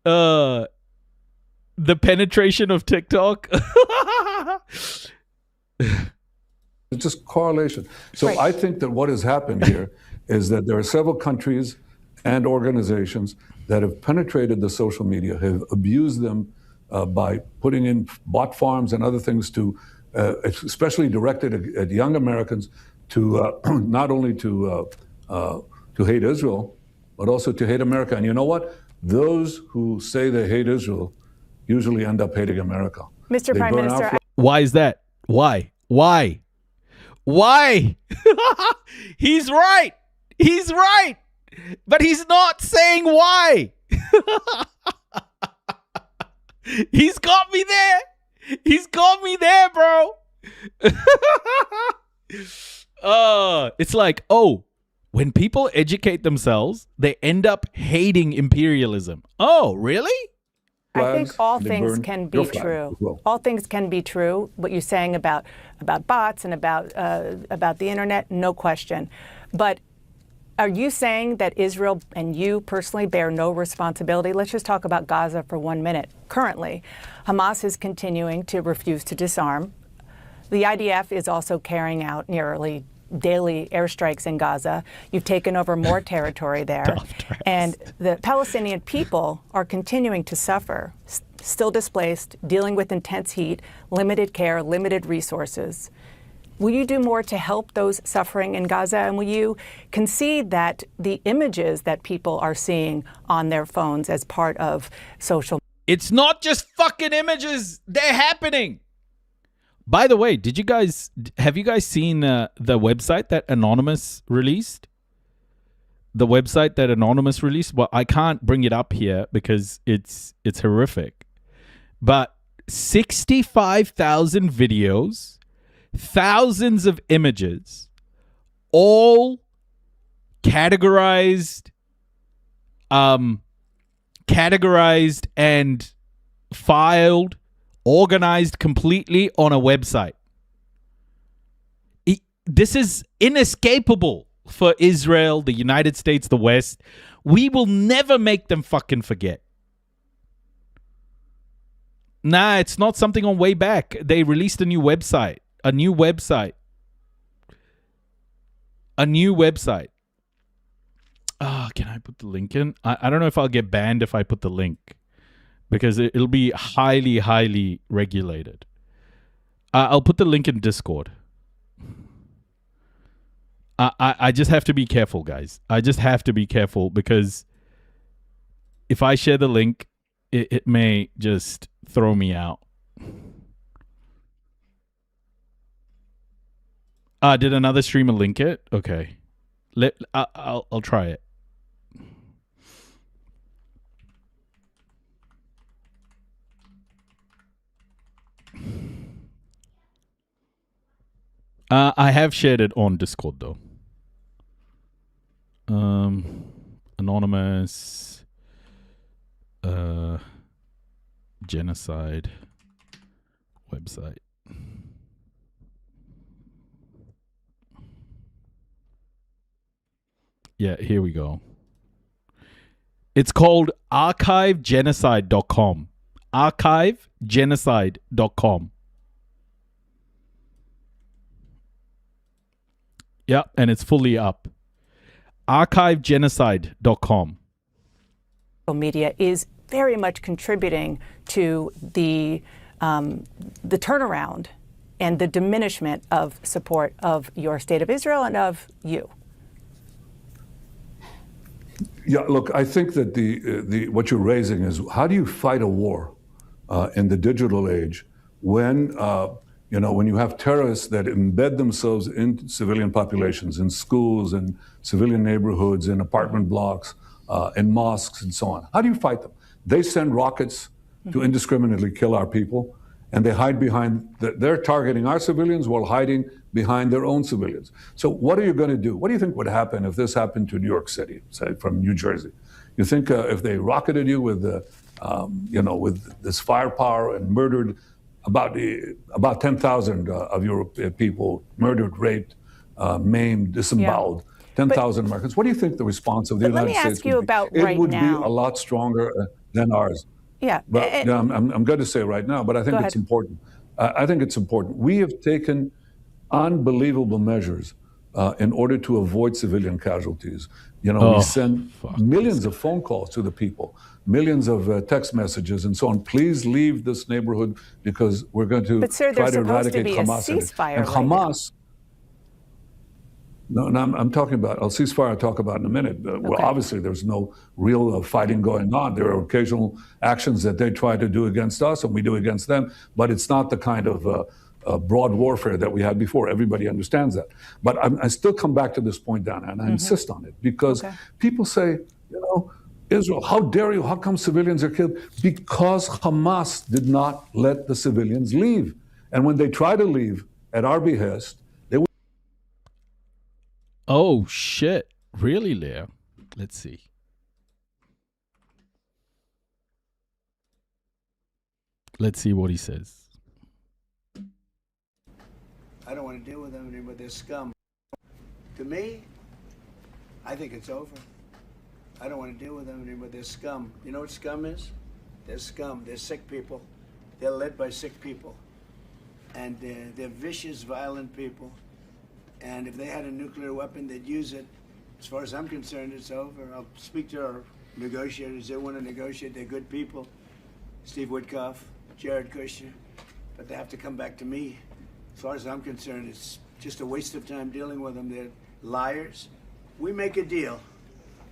The penetration of TikTok. It's just correlation. So I think that what has happened here is that there are several countries and organizations that have penetrated the social media, have abused them by putting in bot farms and other things to, especially directed at young Americans, to not only to hate Israel, but also to hate America. And you know what? Those who say they hate Israel usually end up hating America. Mr. Prime Minister. Why is that? Why? He's right. He's right. But he's not saying why. He's got me there. He's got me there, bro. It's like, when people educate themselves, they end up hating imperialism. Oh, really? I think all things can be true. All things can be true. What you're saying about bots and about the internet, no question. But are you saying that Israel and you personally bear no responsibility? Let's just talk about Gaza for 1 minute. Currently, Hamas is continuing to refuse to disarm. The IDF is also carrying out nearly daily airstrikes in Gaza. You've taken over more territory there. And the Palestinian people are continuing to suffer, still displaced, dealing with intense heat, limited care, limited resources. Will you do more to help those suffering in Gaza? And will you concede that the images that people are seeing on their phones as part of social It's not just fucking images. They're happening. By the way, have you guys seen the website that Anonymous released? The website that Anonymous released? Well, I can't bring it up here because it's horrific. But 65,000 videos, thousands of images, all categorized and filed, organized completely on a website. This is inescapable for Israel, the United States, the West. We will never make them fucking forget. Nah, it's not something on way back. They released a new website. Can I put the link in? I don't know if I'll get banned if I put the link, because it'll be highly, highly regulated. I'll put the link in Discord. I just have to be careful, guys. I just have to be careful, because if I share the link, it may just throw me out. Did another streamer link it? Okay. I'll try it. I have shared it on Discord though. Anonymous genocide website. Yeah, here we go. It's called archivegenocide.com. Archivegenocide.com. Yeah, and it's fully up. Archivegenocide.com. Media is very much contributing to the turnaround and the diminishment of support of your state of Israel and of you. Yeah, look, I think that the what you're raising is, how do you fight a war in the digital age when when you have terrorists that embed themselves in civilian populations, in schools, in civilian neighborhoods, in apartment blocks, in mosques, and so on? How do you fight them? They send rockets to indiscriminately kill our people, and they hide behind, they're targeting our civilians while hiding behind their own civilians. So what are you going to do? What do you think would happen if this happened to New York City, say from New Jersey? You think if they rocketed you with with this firepower and murdered about 10,000 of your people, murdered, raped, maimed, disemboweled, 10,000 Americans. What do you think the response of the United States would be? Let me ask you about right now. It would be a lot stronger than ours. Yeah. But I'm going to say right now, but I think it's important. I think it's important. We have taken unbelievable measures in order to avoid civilian casualties. We send millions of phone calls to the people, millions of text messages and so on. Please leave this neighborhood because we're going to try to eradicate Hamas. And Hamas, no, I'm talking about a ceasefire. I'll talk about in a minute. Well, obviously, there's no real fighting going on. There are occasional actions that they try to do against us and we do against them, but it's not the kind of broad warfare that we had before. Everybody understands that. But I still come back to this point, Dana, and I insist on it because people say, Israel, how dare you? How come civilians are killed? Because Hamas did not let the civilians leave. And when they try to leave at our behest, they would. Oh, shit. Really, Leah? Let's see. Let's see what he says. I don't want to deal with them anymore. They're scum. To me, I think it's over. I don't want to deal with them anymore. They're scum. You know what scum is? They're scum. They're sick people. They're led by sick people. And they're vicious, violent people. And if they had a nuclear weapon, they'd use it. As far as I'm concerned, it's over. I'll speak to our negotiators. They want to negotiate. They're good people. Steve Woodcock, Jared Kushner. But they have to come back to me. As far as I'm concerned, it's just a waste of time dealing with them. They're liars. We make a deal.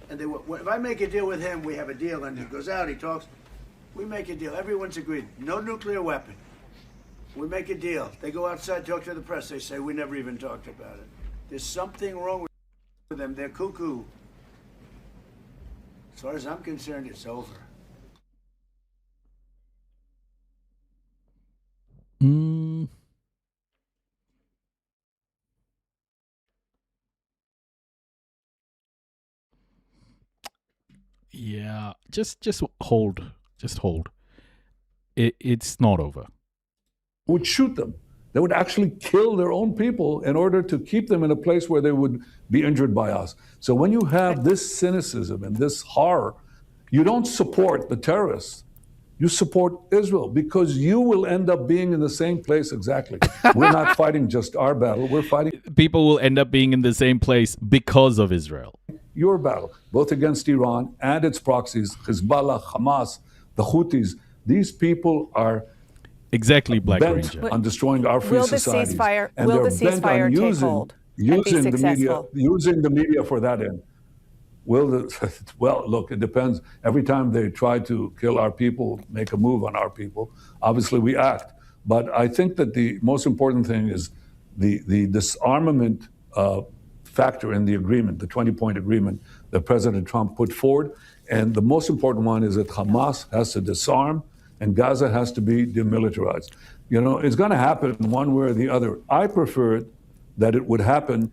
And if I make a deal with him, we have a deal. And he goes out, he talks. We make a deal. Everyone's agreed. No nuclear weapon. We make a deal. They go outside, talk to the press. They say, we never even talked about it. There's something wrong with them. They're cuckoo. As far as I'm concerned, it's over. Yeah, just hold. Just hold. It's not over. Would shoot them. They would actually kill their own people in order to keep them in a place where they would be injured by us. So when you have this cynicism and this horror, you don't support the terrorists. You support Israel because you will end up being in the same place exactly. We're not fighting just our battle. We're fighting People will end up being in the same place because of Israel. your battle, both against Iran and its proxies, Hezbollah, Hamas, the Houthis. These people are exactly Black bent Ranger on destroying our free Will the societies. ceasefire- and will they're the bent ceasefire on take hold and be using the media, successful? using the media for that end. Will the, well, look, it depends. Every time they try to kill our people, make a move on our people, obviously we act. But I think that the most important thing is the disarmament factor in the agreement, the 20-point agreement that President Trump put forward. And the most important one is that Hamas has to disarm and Gaza has to be demilitarized. You know, it's going to happen one way or the other. I prefer that it would happen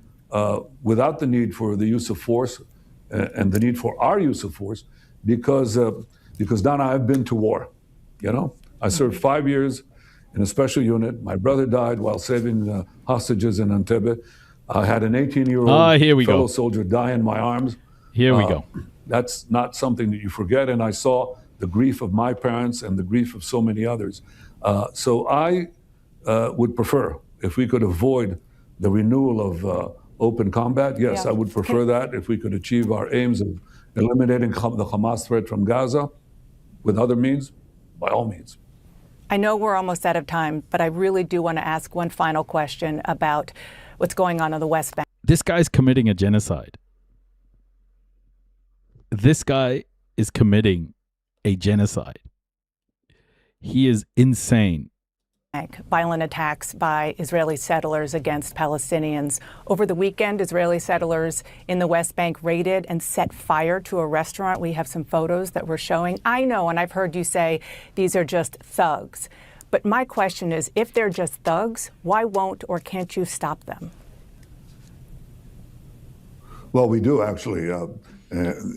without the need for the use of force and the need for our use of force, because Donna, I've been to war. You know, I served 5 years in a special unit. My brother died while saving hostages in Entebbe. I had an 18-year-old here we fellow go. soldier die in my arms. Here we go. That's not something that you forget. And I saw the grief of my parents and the grief of so many others. So I would prefer, if we could avoid the renewal of open combat, yes, I would prefer that. If we could achieve our aims of eliminating the Hamas threat from Gaza with other means, by all means. I know we're almost out of time, but I really do want to ask one final question about what's going on the West Bank. This guy's committing a genocide. This guy is committing a genocide. He is insane. Violent attacks by Israeli settlers against Palestinians. Over the weekend, Israeli settlers in the West Bank raided and set fire to a restaurant. We have some photos that we're showing. I know, and I've heard you say these are just thugs. But my question is, if they're just thugs, why won't or can't you stop them? Well, we do actually.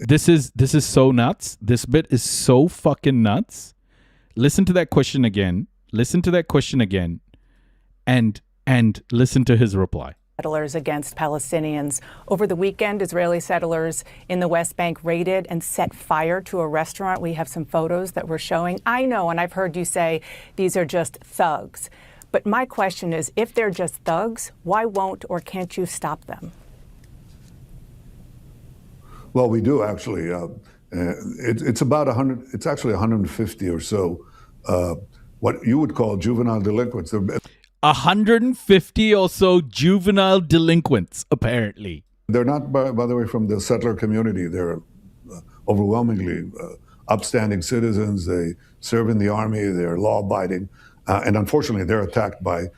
This is so nuts. This bit is so fucking nuts. Listen to that question again. Listen to that question again, and listen to his reply. Settlers against Palestinians. Over the weekend, Israeli settlers in the West Bank raided and set fire to a restaurant. We have some photos that we're showing. I know, and I've heard you say these are just thugs. But my question is, if they're just thugs, why won't or can't you stop them? Well, we do actually. It's about 100. It's actually 150 or so. What you would call juvenile delinquents. 150 or so juvenile delinquents, apparently. They're not, by the way, from the settler community. They're overwhelmingly upstanding citizens. They serve in the army. They're law-abiding, and unfortunately, they're attacked by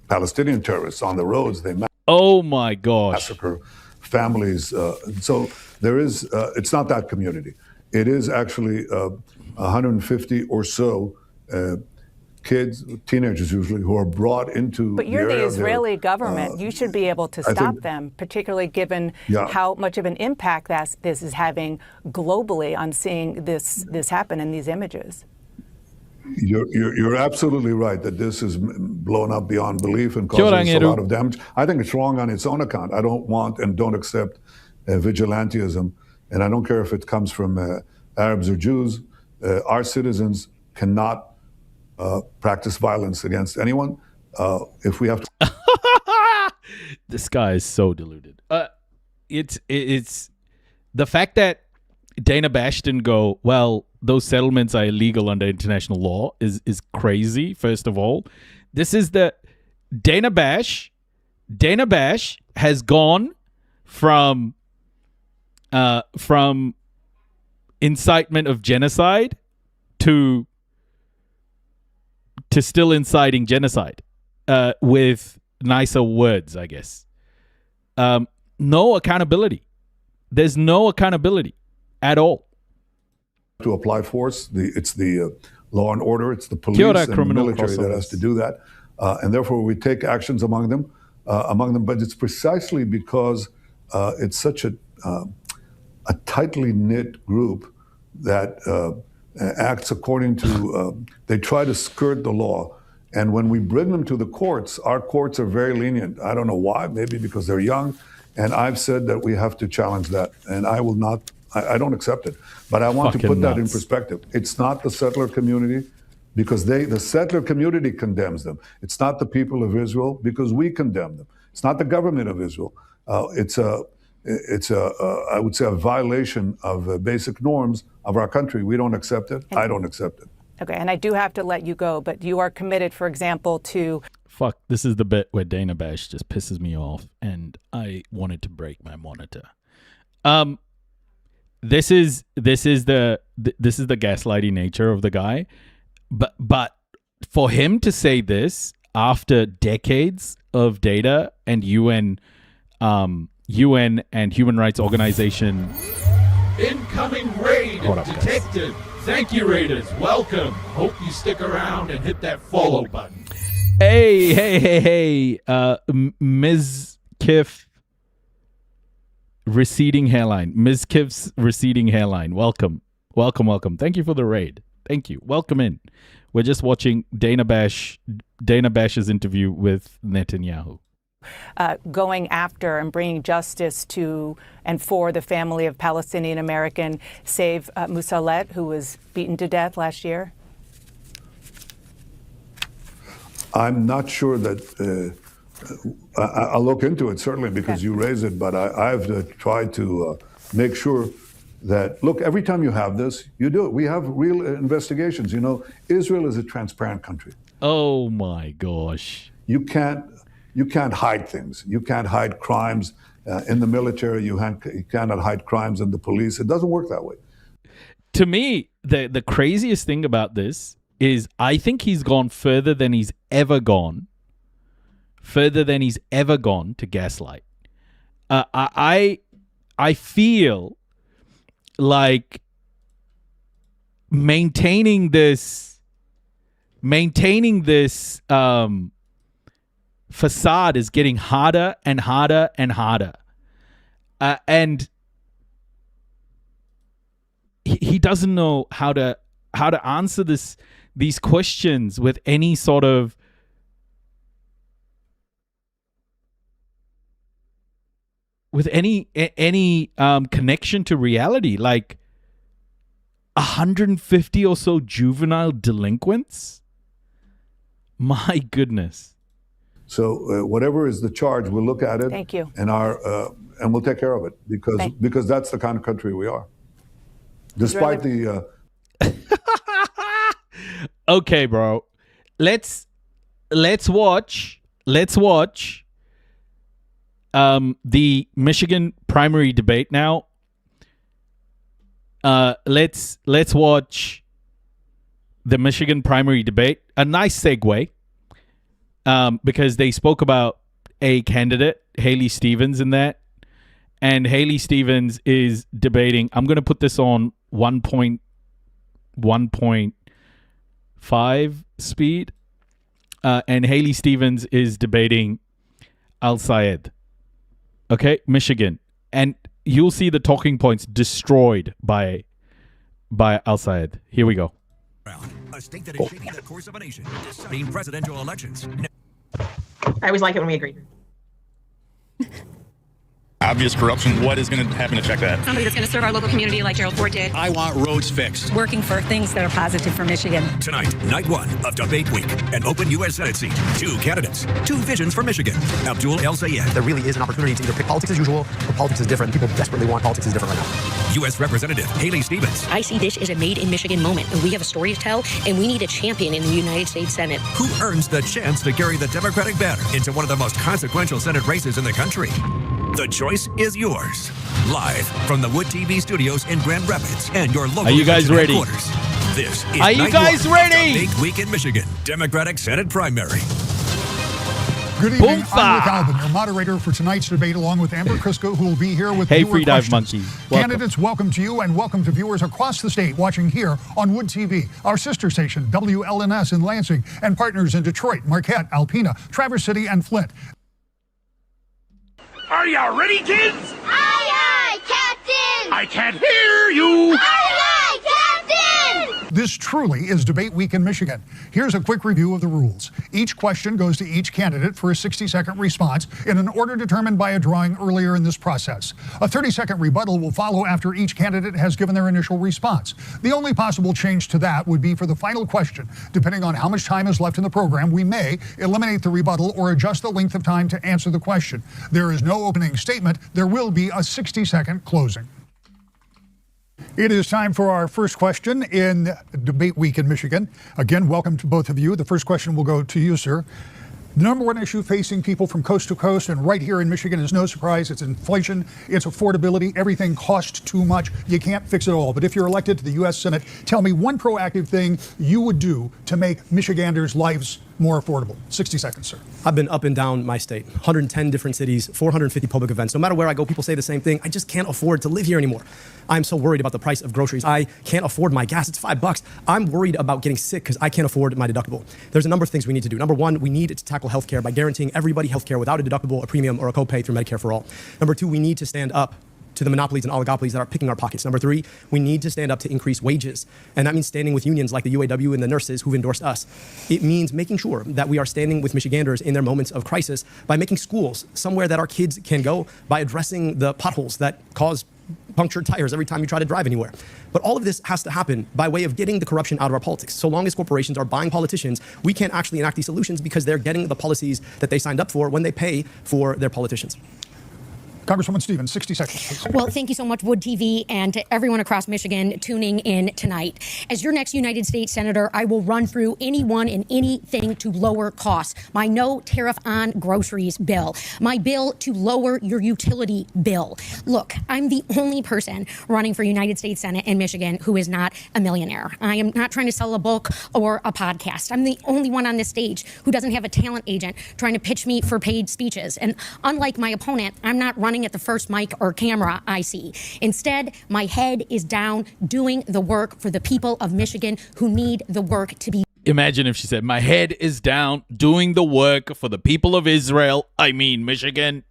Palestinian terrorists on the roads. They oh my gosh, massacre families. So there is. It's not that community. It is actually 150 or so kids, teenagers usually, who are brought into. But you're the Israeli government. You should be able to stop them, particularly given how much of an impact this is having globally on seeing this happen in these images. You're absolutely right that this is blown up beyond belief and causes a lot of damage. I think it's wrong on its own account. I don't want and don't accept vigilantism, and I don't care if it comes from Arabs or Jews. Our citizens cannot practice violence against anyone. If we have to, this guy is so deluded. It's the fact that Dana Bash didn't go, well, those settlements are illegal under international law is crazy. First of all, this is the Dana Bash has gone from incitement of genocide to still inciting genocide with nicer words, I guess. No accountability. There's no accountability at all. To apply force, it's the law and order, it's the police and the military that has to do that. And therefore we take actions among them. But it's precisely because it's such a tightly knit group that acts according to, they try to skirt the law. And when we bring them to the courts, our courts are very lenient. I don't know why, maybe because they're young. And I've said that we have to challenge that. And I will not, I don't accept it. But I want to put that in perspective. It's not the settler community, because the settler community condemns them. It's not the people of Israel, because we condemn them. It's not the government of Israel. It's I would say, a violation of basic norms of our country. We don't accept it. I don't accept it. Okay, and I do have to let you go, but you are committed, for example, to... Fuck, this is the bit where Dana Bash just pisses me off, and I wanted to break my monitor. This is the gaslighting nature of the guy, but for him to say this after decades of data and UN and human rights organization incoming raid detected. Thank you, Raiders. Welcome. Hope you stick around and hit that follow button. Hey. Ms. Kiff receding hairline. Ms. Kiff's receding hairline. Welcome. Thank you for the raid. Thank you. Welcome in. We're just watching Dana Bash's interview with Netanyahu. Going after and bringing justice to and for the family of Palestinian American Save Musalet, who was beaten to death last year? I'm not sure that I'll look into it, certainly, because you raise it, but I've tried to make sure that, look, every time you have this, you do it. We have real investigations. You know, Israel is a transparent country. Oh, my gosh. You can't hide things. You can't hide crimes in the military. You cannot hide crimes in the police. It doesn't work that way. To me, the craziest thing about this is I think he's gone further than he's ever gone. Further than he's ever gone to gaslight. I feel like maintaining this facade is getting harder and harder and harder. And he doesn't know how to answer these questions with any sort of connection to reality. Like 150 or so juvenile delinquents. My goodness. So whatever is the charge, we'll look at it. Thank you. And and we'll take care of it because that's the kind of country we are. Despite the. Okay, bro. Let's watch the Michigan primary debate now. Let's watch the Michigan primary debate. A nice segue. Because they spoke about a candidate, Haley Stevens, in that. And Haley Stevens is debating. I'm going to put this on 1.5 speed. And Haley Stevens is debating Al-Sayed. Okay, Michigan. And you'll see the talking points destroyed by Al-Sayed. Here we go. A state that is shaping the course of a nation, deciding presidential elections. I always like it when we agree. Obvious corruption. What is going to happen to check that? Somebody that's going to serve our local community like Gerald Ford did. I want roads fixed. Working for things that are positive for Michigan. Tonight, night one of Debate Week. An open U.S. Senate seat. 2 candidates. 2 visions for Michigan. Abdul El-Sayed. There really is an opportunity to either pick politics as usual or politics is different. People desperately want politics is different right now. U.S. Representative Haley Stevens. I see this as a made in Michigan moment, and we have a story to tell, and we need a champion in the United States Senate. Who earns the chance to carry the Democratic banner into one of the most consequential Senate races in the country? The choice is yours. Live from the Wood TV studios in Grand Rapids and your local Are you guys ready? headquarters. This is Are you night guys one of ready? Debate Week in Michigan, Democratic Senate primary. Good evening. Boomfa. I'm Rick Albin, your moderator for tonight's debate, along with Amber Crisco, who will be here with Hey, viewer Free Dive questions. Monkey. Welcome. Candidates, welcome to you and welcome to viewers across the state watching here on Wood TV, our sister station, WLNS in Lansing, and partners in Detroit, Marquette, Alpena, Traverse City, and Flint. Are you ready, kids? Aye, aye, Captain! I can't hear you! Aye, aye, Captain! This truly is Debate Week in Michigan. Here's a quick review of the rules. Each question goes to each candidate for a 60-second response in an order determined by a drawing earlier in this process. A 30-second rebuttal will follow after each candidate has given their initial response. The only possible change to that would be for the final question. Depending on how much time is left in the program, we may eliminate the rebuttal or adjust the length of time to answer the question. There is no opening statement. There will be a 60-second closing. It is time for our first question in Debate Week in Michigan. Again, welcome to both of you. The first question will go to you, sir. The number one issue facing people from coast to coast and right here in Michigan is no surprise. It's inflation, it's affordability. Everything costs too much. You can't fix it all. But if you're elected to the U.S. Senate, tell me one proactive thing you would do to make Michiganders' lives more affordable. 60 seconds, sir. I've been up and down my state, 110 different cities, 450 public events. No matter where I go, people say the same thing. I just can't afford to live here anymore. I'm so worried about the price of groceries. I can't afford my gas. It's $5. I'm worried about getting sick because I can't afford my deductible. There's a number of things we need to do. Number one, we need to tackle healthcare by guaranteeing everybody healthcare without a deductible, a premium, or a copay through Medicare for all. Number two, we need to stand up to the monopolies and oligopolies that are picking our pockets. Number three, we need to stand up to increase wages. And that means standing with unions like the UAW and the nurses who've endorsed us. It means making sure that we are standing with Michiganders in their moments of crisis by making schools somewhere that our kids can go, by addressing the potholes that cause punctured tires every time you try to drive anywhere. But all of this has to happen by way of getting the corruption out of our politics. So long as corporations are buying politicians, we can't actually enact these solutions because they're getting the policies that they signed up for when they pay for their politicians. Congresswoman Stevens, 60 seconds, please. Well, thank you so much, Wood TV, and to everyone across Michigan tuning in tonight. As your next United States Senator, I will run through anyone and anything to lower costs. My no tariff on groceries bill. My bill to lower your utility bill. Look, I'm the only person running for United States Senate in Michigan who is not a millionaire. I am not trying to sell a book or a podcast. I'm the only one on this stage who doesn't have a talent agent trying to pitch me for paid speeches. And unlike my opponent, I'm not running at the first mic or camera I see. Instead, my head is down doing the work for the people of Michigan who need the work to be. Imagine if she said, my head is down doing the work for the people of Israel, Michigan.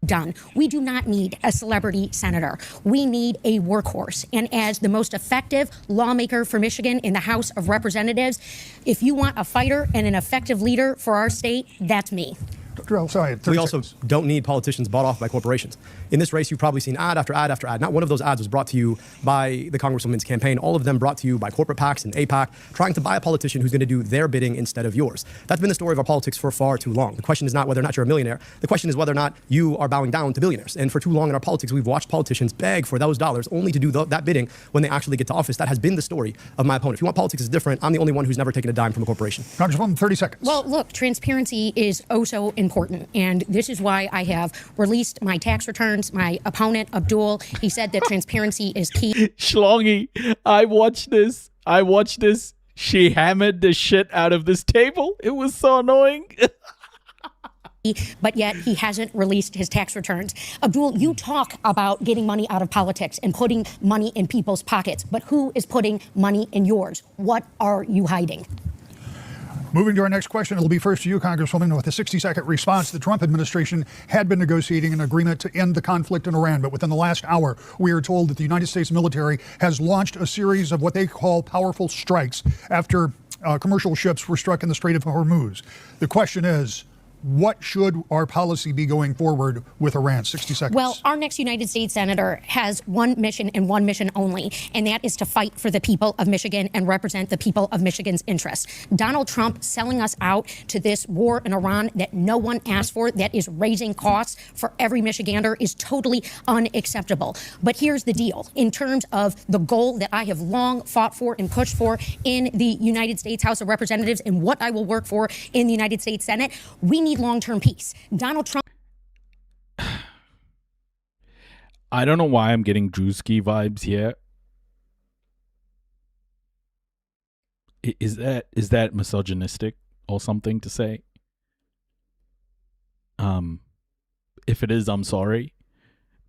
Done. We do not need a celebrity senator. We need a workhorse. And as the most effective lawmaker for Michigan in the House of Representatives, if you want a fighter and an effective leader for our state, that's me. Dr. El-Sayed, we also don't need politicians bought off by corporations. In this race, you've probably seen ad after ad after ad. Not one of those ads was brought to you by the Congresswoman's campaign. All of them brought to you by corporate PACs and APAC, trying to buy a politician who's going to do their bidding instead of yours. That's been the story of our politics for far too long. The question is not whether or not you're a millionaire. The question is whether or not you are bowing down to billionaires. And for too long in our politics, we've watched politicians beg for those dollars only to do that bidding when they actually get to office. That has been the story of my opponent. If you want politics is different, I'm the only one who's never taken a dime from a corporation. Congresswoman, 30 seconds. Well, look, transparency is oh so important. And this is why I have released my tax returns. My opponent, Abdul, he said that transparency is key. Schlongy, I watched this. She hammered the shit out of this table. It was so annoying. But yet he hasn't released his tax returns. Abdul, you talk about getting money out of politics and putting money in people's pockets, but who is putting money in yours? What are you hiding? Moving to our next question, it'll be first to you, Congresswoman. With a 60-second response, the Trump administration had been negotiating an agreement to end the conflict in Iran. But within the last hour, we are told that the United States military has launched a series of what they call powerful strikes after commercial ships were struck in the Strait of Hormuz. The question is, what should our policy be going forward with Iran? 60 seconds. Well, our next United States Senator has one mission and one mission only, and that is to fight for the people of Michigan and represent the people of Michigan's interests. Donald Trump selling us out to this war in Iran that no one asked for, that is raising costs for every Michigander, is totally unacceptable. But here's the deal. In terms of the goal that I have long fought for and pushed for in the United States House of Representatives and what I will work for in the United States Senate, we need long-term peace. Donald Trump. I don't know why I'm getting Drewski vibes here. Is that misogynistic or something to say? If it is, I'm sorry.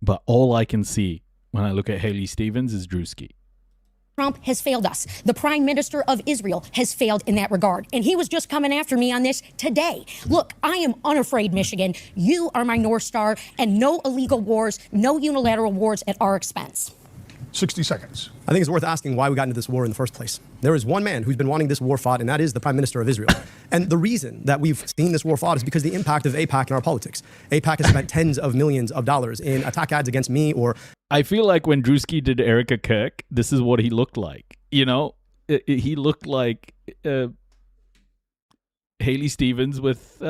But all I can see when I look at Haley Stevens is Drewski. Trump has failed us. The Prime Minister of Israel has failed in that regard. And he was just coming after me on this today. Look, I am unafraid, Michigan. You are my North Star, and no illegal wars, no unilateral wars at our expense. 60 seconds. I think it's worth asking why we got into this war in the first place. There is one man who's been wanting this war fought, and that is the Prime Minister of Israel. And the reason that we've seen this war fought is because the impact of AIPAC in our politics. AIPAC has spent tens of millions of dollars in attack ads against me or... I feel like when Drewski did Erica Kirk, this is what he looked like. You know, he looked like Haley Stevens with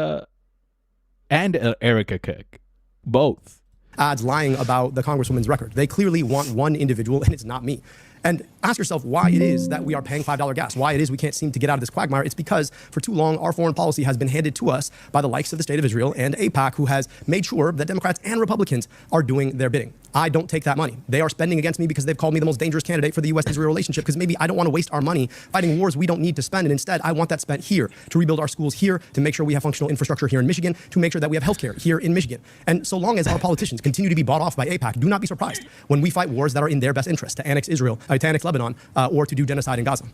and Erica Kirk, both. Ads lying about the Congresswoman's record. They clearly want one individual, and it's not me. And ask yourself why it is that we are paying $5 gas, why it is we can't seem to get out of this quagmire. It's because for too long, our foreign policy has been handed to us by the likes of the State of Israel and AIPAC, who has made sure that Democrats and Republicans are doing their bidding. I don't take that money. They are spending against me because they've called me the most dangerous candidate for the U.S.-Israel relationship, because maybe I don't want to waste our money fighting wars we don't need to spend. And instead, I want that spent here to rebuild our schools here, to make sure we have functional infrastructure here in Michigan, to make sure that we have healthcare here in Michigan. And so long as our politicians continue to be bought off by AIPAC, do not be surprised when we fight wars that are in their best interest, to annex Israel, to annex Lebanon, or to do genocide in Gaza.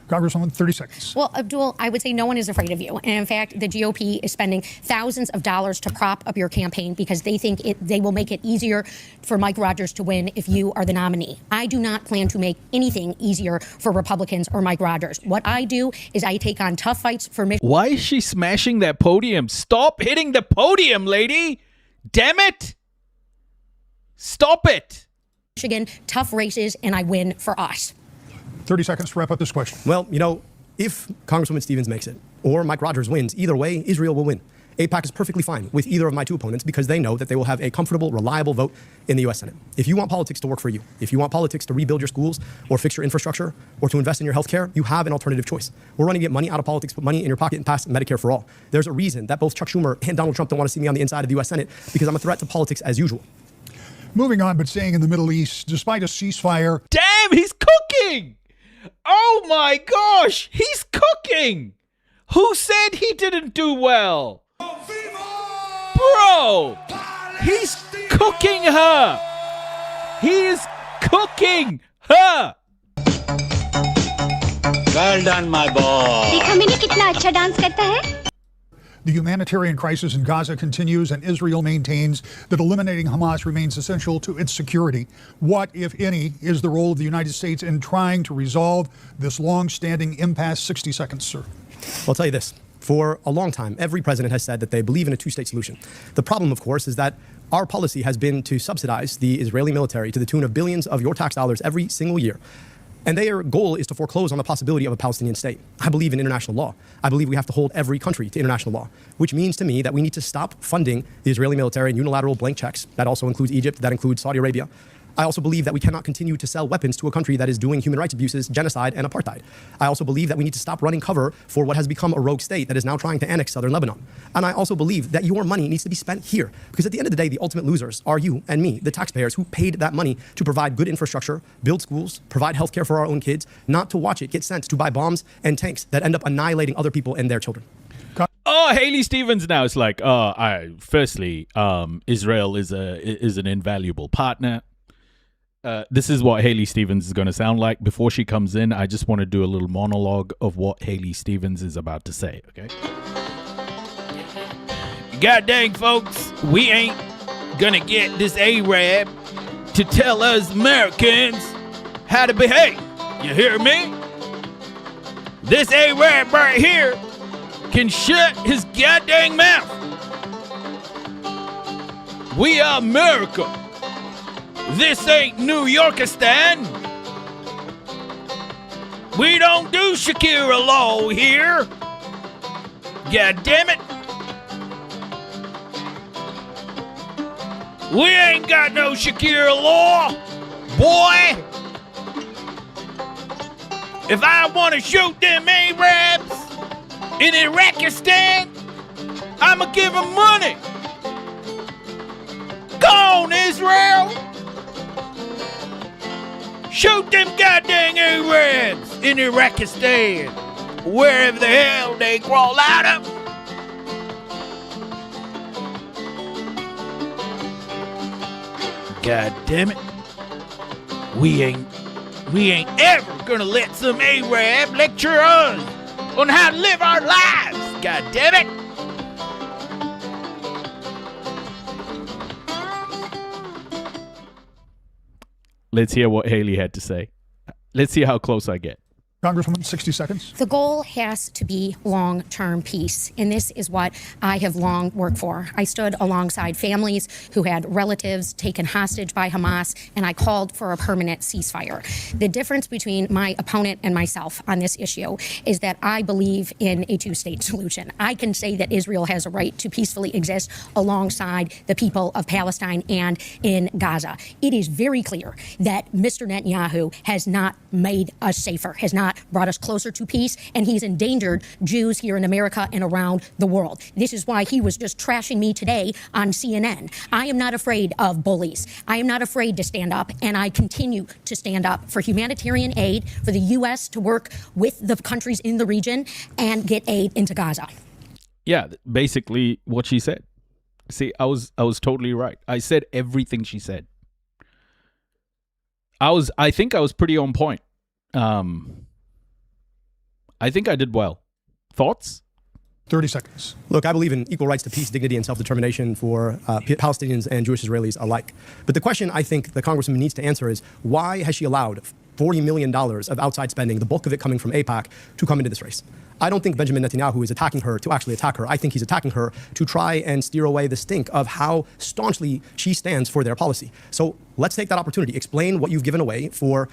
Congresswoman, 30 seconds. Well, Abdul, I would say no one is afraid of you. And in fact, the GOP is spending thousands of dollars to prop up your campaign because they think they will make it easier for Mike Rogers to win if you are the nominee. I do not plan to make anything easier for Republicans or Mike Rogers. What I do is I take on tough fights for Michigan. Why is she smashing that podium? Stop hitting the podium, lady! Damn it! Stop it! Michigan, tough races, and I win for us. 30 seconds to wrap up this question. Well, you know, if Congresswoman Stevens makes it or Mike Rogers wins, either way, Israel will win. AIPAC is perfectly fine with either of my two opponents because they know that they will have a comfortable, reliable vote in the U.S. Senate. If you want politics to work for you, if you want politics to rebuild your schools or fix your infrastructure or to invest in your health care, you have an alternative choice. We're running to get money out of politics, put money in your pocket, and pass Medicare for all. There's a reason that both Chuck Schumer and Donald Trump don't want to see me on the inside of the U.S. Senate because I'm a threat to politics as usual. Moving on, but staying in the Middle East, despite a ceasefire. Damn, he's cooking! Oh my gosh, he's cooking! Who said he didn't do well? Bro, he's cooking her! He is cooking her! Well done, my boy. देखा मैंने कितना अच्छा dance करता है? The humanitarian crisis in Gaza continues, and Israel maintains that eliminating Hamas remains essential to its security. What, if any, is the role of the United States in trying to resolve this long-standing impasse? 60 seconds, sir. I'll tell you this. For a long time, every president has said that they believe in a two-state solution. The problem, of course, is that our policy has been to subsidize the Israeli military to the tune of billions of your tax dollars every single year. And their goal is to foreclose on the possibility of a Palestinian state. I believe in international law. I believe we have to hold every country to international law, which means to me that we need to stop funding the Israeli military in unilateral blank checks. That also includes Egypt, that includes Saudi Arabia. I also believe that we cannot continue to sell weapons to a country that is doing human rights abuses, genocide, and apartheid. I also believe that we need to stop running cover for what has become a rogue state that is now trying to annex southern Lebanon. And I also believe that your money needs to be spent here, because at the end of the day, the ultimate losers are you and me, the taxpayers who paid that money to provide good infrastructure, build schools, provide healthcare for our own kids, not to watch it get sent to buy bombs and tanks that end up annihilating other people and their children. Oh, Haley Stevens now is like, firstly, Israel is an invaluable partner. This is what Haley Stevens is going to sound like. Before she comes in, I just want to do a little monologue of what Haley Stevens is about to say, okay? God dang, folks, we ain't going to get this Arab to tell us Americans how to behave. You hear me? This Arab right here can shut his goddamn mouth. We are America. This ain't New Yorkistan. We don't do Shakira law here. God damn it. We ain't got no Shakira law, boy. If I want to shoot them Arabs in Iraqistan, I'ma give them money. Go on, Israel. Shoot them goddamn Arabs in Iraqistan, wherever the hell they crawl out of. God damn it. We ain't ever gonna let some Arab lecture us on how to live our lives. God damn it. Let's hear what Haley had to say. Let's see how close I get. Congresswoman, 60 seconds. The goal has to be long-term peace, and this is what I have long worked for. I stood alongside families who had relatives taken hostage by Hamas, and I called for a permanent ceasefire. The difference between my opponent and myself on this issue is that I believe in a two-state solution. I can say that Israel has a right to peacefully exist alongside the people of Palestine and in Gaza. It is very clear that Mr. Netanyahu has not made us safer, has not brought us closer to peace, and he's endangered Jews here in America and around the world. This is why he was just trashing me today on CNN. I am not afraid of bullies. I am not afraid to stand up, and I continue to stand up for humanitarian aid, for the U.S. to work with the countries in the region and get aid into Gaza. Yeah, basically what she said. See, I was totally right. I said everything she said. I think I was pretty on point. I think I did well. Thoughts? 30 seconds. Look, I believe in equal rights to peace, dignity, and self-determination for Palestinians and Jewish Israelis alike. But the question I think the Congresswoman needs to answer is, why has she allowed $40 million of outside spending, the bulk of it coming from AIPAC, to come into this race? I don't think Benjamin Netanyahu is attacking her to actually attack her. I think he's attacking her to try and steer away the stink of how staunchly she stands for their policy. So let's take that opportunity. Explain what you've given away for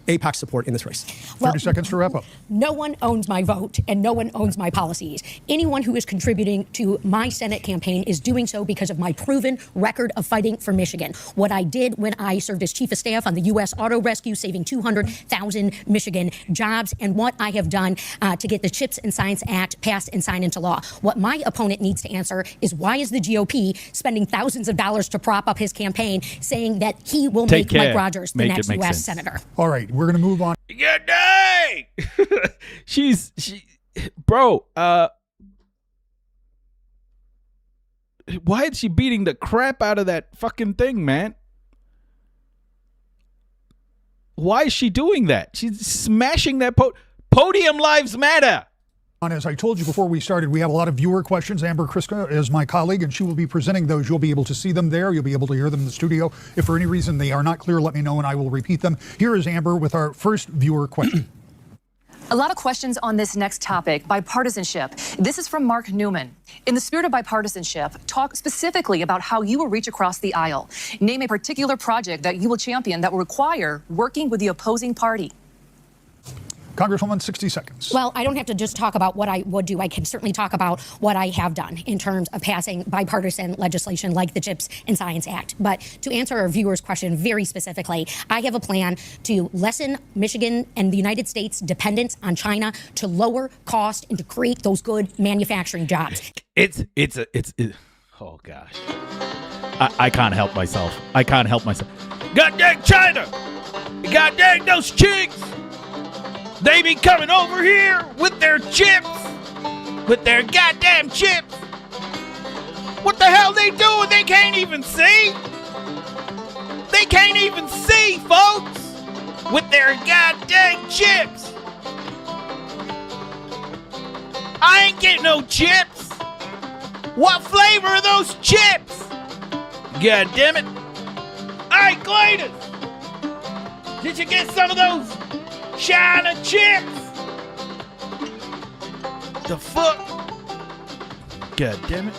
AIPAC support in this race. 30 seconds to wrap up. No one owns my vote, and no one owns my policies. Anyone who is contributing to my Senate campaign is doing so because of my proven record of fighting for Michigan. What I did when I served as chief of staff on the U.S. Auto Rescue, saving 200,000 Michigan jobs, and what I have done to get the CHIPS and Science Act passed and signed into law. What my opponent needs to answer is, why is the GOP spending thousands of dollars to prop up his campaign, saying that he will make Mike Rogers the next U.S. senator? All right, we're going to move on. Good day. Bro, why is she beating the crap out of that fucking thing, man? Why is she doing that? She's smashing that podium. Lives matter. As I told you before we started, we have a lot of viewer questions. Amber Kriska is my colleague, and she will be presenting those. You'll be able to see them there. You'll be able to hear them in the studio. If for any reason they are not clear, let me know, and I will repeat them. Here is Amber with our first viewer question. A lot of questions on this next topic, bipartisanship. This is from Mark Newman. In the spirit of bipartisanship, talk specifically about how you will reach across the aisle. Name a particular project that you will champion that will require working with the opposing party. Congresswoman, 60 seconds. Well, I don't have to just talk about what I would do. I can certainly talk about what I have done in terms of passing bipartisan legislation like the CHIPS and Science Act. But to answer our viewer's question very specifically, I have a plan to lessen Michigan and the United States' dependence on China, to lower cost and to create those good manufacturing jobs. Oh gosh. I can't help myself. God dang China! God dang those chicks! They be coming over here with their chips, with their goddamn chips. What the hell they doing? They can't even see. They can't even see, folks, with their goddamn chips. I ain't getting no chips. What flavor are those chips? God damn it. Hey, Cletus, did you get some of those China chips? The fuck? God damn it.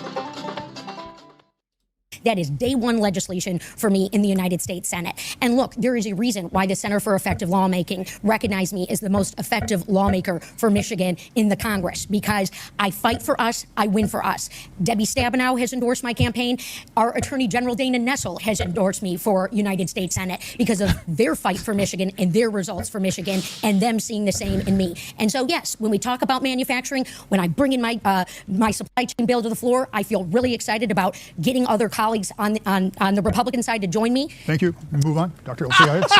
That is day one legislation for me in the United States Senate. And look, there is a reason why the Center for Effective Lawmaking recognized me as the most effective lawmaker for Michigan in the Congress, because I fight for us, I win for us. Debbie Stabenow has endorsed my campaign. Our Attorney General Dana Nessel has endorsed me for United States Senate because of their fight for Michigan and their results for Michigan and them seeing the same in me. And so, yes, when we talk about manufacturing, when I bring in my supply chain bill to the floor, I feel really excited about getting other colleagues on the Republican side to join me. Thank you. We'll move on. Dr. Elsie.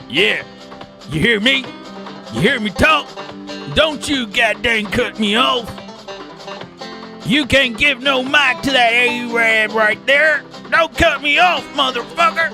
Yeah, you hear me? You hear me talk? Don't you goddamn cut me off. You can't give no mic to that Arab right there. Don't cut me off, motherfucker.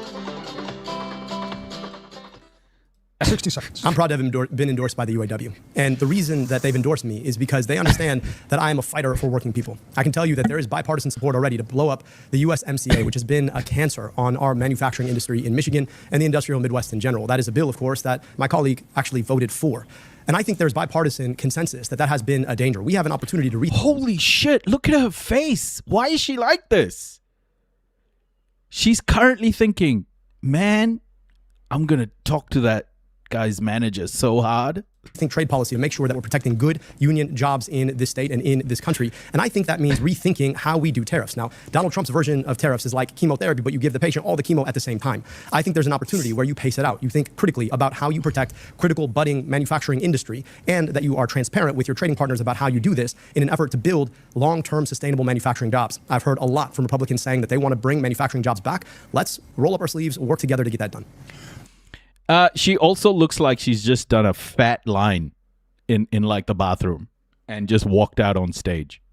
60 seconds. I'm proud to have been endorsed by the UAW. And the reason that they've endorsed me is because they understand that I am a fighter for working people. I can tell you that there is bipartisan support already to blow up the USMCA, which has been a cancer on our manufacturing industry in Michigan and the industrial Midwest in general. That is a bill, of course, that my colleague actually voted for. And I think there's bipartisan consensus that has been a danger. We have an opportunity to Holy shit, look at her face. Why is she like this? She's currently thinking, man, I'm going to talk to that guy's manager so hard. Think trade policy to make sure that we're protecting good union jobs in this state and in this country. And I think that means rethinking how we do tariffs. Now, Donald Trump's version of tariffs is like chemotherapy, but you give the patient all the chemo at the same time. I think there's an opportunity where you pace it out. You think critically about how you protect critical budding manufacturing industry and that you are transparent with your trading partners about how you do this in an effort to build long-term sustainable manufacturing jobs. I've heard a lot from Republicans saying that they want to bring manufacturing jobs back. Let's roll up our sleeves, work together to get that done. She also looks like she's just done a fat line in like the bathroom and just walked out on stage.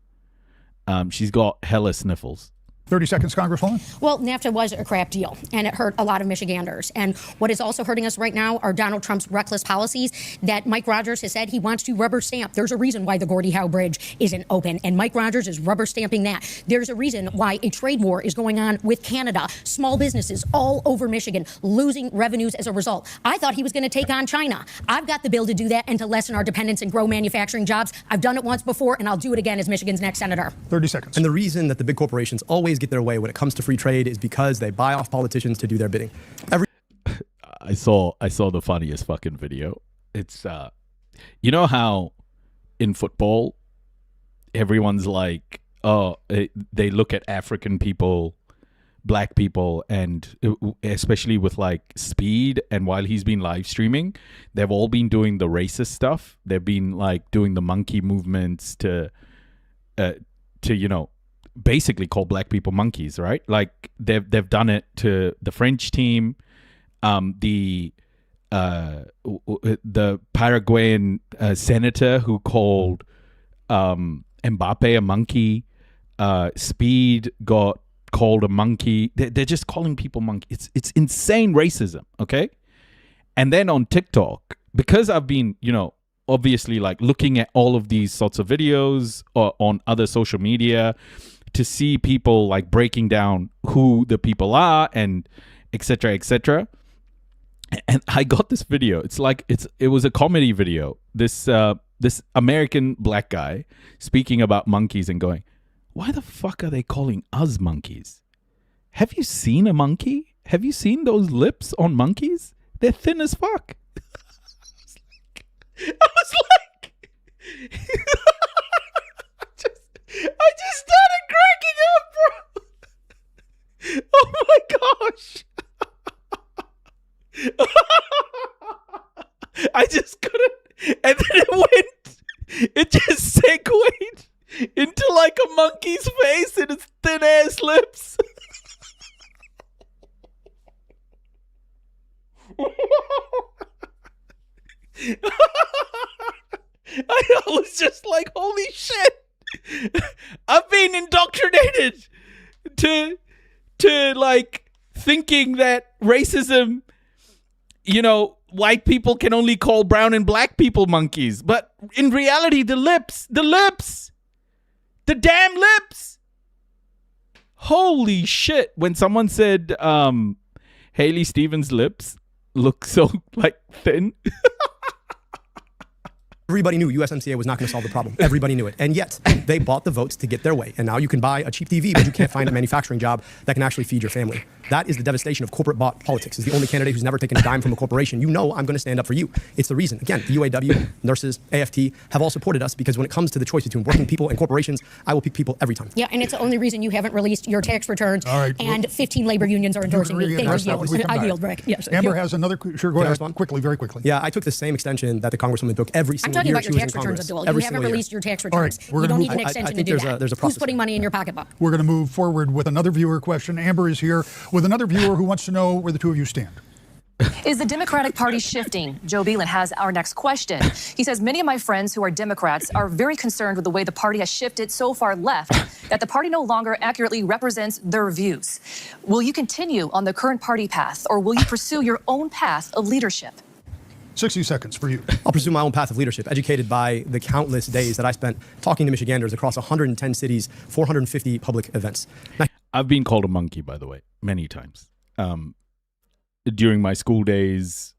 She's got hella sniffles. 30 seconds, Congresswoman. Well, NAFTA was a crap deal, and it hurt a lot of Michiganders. And what is also hurting us right now are Donald Trump's reckless policies that Mike Rogers has said he wants to rubber stamp. There's a reason why the Gordie Howe Bridge isn't open, and Mike Rogers is rubber stamping that. There's a reason why a trade war is going on with Canada. Small businesses all over Michigan losing revenues as a result. I thought he was going to take on China. I've got the bill to do that and to lessen our dependence and grow manufacturing jobs. I've done it once before, and I'll do it again as Michigan's next senator. 30 seconds. And the reason that the big corporations always get their way when it comes to free trade is because they buy off politicians to do their bidding. I saw the funniest fucking video. It's you know how in football everyone's like, oh, they look at African people, black people, and especially with like Speed, and while he's been live streaming, they've all been doing the racist stuff. They've been like doing the monkey movements to you know, basically call black people monkeys, right? Like they've done it to the French team, the Paraguayan senator who called Mbappe a monkey. Speed got called a monkey. They're just calling people monkeys. It's insane racism, okay? And then on TikTok, because I've been, you know, obviously like looking at all of these sorts of videos on other social media to see people like breaking down who the people are and et cetera, and I got this video. It's like it was a comedy video. This American black guy speaking about monkeys and going, why the fuck are they calling us monkeys? Have you seen a monkey? Have you seen those lips on monkeys? They're thin as fuck. I was like I just started cracking up, bro. Oh my gosh. I just couldn't. And then it just segued into like a monkey's face and its thin ass lips. I was just like, holy shit. I've been indoctrinated to like thinking that racism, you know, white people can only call brown and black people monkeys. But in reality, the damn lips. Holy shit. When someone said Haley Stevens' lips look so like thin. Everybody knew USMCA was not going to solve the problem. Everybody knew it. And yet, they bought the votes to get their way. And now you can buy a cheap TV, but you can't find a manufacturing job that can actually feed your family. That is the devastation of corporate bought politics. Is the only candidate who's never taken a dime from a corporation. You know I'm going to stand up for you. It's the reason. Again, the UAW, nurses, AFT have all supported us because when it comes to the choice between working people and corporations, I will pick people every time. Yeah, and it's the only reason you haven't released your tax returns. All right, and 15 labor unions are endorsing me. Thank you. I yield, Rick. Yes. Amber has another. Sure, go ahead. Quickly, very quickly. Yeah, I took the same extension that the Congresswoman took every single year she was in Congress. You haven't released your tax returns. Right, you don't need an extension to do that. There's a Who's putting money in your pocketbook? We're going to move forward with another viewer question. Amber is here with with another viewer who wants to know where the two of you stand. Is the Democratic Party shifting? Joe Beelan has our next question. He says, many of my friends who are Democrats are very concerned with the way the party has shifted so far left that the party no longer accurately represents their views. Will you continue on the current party path, or will you pursue your own path of leadership? 60 seconds for you. I'll pursue my own path of leadership, educated by the countless days that I spent talking to Michiganders across 110 cities, 450 public events. I've been called a monkey, by the way, many times. During my school days,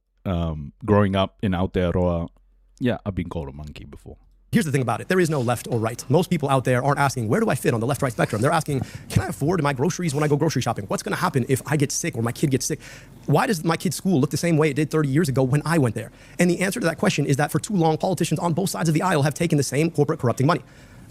growing up in Aotearoa, yeah, I've been called a monkey before. Here's the thing about it. There is no left or right. Most people out there aren't asking, where do I fit on the left-right spectrum? They're asking, can I afford my groceries when I go grocery shopping? What's going to happen if I get sick or my kid gets sick? Why does my kid's school look the same way it did 30 years ago when I went there? And the answer to that question is that for too long, politicians on both sides of the aisle have taken the same corporate corrupting money.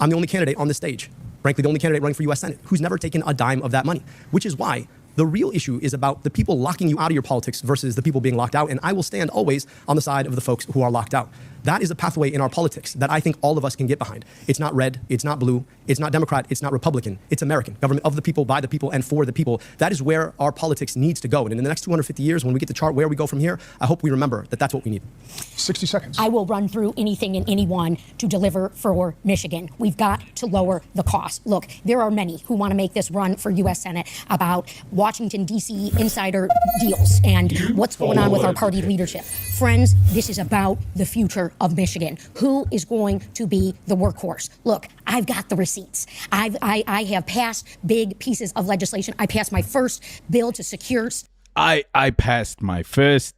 I'm the only candidate on this stage, frankly, the only candidate running for U.S. Senate, who's never taken a dime of that money, which is why the real issue is about the people locking you out of your politics versus the people being locked out. And I will stand always on the side of the folks who are locked out. That is a pathway in our politics that I think all of us can get behind. It's not red, it's not blue, it's not Democrat, it's not Republican, it's American. Government of the people, by the people, and for the people. That is where our politics needs to go. And in the next 250 years, when we get to chart where we go from here, I hope we remember that that's what we need. 60 seconds. I will run through anything and anyone to deliver for Michigan. We've got to lower the cost. Look, there are many who want to make this run for U.S. Senate about Washington, D.C. insider deals and what's going on with our party leadership. Friends, this is about the future of Michigan. Who is going to be the workhorse? Look, I've got the receipts. I have passed big pieces of legislation. I passed my first bill to secure. I passed my first.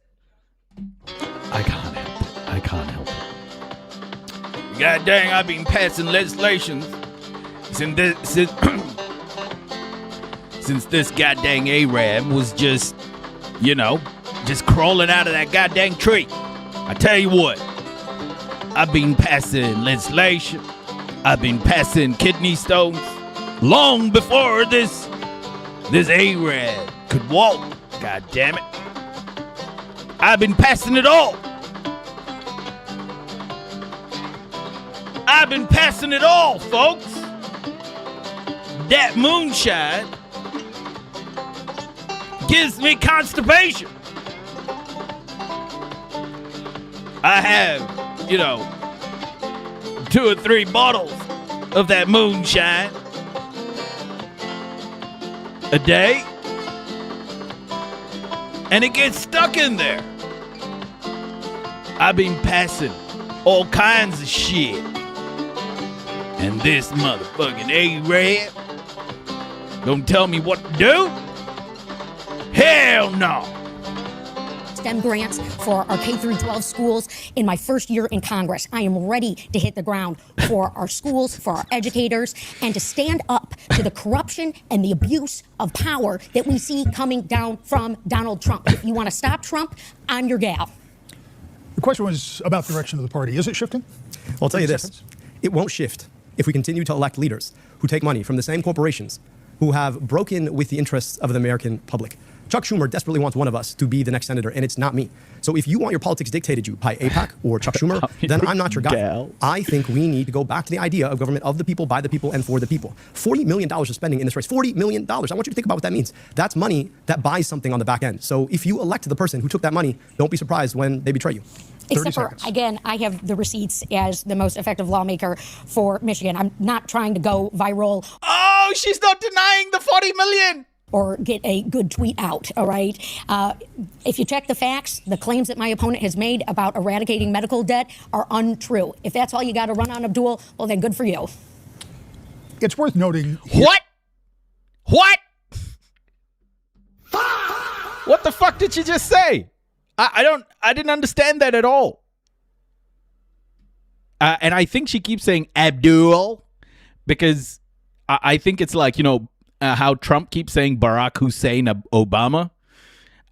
I can't help it. I can't help it. God dang, I've been passing legislation since this goddamn Arab was just, just crawling out of that goddamn tree. I tell you what, I've been passing legislation. I've been passing kidney stones long before this Arab could walk. God damn it. I've been passing it all. I've been passing it all, folks. That moonshine gives me constipation. I have, 2 or 3 bottles of that moonshine a day, and it gets stuck in there. I've been passing all kinds of shit, and this motherfucking Arab gonna tell me what to do? Hell no. STEM grants for our K through 12 schools in my first year in Congress. I am ready to hit the ground for our schools, for our educators, and to stand up to the corruption and the abuse of power that we see coming down from Donald Trump. If you want to stop Trump, I'm your gal. The question was about the direction of the party. Is it shifting? Well, I'll tell you this. It won't shift if we continue to elect leaders who take money from the same corporations who have broken with the interests of the American public. Chuck Schumer desperately wants one of us to be the next senator, and it's not me. So if you want your politics dictated you by AIPAC or Chuck Schumer, then I'm not your guy. I think we need to go back to the idea of government of the people, by the people, and for the people. $40 million of spending in this race. $40 million. I want you to think about what that means. That's money that buys something on the back end. So if you elect the person who took that money, don't be surprised when they betray you. Except for, again, I have the receipts as the most effective lawmaker for Michigan. I'm not trying to go viral. Oh, she's not denying the 40 million. Or get a good tweet out, all right? If you check the facts, the claims that my opponent has made about eradicating medical debt are untrue. If that's all you got to run on, Abdul, well, then good for you. It's worth noting. What? What the fuck did you just say? I didn't understand that at all. And I think she keeps saying Abdul because I think it's like, how Trump keeps saying Barack Hussein Obama.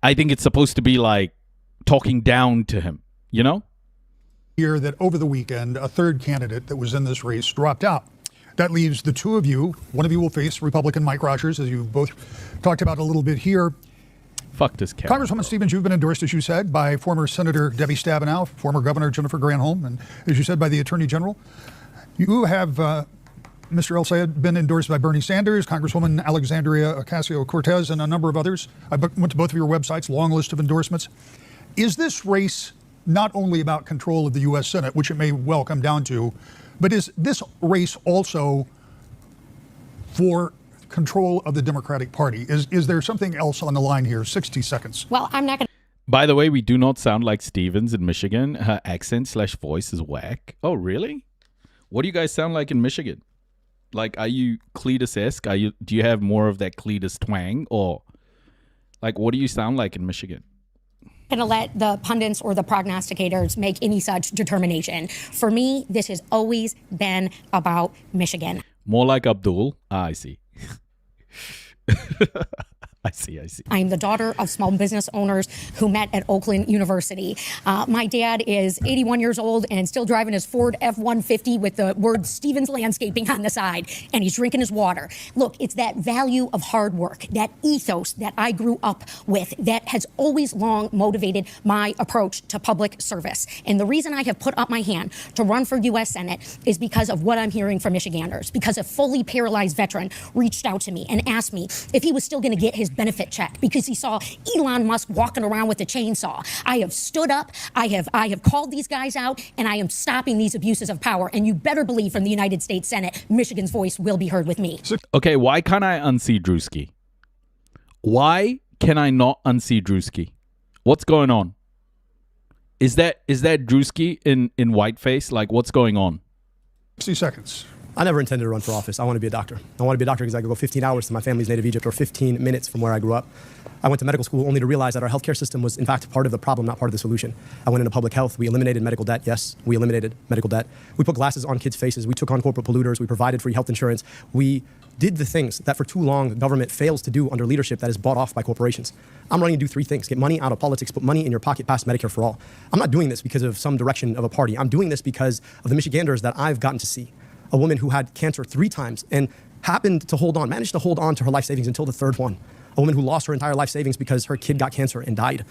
I think it's supposed to be like talking down to him, Here that over the weekend, a third candidate that was in this race dropped out. That leaves the two of you. One of you will face Republican Mike Rogers, as you both talked about a little bit here. Fuck this cat. Congresswoman Stevens, you've been endorsed, as you said, by former Senator Debbie Stabenow, former Governor Jennifer Granholm, and as you said, by the Attorney General. You have Mr. El-Sayed, been endorsed by Bernie Sanders, Congresswoman Alexandria Ocasio-Cortez, and a number of others. I went to both of your websites, long list of endorsements. Is this race not only about control of the U.S. Senate, which it may well come down to, but is this race also for control of the Democratic Party? Is there something else on the line here? 60 seconds. Well, I'm not going to. By the way, we do not sound like Stevens in Michigan. Her accent/voice is whack. Oh, really? What do you guys sound like in Michigan? Like, are you Cletus-esque? Do you have more of that Cletus twang? Or, like, what do you sound like in Michigan? Going to let the pundits or the prognosticators make any such determination. For me, this has always been about Michigan. More like Abdul. I see. I see. I am the daughter of small business owners who met at Oakland University. My dad is 81 years old and still driving his Ford F-150 with the word Stevens Landscaping on the side, and he's drinking his water. Look, it's that value of hard work, that ethos that I grew up with that has always long motivated my approach to public service. And the reason I have put up my hand to run for U.S. Senate is because of what I'm hearing from Michiganders, because a fully paralyzed veteran reached out to me and asked me if he was still going to get his benefit check because he saw Elon Musk walking around with a chainsaw. I have stood up, I have called these guys out, and I am stopping these abuses of power. And you better believe from the United States Senate, Michigan's voice will be heard with me. Okay, why can't I unsee Drewski? Why can I not unsee Drewski? What's going on? Is that Drewski in whiteface? Like, what's going on? 60 seconds. I never intended to run for office. I want to be a doctor. I want to be a doctor because I could go 15 hours to my family's native Egypt or 15 minutes from where I grew up. I went to medical school only to realize that our healthcare system was, in fact, part of the problem, not part of the solution. I went into public health. We eliminated medical debt. Yes, we eliminated medical debt. We put glasses on kids' faces. We took on corporate polluters. We provided free health insurance. We did the things that for too long the government fails to do under leadership that is bought off by corporations. I'm running to do three things: get money out of politics, put money in your pocket, pass Medicare for all. I'm not doing this because of some direction of a party. I'm doing this because of the Michiganders that I've gotten to see. A woman who had cancer 3 times and managed to hold on to her life savings until the third one. A woman who lost her entire life savings because her kid got cancer and died.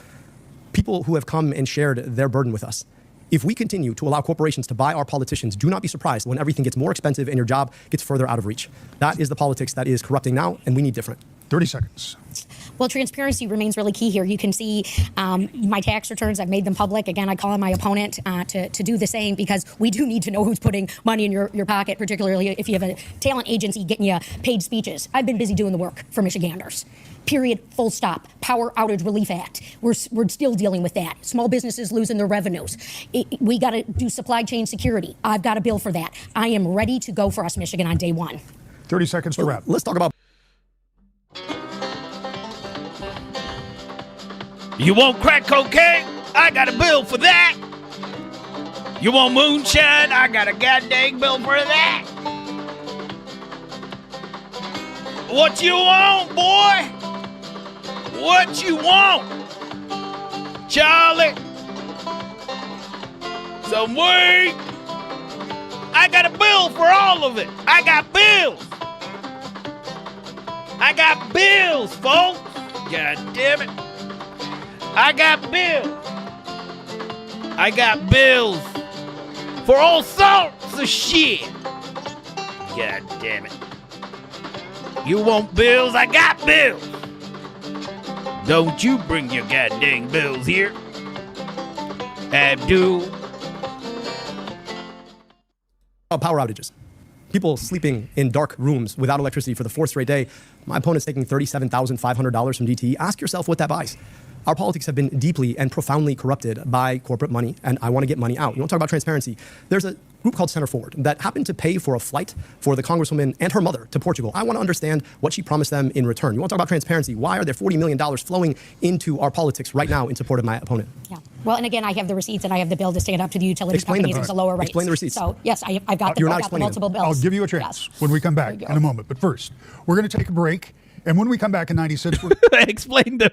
People who have come and shared their burden with us. If we continue to allow corporations to buy our politicians, do not be surprised when everything gets more expensive and your job gets further out of reach. That is the politics that is corrupting now, and we need different. 30 seconds. Well, transparency remains really key here. You can see my tax returns. I've made them public. Again, I call on my opponent to do the same because we do need to know who's putting money in your pocket, particularly if you have a talent agency getting you paid speeches. I've been busy doing the work for Michiganders. Period. Full stop. Power Outage Relief Act. We're still dealing with that. Small businesses losing their revenues. We got to do supply chain security. I've got a bill for that. I am ready to go for us, Michigan, on day one. 30 seconds to wrap. Let's talk about. You want crack cocaine? I got a bill for that. You want moonshine? I got a goddamn bill for that. What you want, boy? What you want? Charlie? Some weed? I got a bill for all of it. I got bills. I got bills, folks. God damn it. I got bills. I got bills for all sorts of shit. God damn it. You want bills? I got bills. Don't you bring your goddamn bills here. Abdul. Power outages. People sleeping in dark rooms without electricity for the 4th straight day. My opponent's taking $37,500 from DTE. Ask yourself what that buys. Our politics have been deeply and profoundly corrupted by corporate money, and I want to get money out. You want to talk about transparency? There's a group called Center Forward that happened to pay for a flight for the Congresswoman and her mother to Portugal. I want to understand what she promised them in return. You want to talk about transparency? Why are there $40 million flowing into our politics right now in support of my opponent? Yeah. Well, and again, I have the receipts and I have the bill to stand up to the utility companies as a lower rate. Explain the receipts. So, yes, I've got the multiple bills. I'll give you a chance when we come back in a moment. But first, we're going to take a break. And when we come back in 96, we're explain them.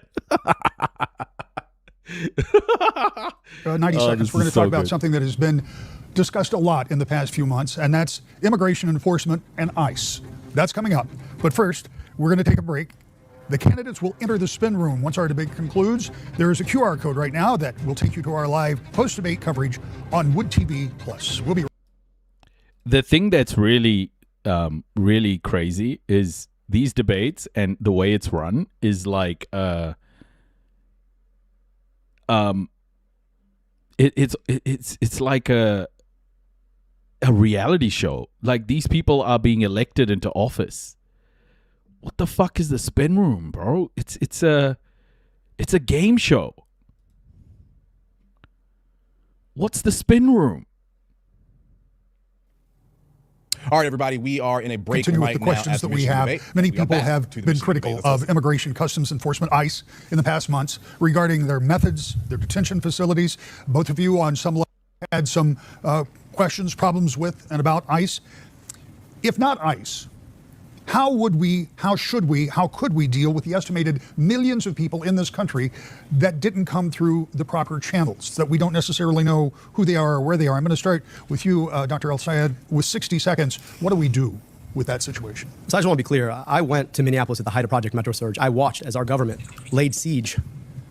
90 seconds. We're going to talk about something that has been discussed a lot in the past few months, and that's immigration enforcement and ICE. That's coming up. But first, we're going to take a break. The candidates will enter the spin room once our debate concludes. There is a QR code right now that will take you to our live post-debate coverage on Wood TV Plus. We'll be right back. The thing that's really really crazy is these debates and the way it's run is like it's like a reality show. Like these people are being elected into office. What the fuck is the spin room, bro? It's a game show. What's the spin room? All right, everybody, we are in a break Continue right with the now. questions that we have. Many people have been critical of Immigration Customs Enforcement, ICE, in the past months regarding their methods, their detention facilities. Both of you on some level had some questions, problems with and about ICE. If not ICE, how could we deal with the estimated millions of people in this country that didn't come through the proper channels, that we don't necessarily know who they are or where they are? I'm going to start with you, Dr. El-Sayed, with 60 seconds. What do we do with that situation? So I just want to be clear. I went to Minneapolis at the height of Project Metro Surge. I watched as our government laid siege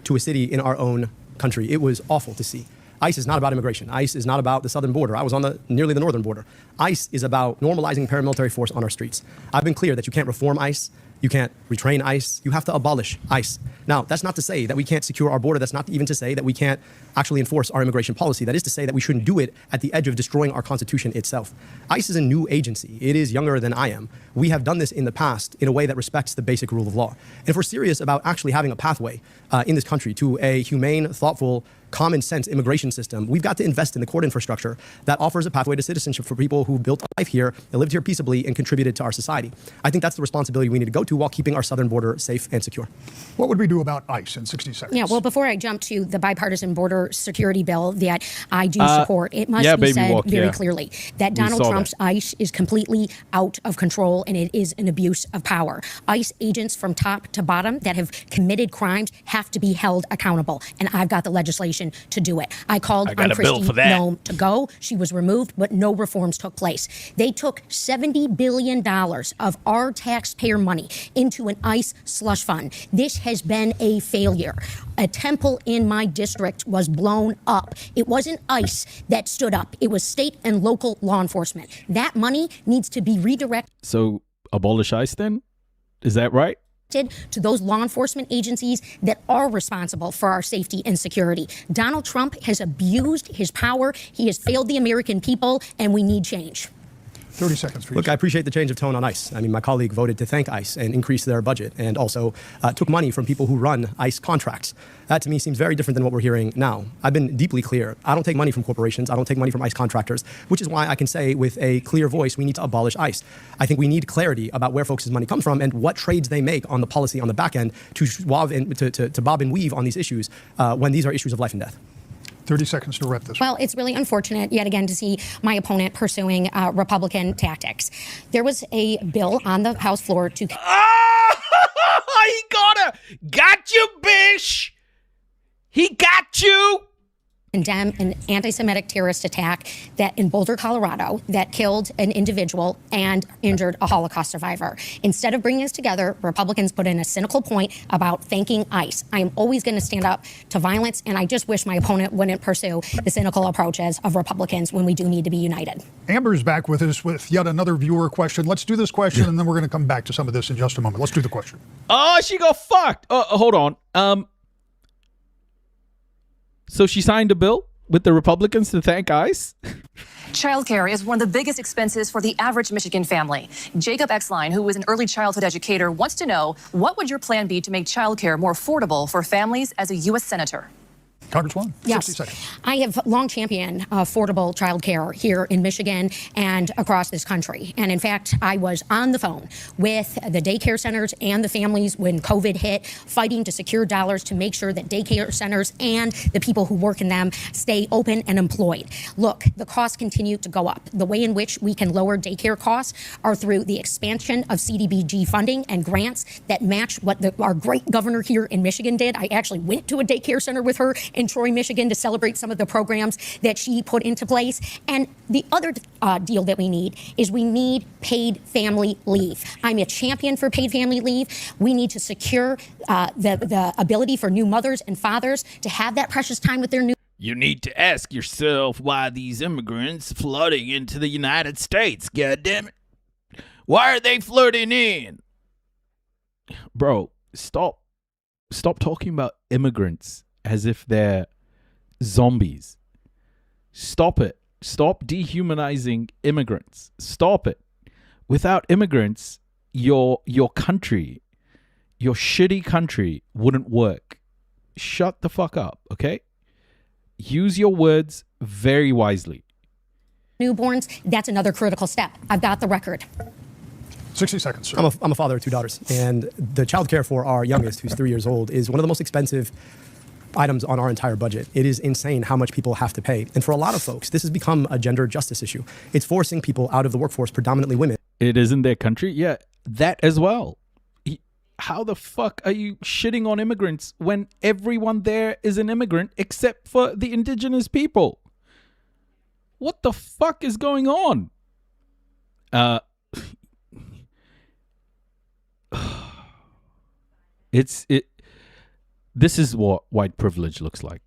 to a city in our own country. It was awful to see. ICE is not about immigration. ICE is not about the southern border. I was on nearly the northern border. ICE is about normalizing paramilitary force on our streets. I've been clear that you can't reform ICE. You can't retrain ICE. You have to abolish ICE. Now, that's not to say that we can't secure our border. That's not even to say that we can't actually enforce our immigration policy. That is to say that we shouldn't do it at the edge of destroying our Constitution itself. ICE is a new agency. It is younger than I am. We have done this in the past in a way that respects the basic rule of law. And if we're serious about actually having a pathway in this country to a humane, thoughtful, common sense immigration system, we've got to invest in the court infrastructure that offers a pathway to citizenship for people who built a life here, that lived here peaceably, and contributed to our society. I think that's the responsibility we need to go to while keeping our southern border safe and secure. What would we do about ICE in 60 seconds? Yeah, well, before I jump to the bipartisan border security bill that I do support, it must be said very clearly that Donald Trump's ICE is completely out of control and it is an abuse of power. ICE agents from top to bottom that have committed crimes have to be held accountable, and I've got the legislation to do it. I called on Kristi Noem to go. She was removed, but no reforms took place. They took $70 billion of our taxpayer money into an ICE slush fund. This has been a failure. A temple in my district was blown up. It wasn't ICE that stood up. It was state and local law enforcement. That money needs to be redirected. So abolish ICE then? Is that right? To those law enforcement agencies that are responsible for our safety and security. Donald Trump has abused his power. He has failed the American people, and we need change. 30 seconds for you. Look, I appreciate the change of tone on ICE. I mean, my colleague voted to thank ICE and increase their budget and also took money from people who run ICE contracts. That to me seems very different than what we're hearing now. I've been deeply clear. I don't take money from corporations. I don't take money from ICE contractors, which is why I can say with a clear voice, we need to abolish ICE. I think we need clarity about where folks' money comes from and what trades they make on the policy on the back end to bob and weave on these issues when these are issues of life and death. 30 seconds to wrap this. Well, it's really unfortunate yet again to see my opponent pursuing Republican tactics. There was a bill on the House floor to... He got you, bish! He got you! Condemn an anti-Semitic terrorist attack that in Boulder, Colorado, that killed an individual and injured a Holocaust survivor. Instead of bringing us together, Republicans put in a cynical point about thanking ICE. I am always going to stand up to violence, and I just wish my opponent wouldn't pursue the cynical approaches of Republicans when we do need to be united. Amber's back with us with yet another viewer question. Let's do this question, and then we're going to come back to some of this in just a moment. Let's do the question. Oh, she got fucked. Hold on. So she signed a bill with the Republicans to thank ICE? Childcare is one of the biggest expenses for the average Michigan family. Jacob Exline, who is an early childhood educator, wants to know, what would your plan be to make childcare more affordable for families as a U.S. Senator? Congresswoman, 60 yes. seconds. I have long championed affordable child care here in Michigan and across this country. And in fact, I was on the phone with the daycare centers and the families when COVID hit, fighting to secure dollars to make sure that daycare centers and the people who work in them stay open and employed. Look, the costs continue to go up. The way in which we can lower daycare costs are through the expansion of CDBG funding and grants that match what our great governor here in Michigan did. I actually went to a daycare center with her in Troy, Michigan, to celebrate some of the programs that she put into place. And the other deal that we need is we need paid family leave. I'm a champion for paid family leave. We need to secure the ability for new mothers and fathers to have that precious time with their new. You need to ask yourself why these immigrants flooding into the United States, goddammit. Why are they flooding in? Bro, stop talking about immigrants as if they're zombies. Stop it. Stop dehumanizing immigrants. Stop it. Without immigrants, your country, your shitty country wouldn't work. Shut the fuck up, okay? Use your words very wisely. Newborns, that's another critical step. I've got the record. 60 seconds, sir. I'm a father of 2 daughters, and the childcare for our youngest, who's 3 years old, is one of the most expensive items on our entire budget. It is insane how much people have to pay. And for a lot of folks, this has become a gender justice issue. It's forcing people out of the workforce, predominantly women. It isn't their country? Yeah, that as well. How the fuck are you shitting on immigrants when everyone there is an immigrant except for the indigenous people? What the fuck is going on? This is what white privilege looks like.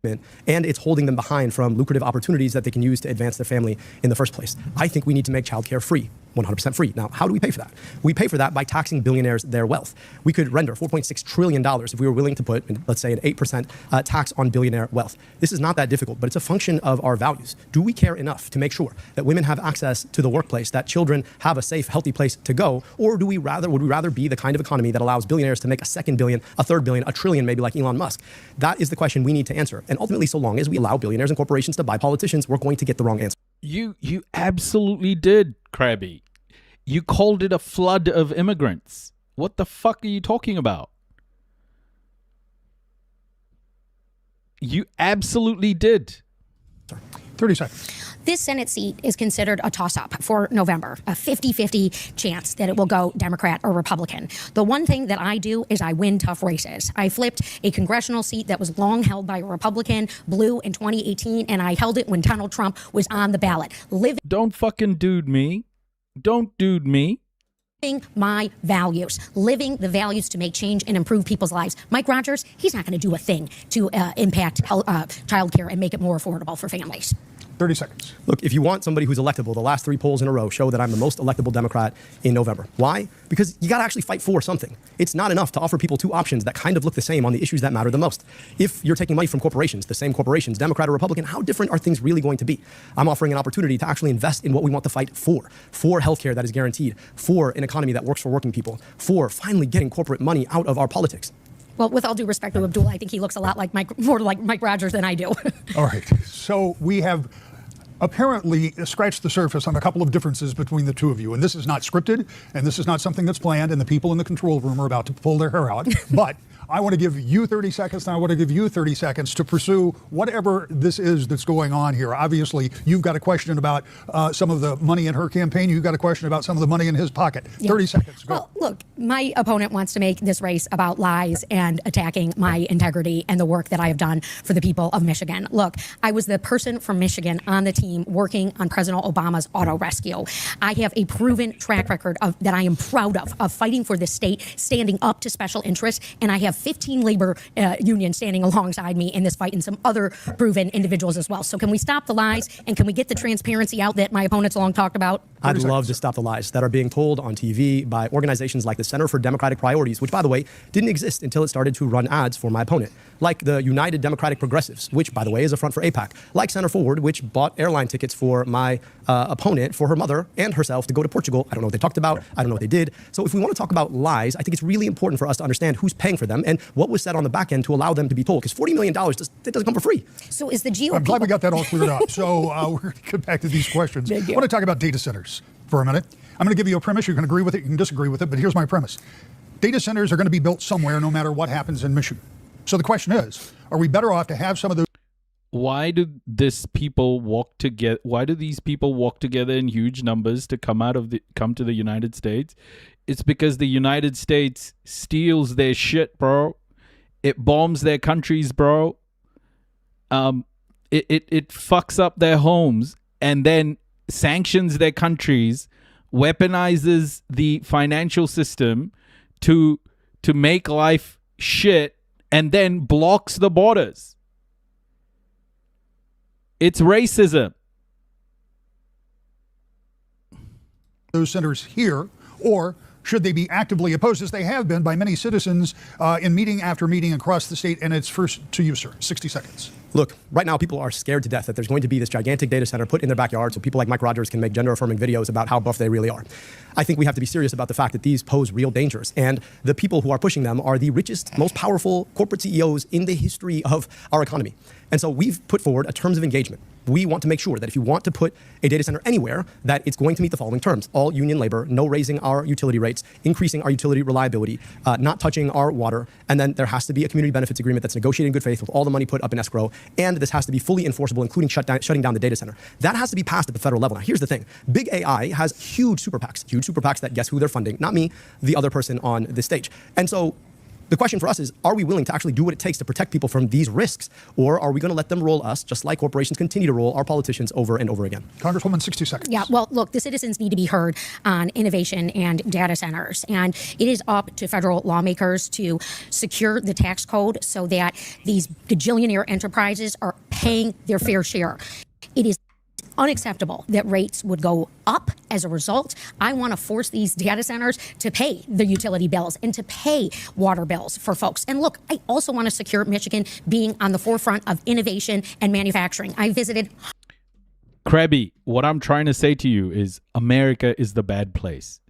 And it's holding them behind from lucrative opportunities that they can use to advance their family in the first place. I think we need to make childcare free. 100% free. Now, how do we pay for that? We pay for that by taxing billionaires their wealth. We could render $4.6 trillion if we were willing to put, let's say, an 8% tax on billionaire wealth. This is not that difficult, but it's a function of our values. Do we care enough to make sure that women have access to the workplace, that children have a safe, healthy place to go, or would we rather be the kind of economy that allows billionaires to make a second billion, a third billion, a trillion, maybe like Elon Musk? That is the question we need to answer. And ultimately, so long as we allow billionaires and corporations to buy politicians, we're going to get the wrong answer. You absolutely did, Krabby. You called it a flood of immigrants. What the fuck are you talking about? You absolutely did. 30 seconds. This Senate seat is considered a toss-up for November, a 50-50 chance that it will go Democrat or Republican. The one thing that I do is I win tough races. I flipped a congressional seat that was long held by a Republican, blue in 2018, and I held it when Donald Trump was on the ballot. Don't fucking dude me. Don't dude me. My values, living the values to make change and improve people's lives. Mike Rogers, he's not going to do a thing to impact childcare and make it more affordable for families. 30 seconds. Look, if you want somebody who's electable, the last 3 polls in a row show that I'm the most electable Democrat in November. Why? Because you got to actually fight for something. It's not enough to offer people 2 options that kind of look the same on the issues that matter the most. If you're taking money from corporations, the same corporations, Democrat or Republican, how different are things really going to be? I'm offering an opportunity to actually invest in what we want to fight for healthcare that is guaranteed, for an economy that works for working people, for finally getting corporate money out of our politics. Well, with all due respect to Abdul, I think he looks a lot like more like Mike Rogers than I do. All right. So we have apparently scratched the surface on a couple of differences between the two of you. And this is not scripted, and this is not something that's planned, and the people in the control room are about to pull their hair out. But I want to give you 30 seconds, and I want to give you 30 seconds to pursue whatever this is that's going on here. Obviously, you've got a question about some of the money in her campaign. You've got a question about some of the money in his pocket. Yeah. 30 seconds, go. Well, look, my opponent wants to make this race about lies and attacking my integrity and the work that I have done for the people of Michigan. Look, I was the person from Michigan on the team working on President Obama's auto rescue. I have a proven track record that I am proud of fighting for this state, standing up to special interests, and I have 15 labor unions standing alongside me in this fight and some other proven individuals as well. So can we stop the lies and can we get the transparency out that my opponents long talked about? I'd love to stop the lies that are being told on TV by organizations like the Center for Democratic Priorities, which, by the way, didn't exist until it started to run ads for my opponent. Like the United Democratic Progressives, which, by the way, is a front for AIPAC. Like Center Forward, which bought airline tickets for my opponent, for her mother and herself to go to Portugal. I don't know what they talked about. I don't know what they did. So if we want to talk about lies, I think it's really important for us to understand who's paying for them and what was said on the back end to allow them to be told. Because $40 million, it doesn't come for free. So is the GOP... I'm glad we got that all cleared up. So we're going to get back to these questions. I want to talk about data centers for a minute. I'm going to give you a premise. You can agree with it. You can disagree with it. But here's my premise. Data centers are going to be built somewhere no matter what happens in Michigan. So the question is, are we better off to have some of those? Why do these people walk together? Why do these people walk together in huge numbers to come to the United States? It's because the United States steals their shit, bro. It bombs their countries, bro. It fucks up their homes and then sanctions their countries, weaponizes the financial system to make life shit, and then blocks the borders. It's racism. those centers here, or should they be actively opposed, as they have been by many citizens in meeting after meeting across the state? And it's first to you, sir. 60 seconds. Look, right now people are scared to death that there's going to be this gigantic data center put in their backyard so people like Mike Rogers can make gender-affirming videos about how buff they really are. I think we have to be serious about the fact that these pose real dangers, and the people who are pushing them are the richest, most powerful corporate CEOs in the history of our economy. And so we've put forward a terms of engagement. We want to make sure that if you want to put a data center anywhere, that it's going to meet the following terms: all union labor, no raising our utility rates, increasing our utility reliability, not touching our water, and then there has to be a community benefits agreement that's negotiated in good faith with all the money put up in escrow, and this has to be fully enforceable, including shutting down the data center. That has to be passed at the federal level. Now, here's the thing. Big AI has huge super PACs that guess who they're funding, not me, the other person on this stage. And so the question for us is, are we willing to actually do what it takes to protect people from these risks? Or are we going to let them roll us, just like corporations continue to roll our politicians over and over again? Congresswoman, 60 seconds. Yeah, well, look, the citizens need to be heard on innovation and data centers. And it is up to federal lawmakers to secure the tax code so that these gajillionaire enterprises are paying their fair share. It is unacceptable that rates would go up as a result. I want to force these data centers to pay the utility bills and to pay water bills for folks. And look, I also want to secure Michigan being on the forefront of innovation and manufacturing. I visited. Krabby, what I'm trying to say to you is America is the bad place.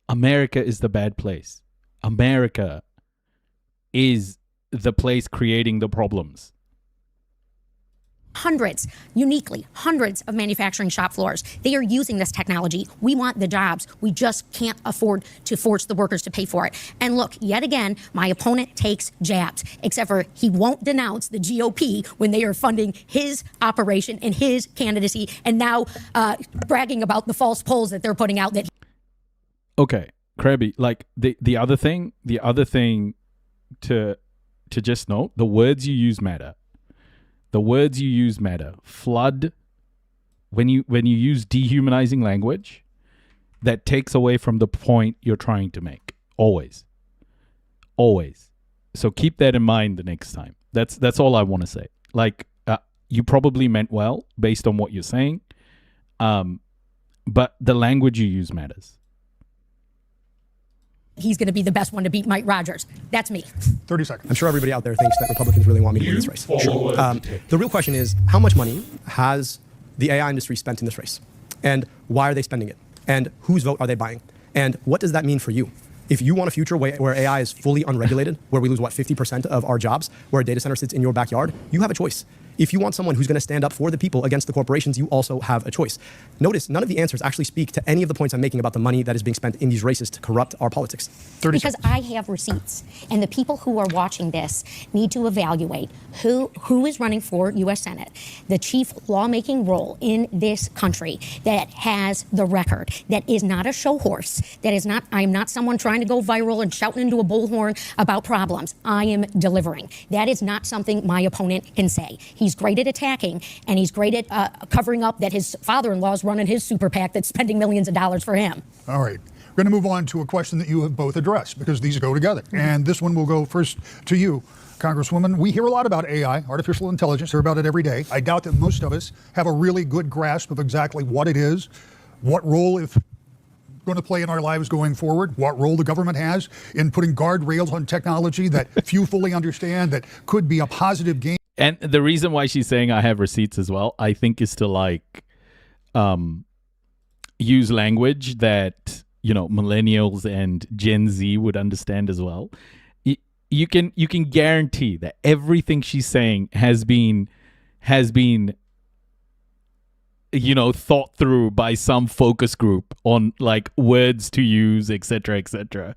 America is the bad place. America is the place creating the problems. Uniquely hundreds of manufacturing shop floors. They are using this technology. We want the jobs. We just can't afford to force the workers to pay for it. And look, yet again, my opponent takes jabs, except for he won't denounce the GOP when they are funding his operation and his candidacy, and now bragging about the false polls that they're putting out. That Okay, Krabby, like the other thing to just know, the words you use matter. The words you use matter. Flood, when you use dehumanizing language, that takes away from the point you're trying to make. Always. So keep that in mind the next time. That's all I want to say. Like, you probably meant well based on what you're saying, but the language you use matters. he's going to be the best one to beat Mike Rogers. That's me. 30 seconds. I'm sure everybody out there thinks that Republicans really want me to win this race. Sure. The real question is, how much money has the AI industry spent in this race? And why are they spending it? And whose vote are they buying? And what does that mean for you? If you want a future where AI is fully unregulated, where we lose, 50% of our jobs, where a data center sits in your backyard, you have a choice. If you want someone who's going to stand up for the people against the corporations, you also have a choice. Notice, none of the answers actually speak to any of the points I'm making about the money that is being spent in these races to corrupt our politics. Because I have receipts, and the people who are watching this need to evaluate who is running for U.S. Senate, the chief lawmaking role in this country that has the record, that is not a show horse, that is not, I'm not someone trying to go viral and shouting into a bullhorn about problems. I am delivering. That is not something my opponent can say. He's great at attacking, and he's great at covering up that his father-in-law is running his super PAC that's spending millions of dollars for him. All right. We're going to move on to a question that you have both addressed, because these go together. And this one will go first to you, Congresswoman. We hear a lot about AI, artificial intelligence, hear about it every day. I doubt that most of us have a really good grasp of exactly what it is, what role it's going to play in our lives going forward, what role the government has in putting guardrails on technology that few fully understand, that could be a positive game. And the reason why she's saying I have receipts as well, I think, is to use language that, millennials and Gen Z would understand as well. You can guarantee that everything she's saying has been thought through by some focus group on words to use, etc., etc.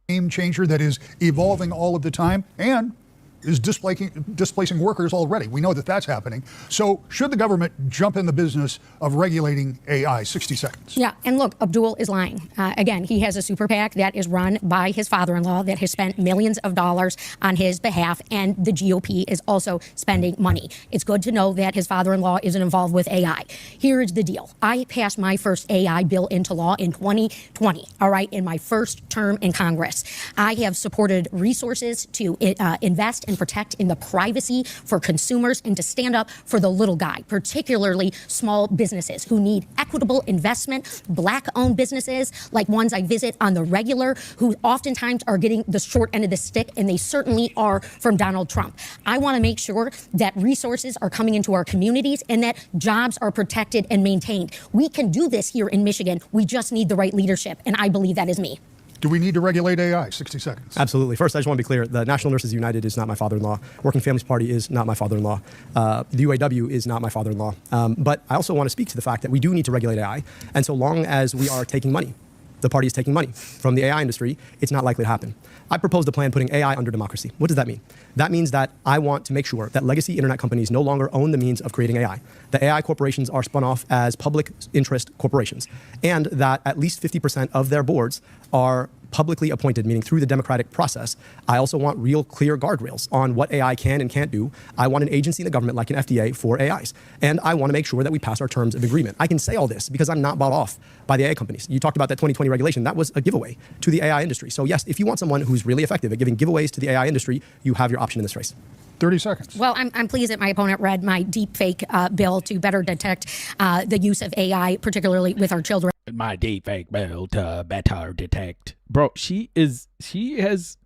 Game changer that is evolving all of the time and is displacing workers already. We know that that's happening. So should the government jump in the business of regulating AI? 60 seconds. Yeah, and look, Abdul is lying. Again, he has a super PAC that is run by his father-in-law that has spent millions of dollars on his behalf, and the GOP is also spending money. It's good to know that his father-in-law isn't involved with AI. Here's the deal. I passed my first AI bill into law in 2020, all right, in my first term in Congress. I have supported resources to invest in can protect in the privacy for consumers and to stand up for the little guy, particularly small businesses who need equitable investment, black-owned businesses like ones I visit on the regular, who oftentimes are getting the short end of the stick, and they certainly are from Donald Trump. I want to make sure that resources are coming into our communities and that jobs are protected and maintained. We can do this here in Michigan. We just need the right leadership, and I believe that is me. Do we need to regulate AI? 60 seconds. Absolutely. First, I just want to be clear. The National Nurses United is not my father-in-law. Working Families Party is not my father-in-law. The UAW is not my father-in-law. But I also want to speak to the fact that we do need to regulate AI. And so long as we are taking money, the party is taking money from the AI industry, it's not likely to happen. I proposed a plan putting AI under democracy. What does that mean? That means that I want to make sure that legacy internet companies no longer own the means of creating AI. The AI corporations are spun off as public interest corporations, and that at least 50% of their boards are publicly appointed, meaning through the democratic process. I also want real clear guardrails on what AI can and can't do. I want an agency in the government like an FDA for AIs. And I want to make sure that we pass our terms of agreement. I can say all this because I'm not bought off by the AI companies. You talked about that 2020 regulation. That was a giveaway to the AI industry. So yes, if you want someone who's really effective at giving giveaways to the AI industry, you have your option in this race. 30 seconds. Well, I'm pleased that my opponent read my deep fake bill to better detect the use of AI, particularly with our children. My deep fake bill to better detect. Bro, she has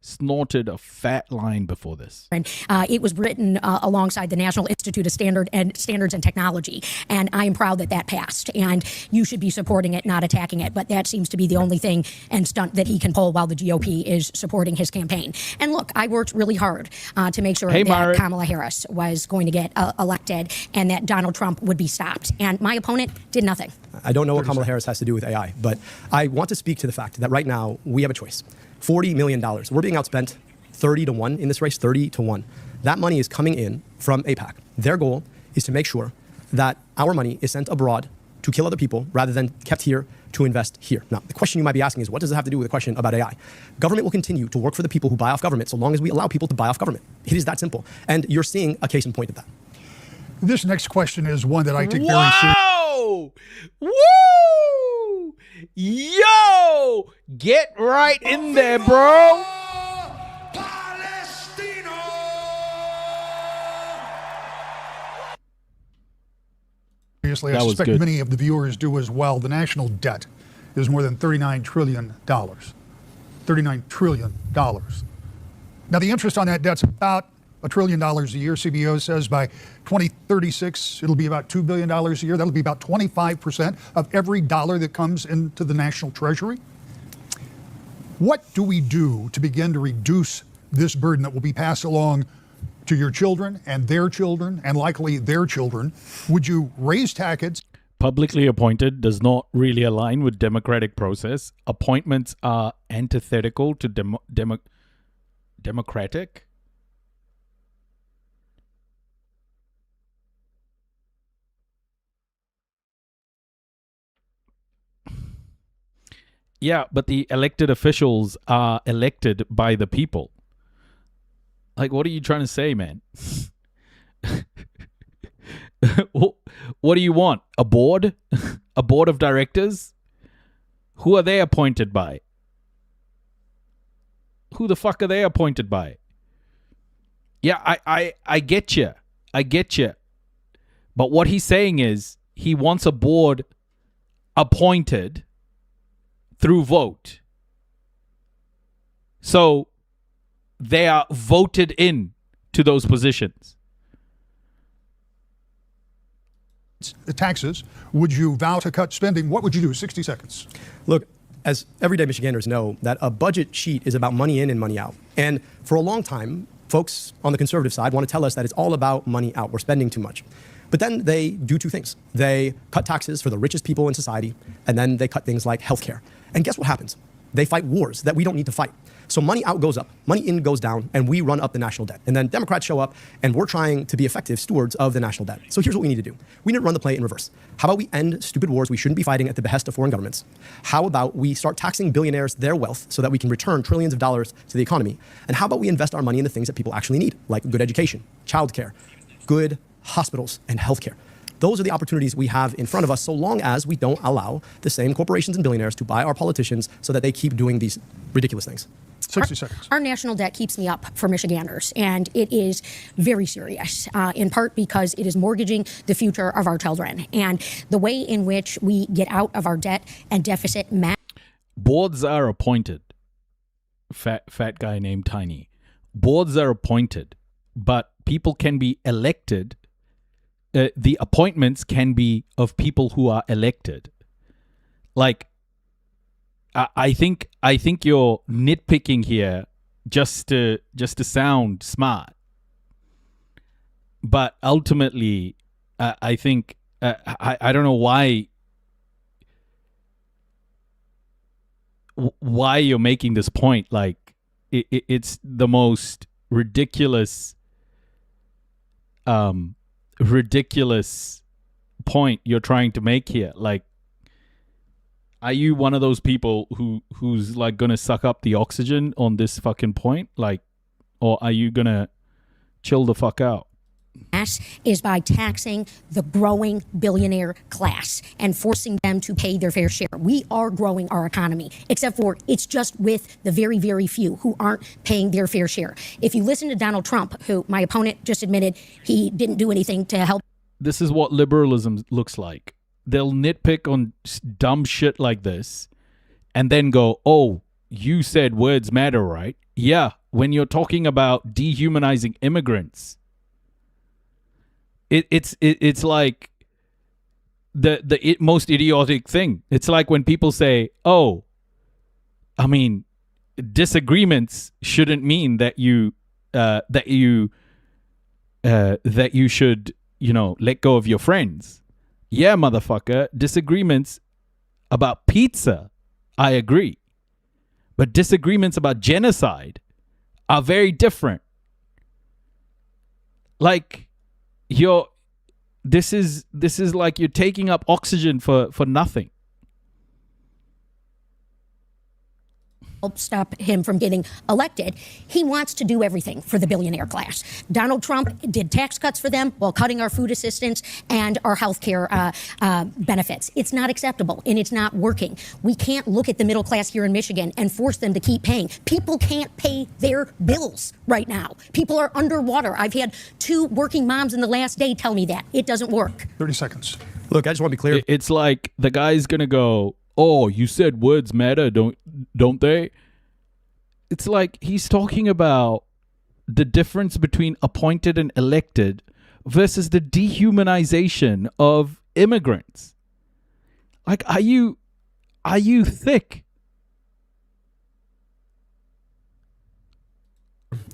snorted a fat line before this. It was written alongside the National Institute of Standards and Technology, and I am proud that that passed. And you should be supporting it, not attacking it. But that seems to be the only thing and stunt that he can pull while the GOP is supporting his campaign. And look, I worked really hard to make sure that Kamala Harris was going to get elected and that Donald Trump would be stopped. And my opponent did nothing. I don't know what Kamala Harris has to do with AI, but I want to speak to the fact that right now we have a choice. $40 million. We're being outspent 30-1 in this race, 30-1. That money is coming in from AIPAC. Their goal is to make sure that our money is sent abroad to kill other people rather than kept here to invest here. Now, the question you might be asking is, what does it have to do with the question about AI? Government will continue to work for the people who buy off government so long as we allow people to buy off government. It is that simple. And you're seeing a case in point of that. This next question is one that I take very seriously. Woo! Yo! Get right in there, bro. Seriously, I suspect many of the viewers do as well. The national debt is more than $39 trillion. $39 trillion. Now, the interest on that debt's about $1 trillion a year. CBO says by 2036, it'll be about $2 billion a year. That'll be about 25% of every dollar that comes into the national treasury. What do we do to begin to reduce this burden that will be passed along to your children and likely their children? Would you raise taxes? Publicly appointed does not really align with democratic process. Appointments are antithetical to democratic. Yeah, but the elected officials are elected by the people. Like, what are you trying to say, man? What do you want? A board? A board of directors? Who are they appointed by? Who the fuck are they appointed by? Yeah, I get you. I get you. But what he's saying is he wants a board appointed through vote. So they are voted in to those positions. The taxes. Would you vow to cut spending? What would you do? 60 seconds. Look, as everyday Michiganders know, that a budget sheet is about money in and money out. And for a long time, folks on the conservative side want to tell us that it's all about money out. We're spending too much. But then they do two things. They cut taxes for the richest people in society, and then they cut things like healthcare. And guess what happens? They fight wars that we don't need to fight. So money out goes up, money in goes down, and we run up the national debt. And then Democrats show up, and we're trying to be effective stewards of the national debt. So here's what we need to do. We need to run the play in reverse. How about we end stupid wars we shouldn't be fighting at the behest of foreign governments? How about we start taxing billionaires their wealth so that we can return trillions of dollars to the economy? And how about we invest our money in the things that people actually need, like good education, childcare, good hospitals, and healthcare? Those are the opportunities we have in front of us, so long as we don't allow the same corporations and billionaires to buy our politicians so that they keep doing these ridiculous things. 60 seconds. Our national debt keeps me up for Michiganders, and it is very serious, in part because it is mortgaging the future of our children. And the way in which we get out of our debt and deficit boards are appointed. Fat guy named Tiny. Boards are appointed, but people can be elected. The appointments can be of people who are elected. Like, I think you're nitpicking here just to sound smart, but ultimately, I think I don't know why you're making this point. Like, it's the most ridiculous point you're trying to make here. Like, are you one of those people who's like gonna suck up the oxygen on this fucking point? Like, or are you gonna chill the fuck out? Is by taxing the growing billionaire class and forcing them to pay their fair share. We are growing our economy, except for it's just with the very, very few who aren't paying their fair share. If you listen to Donald Trump, who my opponent just admitted he didn't do anything to help. This is what liberalism looks like. They'll nitpick on dumb shit like this and then go, oh, you said words matter, right? Yeah, when you're talking about dehumanizing immigrants, it's like the most idiotic thing. It's like when people say, oh, I mean, disagreements shouldn't mean that you should, let go of your friends. Yeah, motherfucker, disagreements about pizza, I agree. But disagreements about genocide are very different. Like, this is like you're taking up oxygen for nothing. Help stop him from getting elected. He wants to do everything for the billionaire class. Donald Trump did tax cuts for them while cutting our food assistance and our health care benefits. It's not acceptable, and it's not working. We can't look at the middle class here in Michigan and force them to keep paying. People can't pay their bills right now. People are underwater. I've had 2 working moms in the last day tell me that. It doesn't work. 30 seconds. Look, I just want to be clear. It's like the guy's going to go, oh, you said words matter, don't they? It's like he's talking about the difference between appointed and elected versus the dehumanization of immigrants. Like, are you thick?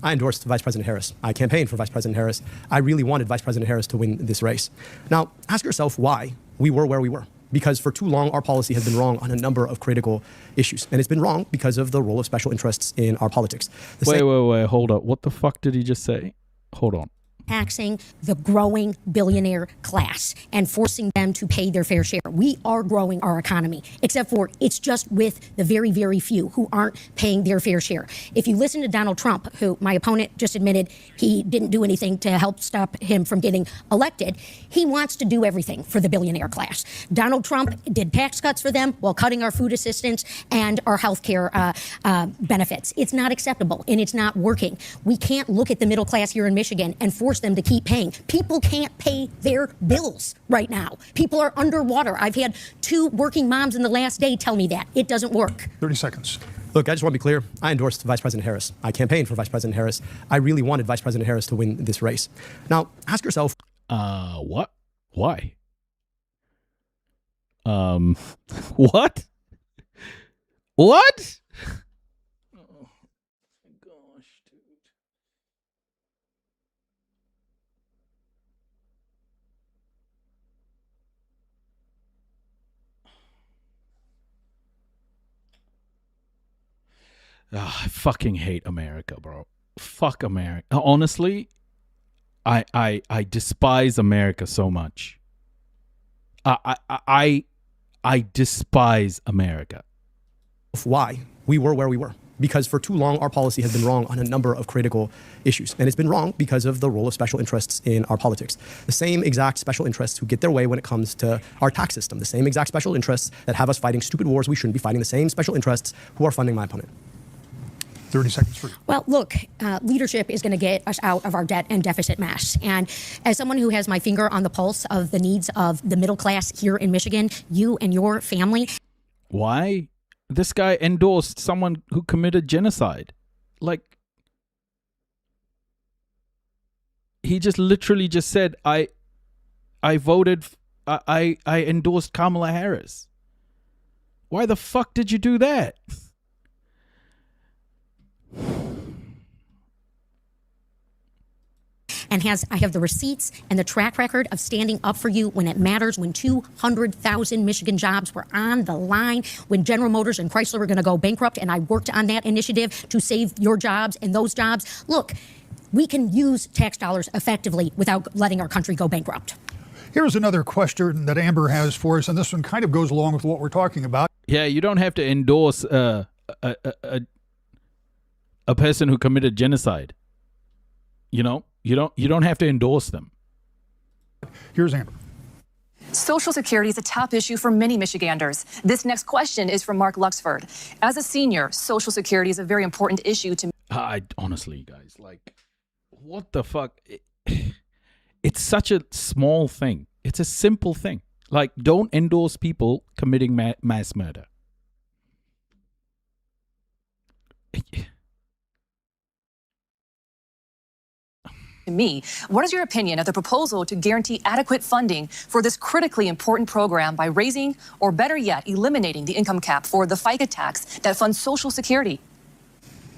I endorsed Vice President Harris. I campaigned for Vice President Harris. I really wanted Vice President Harris to win this race. Now, ask yourself why we were where we were. Because for too long, our policy has been wrong on a number of critical issues. And it's been wrong because of the role of special interests in our politics. Wait, hold up. What the fuck did he just say? Hold on. Taxing the growing billionaire class and forcing them to pay their fair share. We are growing our economy, except for it's just with the very, very few who aren't paying their fair share. If you listen to Donald Trump, who my opponent just admitted he didn't do anything to help stop him from getting elected, he wants to do everything for the billionaire class. Donald Trump did tax cuts for them while cutting our food assistance and our health care benefits. It's not acceptable, and it's not working. We can't look at the middle class here in Michigan and force them to keep paying. People can't pay their bills right now. People are underwater. I've had 2 working moms in the last day tell me that. It doesn't work. 30 seconds. Look, I just want to be clear. I endorsed Vice President Harris. I campaigned for Vice President Harris. I really wanted Vice President Harris to win this race. Now, ask yourself. What? Why? What? What? I fucking hate America, bro. Fuck America. Honestly, I despise America so much. I despise America. Why we were where we were. Because for too long, our policy has been wrong on a number of critical issues. And it's been wrong because of the role of special interests in our politics. The same exact special interests who get their way when it comes to our tax system. The same exact special interests that have us fighting stupid wars we shouldn't be fighting. The same special interests who are funding my opponent. 30 seconds for you. Well, look, leadership is going to get us out of our debt and deficit mess. And as someone who has my finger on the pulse of the needs of the middle class here in Michigan, you and your family. Why? This guy endorsed someone who committed genocide. Like, he just literally just said, I voted, I endorsed Kamala Harris. Why the fuck did you do that? And I have the receipts and the track record of standing up for you when it matters, when 200,000 Michigan jobs were on the line, when General Motors and Chrysler were going to go bankrupt, and I worked on that initiative to save your jobs and those jobs. Look, we can use tax dollars effectively without letting our country go bankrupt. Here's another question that Amber has for us, and this one kind of goes along with what we're talking about. Yeah, you don't have to endorse a person who committed genocide. You know, you don't have to endorse them. Here's Amber. Social Security is a top issue for many Michiganders. This next question is from Mark Luxford. As a senior, Social Security is a very important issue to me. I honestly, guys, like, what the fuck? It's such a small thing. It's a simple thing. Like, don't endorse people committing mass murder. To me, what is your opinion of the proposal to guarantee adequate funding for this critically important program by raising, or better yet, eliminating the income cap for the FICA tax that funds Social Security?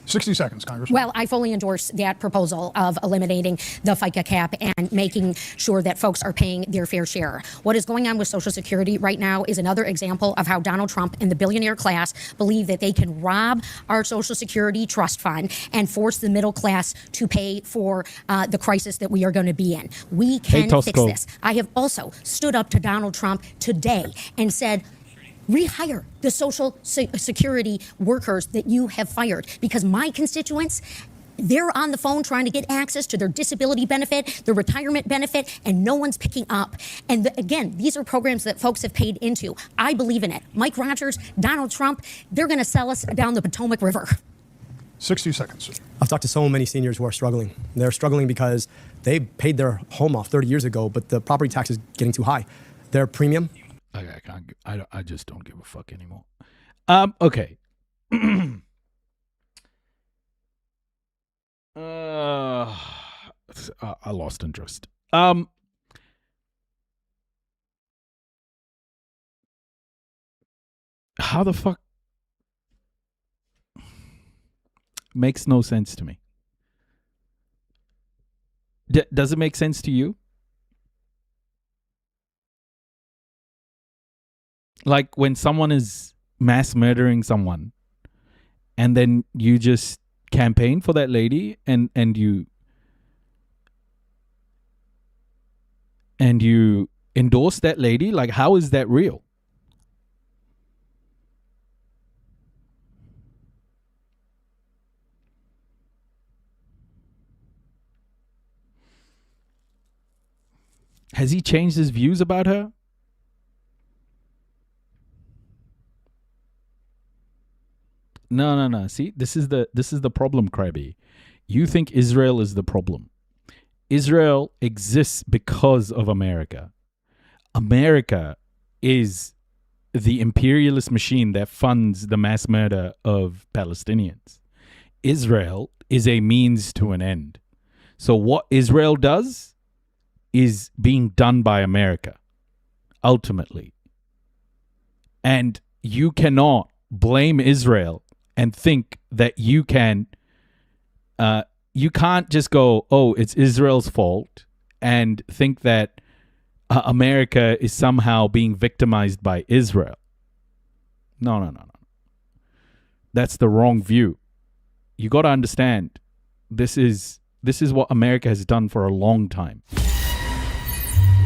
60 seconds, Congressman. Well, I fully endorse that proposal of eliminating the FICA cap and making sure that folks are paying their fair share. What is going on with Social Security right now is another example of how Donald Trump and the billionaire class believe that they can rob our Social Security trust fund and force the middle class to pay for the crisis that we are going to be in. We can fix this. I have also stood up to Donald Trump today and said, rehire the Social Security workers that you have fired, because my constituents, they're on the phone trying to get access to their disability benefit, their retirement benefit, and no one's picking up. And again, these are programs that folks have paid into. I believe in it. Mike Rogers, Donald Trump, they're going to sell us down the Potomac River. 60 seconds. I've talked to so many seniors who are struggling. They're struggling because they paid their home off 30 years ago, but the property tax is getting too high. Their premium. I just don't give a fuck anymore. Okay. I lost interest. How the fuck? Makes no sense to me. Does it make sense to you? Like, when someone is mass murdering someone and then you just campaign for that lady and you endorse that lady, like, how is that real? Has he changed his views about her? No. See, this is the problem, Krabby. You think Israel is the problem. Israel exists because of America. America is the imperialist machine that funds the mass murder of Palestinians. Israel is a means to an end. So what Israel does is being done by America, ultimately. And you cannot blame Israel and think that you can't just go, oh, it's Israel's fault, and think that America is somehow being victimized by Israel. No. That's the wrong view. You got to understand, this is what America has done for a long time.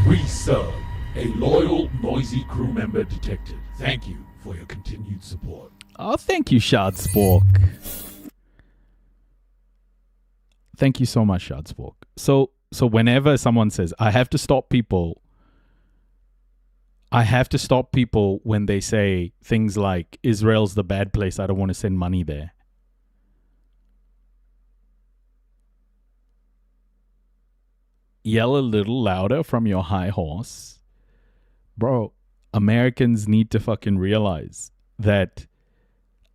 Resub, a loyal, noisy crew member detective. Thank you for your continued support. Oh, thank you, Shad Spork. Thank you so much, Shad Spork. So whenever someone says, I have to stop people when they say things like, Israel's the bad place, I don't want to send money there. yell a little louder from your high horse, bro, Americans need to fucking realize that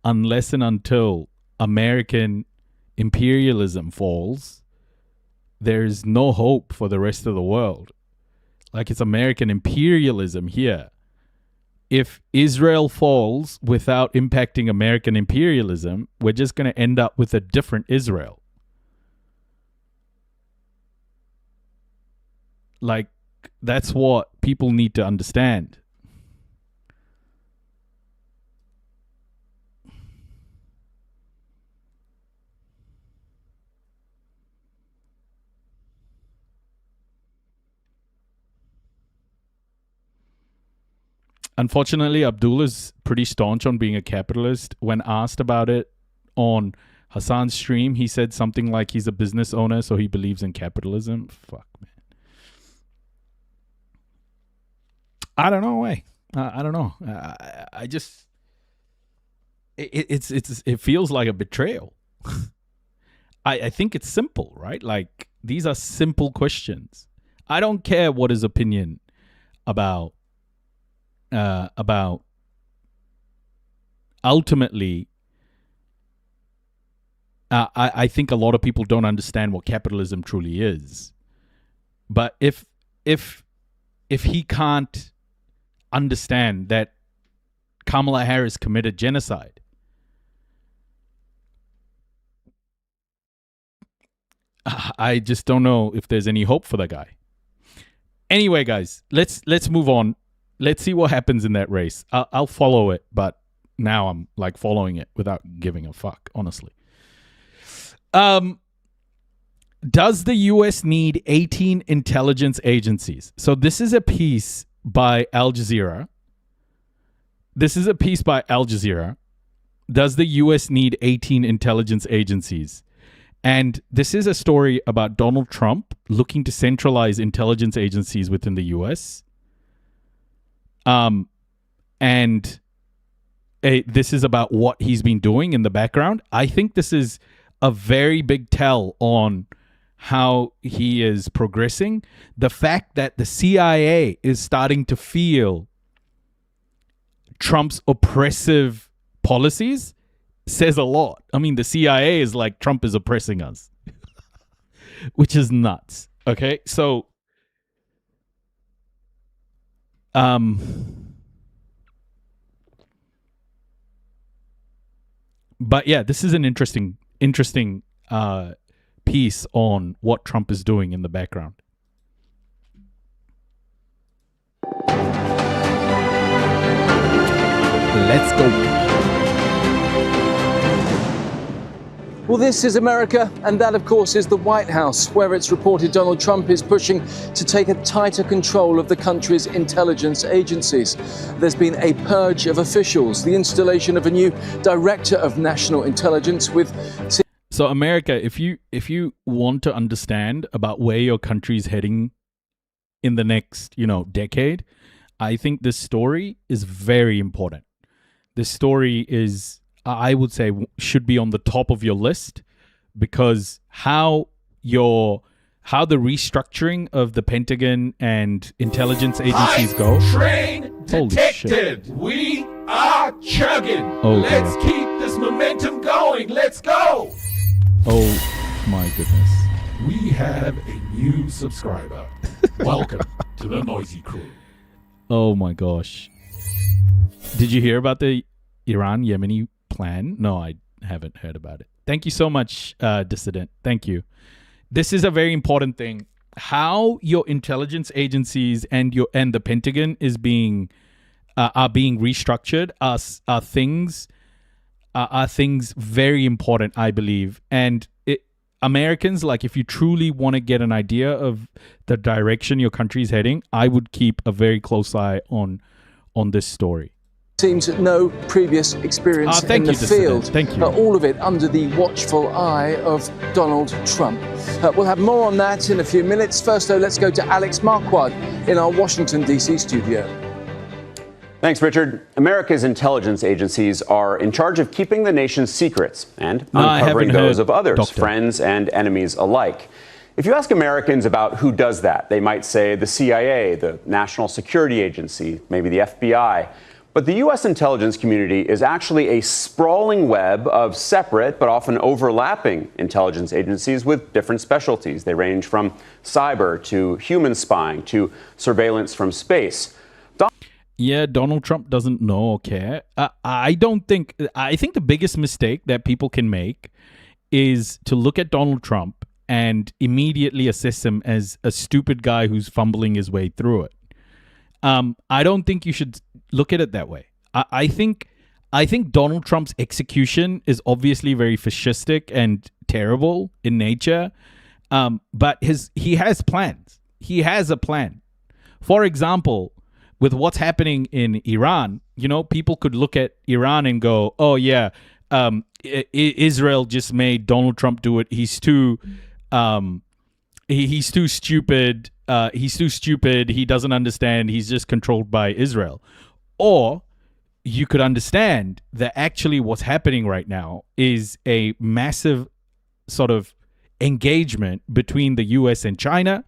unless and until American imperialism falls, there's no hope for the rest of the world. Like, it's American imperialism here. If Israel falls without impacting American imperialism, we're just going to end up with a different Israel. Like, that's what people need to understand. Unfortunately, Abdul is pretty staunch on being a capitalist. When asked about it on Hassan's stream, he said something like he's a business owner, so he believes in capitalism. Fuck, man. I don't know, way. I don't know. I just it feels like a betrayal. I think it's simple, right? Like, these are simple questions. I don't care what his opinion about ultimately, I think a lot of people don't understand what capitalism truly is. But if he can't understand that Kamala Harris committed genocide, I just don't know if there's any hope for the guy. Anyway, guys, let's move on. Let's see what happens in that race. I'll follow it, but now I'm like following it without giving a fuck, honestly. Does the U.S. need 18 intelligence agencies? So this is a piece by Al Jazeera. Does the U.S. need 18 intelligence agencies? And this is a story about Donald Trump looking to centralize intelligence agencies within the U.S. This is about what he's been doing in the background. I think this is a very big tell on how he is progressing. The fact that the CIA is starting to feel Trump's oppressive policies says a lot. I mean, the CIA is like, Trump is oppressing us, which is nuts. Okay, so but yeah, this is an interesting piece on what Trump is doing in the background. Let's go. Well, this is America, and that, of course, is the White House, where it's reported Donald Trump is pushing to take a tighter control of the country's intelligence agencies. There's been a purge of officials, the installation of a new director of national intelligence with... So, America, if you want to understand about where your country's heading in the next, decade, I think this story is very important. This story is, I would say, should be on the top of your list, because how the restructuring of the Pentagon and intelligence agencies go. Train detected. We are chugging. Let's keep this momentum going. Let's go. Oh my goodness. We have a new subscriber. Welcome to the Noisy Crew. Oh my gosh. Did you hear about the Iran-Yemeni plan? No, I haven't heard about it. Thank you so much, Dissident. Thank you. This is a very important thing. How your intelligence agencies and the Pentagon are being restructured are things very important, I believe. And Americans, like, if you truly want to get an idea of the direction your country is heading, I would keep a very close eye on this story. Seems no previous experience in the field. Thank you. All of it under the watchful eye of Donald Trump. We'll have more on that in a few minutes. First, though, let's go to Alex Marquardt in our Washington, D.C. studio. Thanks, Richard. America's intelligence agencies are in charge of keeping the nation's secrets and uncovering those of others, friends and enemies alike. If you ask Americans about who does that, they might say the CIA, the National Security Agency, maybe the FBI. But the U.S. intelligence community is actually a sprawling web of separate but often overlapping intelligence agencies with different specialties. They range from cyber to human spying to surveillance from space. Yeah, Donald Trump doesn't know or care. I think the biggest mistake that people can make is to look at Donald Trump and immediately assess him as a stupid guy who's fumbling his way through it. I don't think you should look at it that way. I think Donald Trump's execution is obviously very fascistic and terrible in nature, but he has plans. He has a plan. For example, with what's happening in Iran, people could look at Iran and go, "Oh yeah, Israel just made Donald Trump do it. He's too stupid. He's too stupid. He doesn't understand. He's just controlled by Israel." Or you could understand that actually what's happening right now is a massive sort of engagement between the US and China,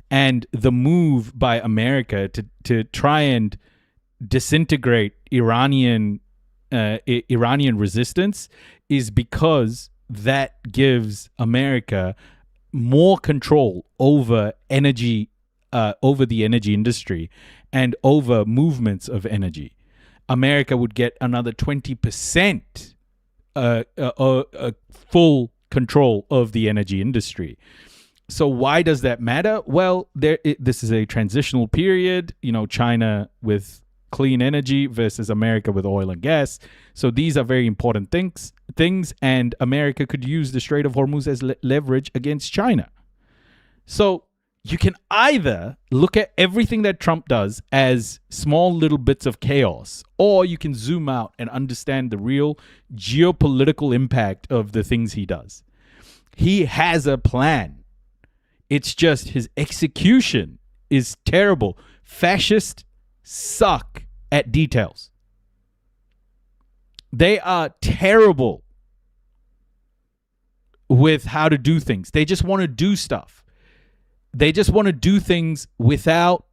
and the move by America to try and disintegrate Iranian resistance is because that gives America more control over energy, over the energy industry and over movements of energy. America would get another 20% full control of the energy industry. So why does that matter? Well, this is a transitional period, China with clean energy versus America with oil and gas. So these are very important things, and America could use the Strait of Hormuz as leverage against China. So you can either look at everything that Trump does as small little bits of chaos, or you can zoom out and understand the real geopolitical impact of the things he does. He has a plan. It's just his execution is terrible. Fascists suck at details. They are terrible with how to do things. They just want to do stuff. They just want to do things without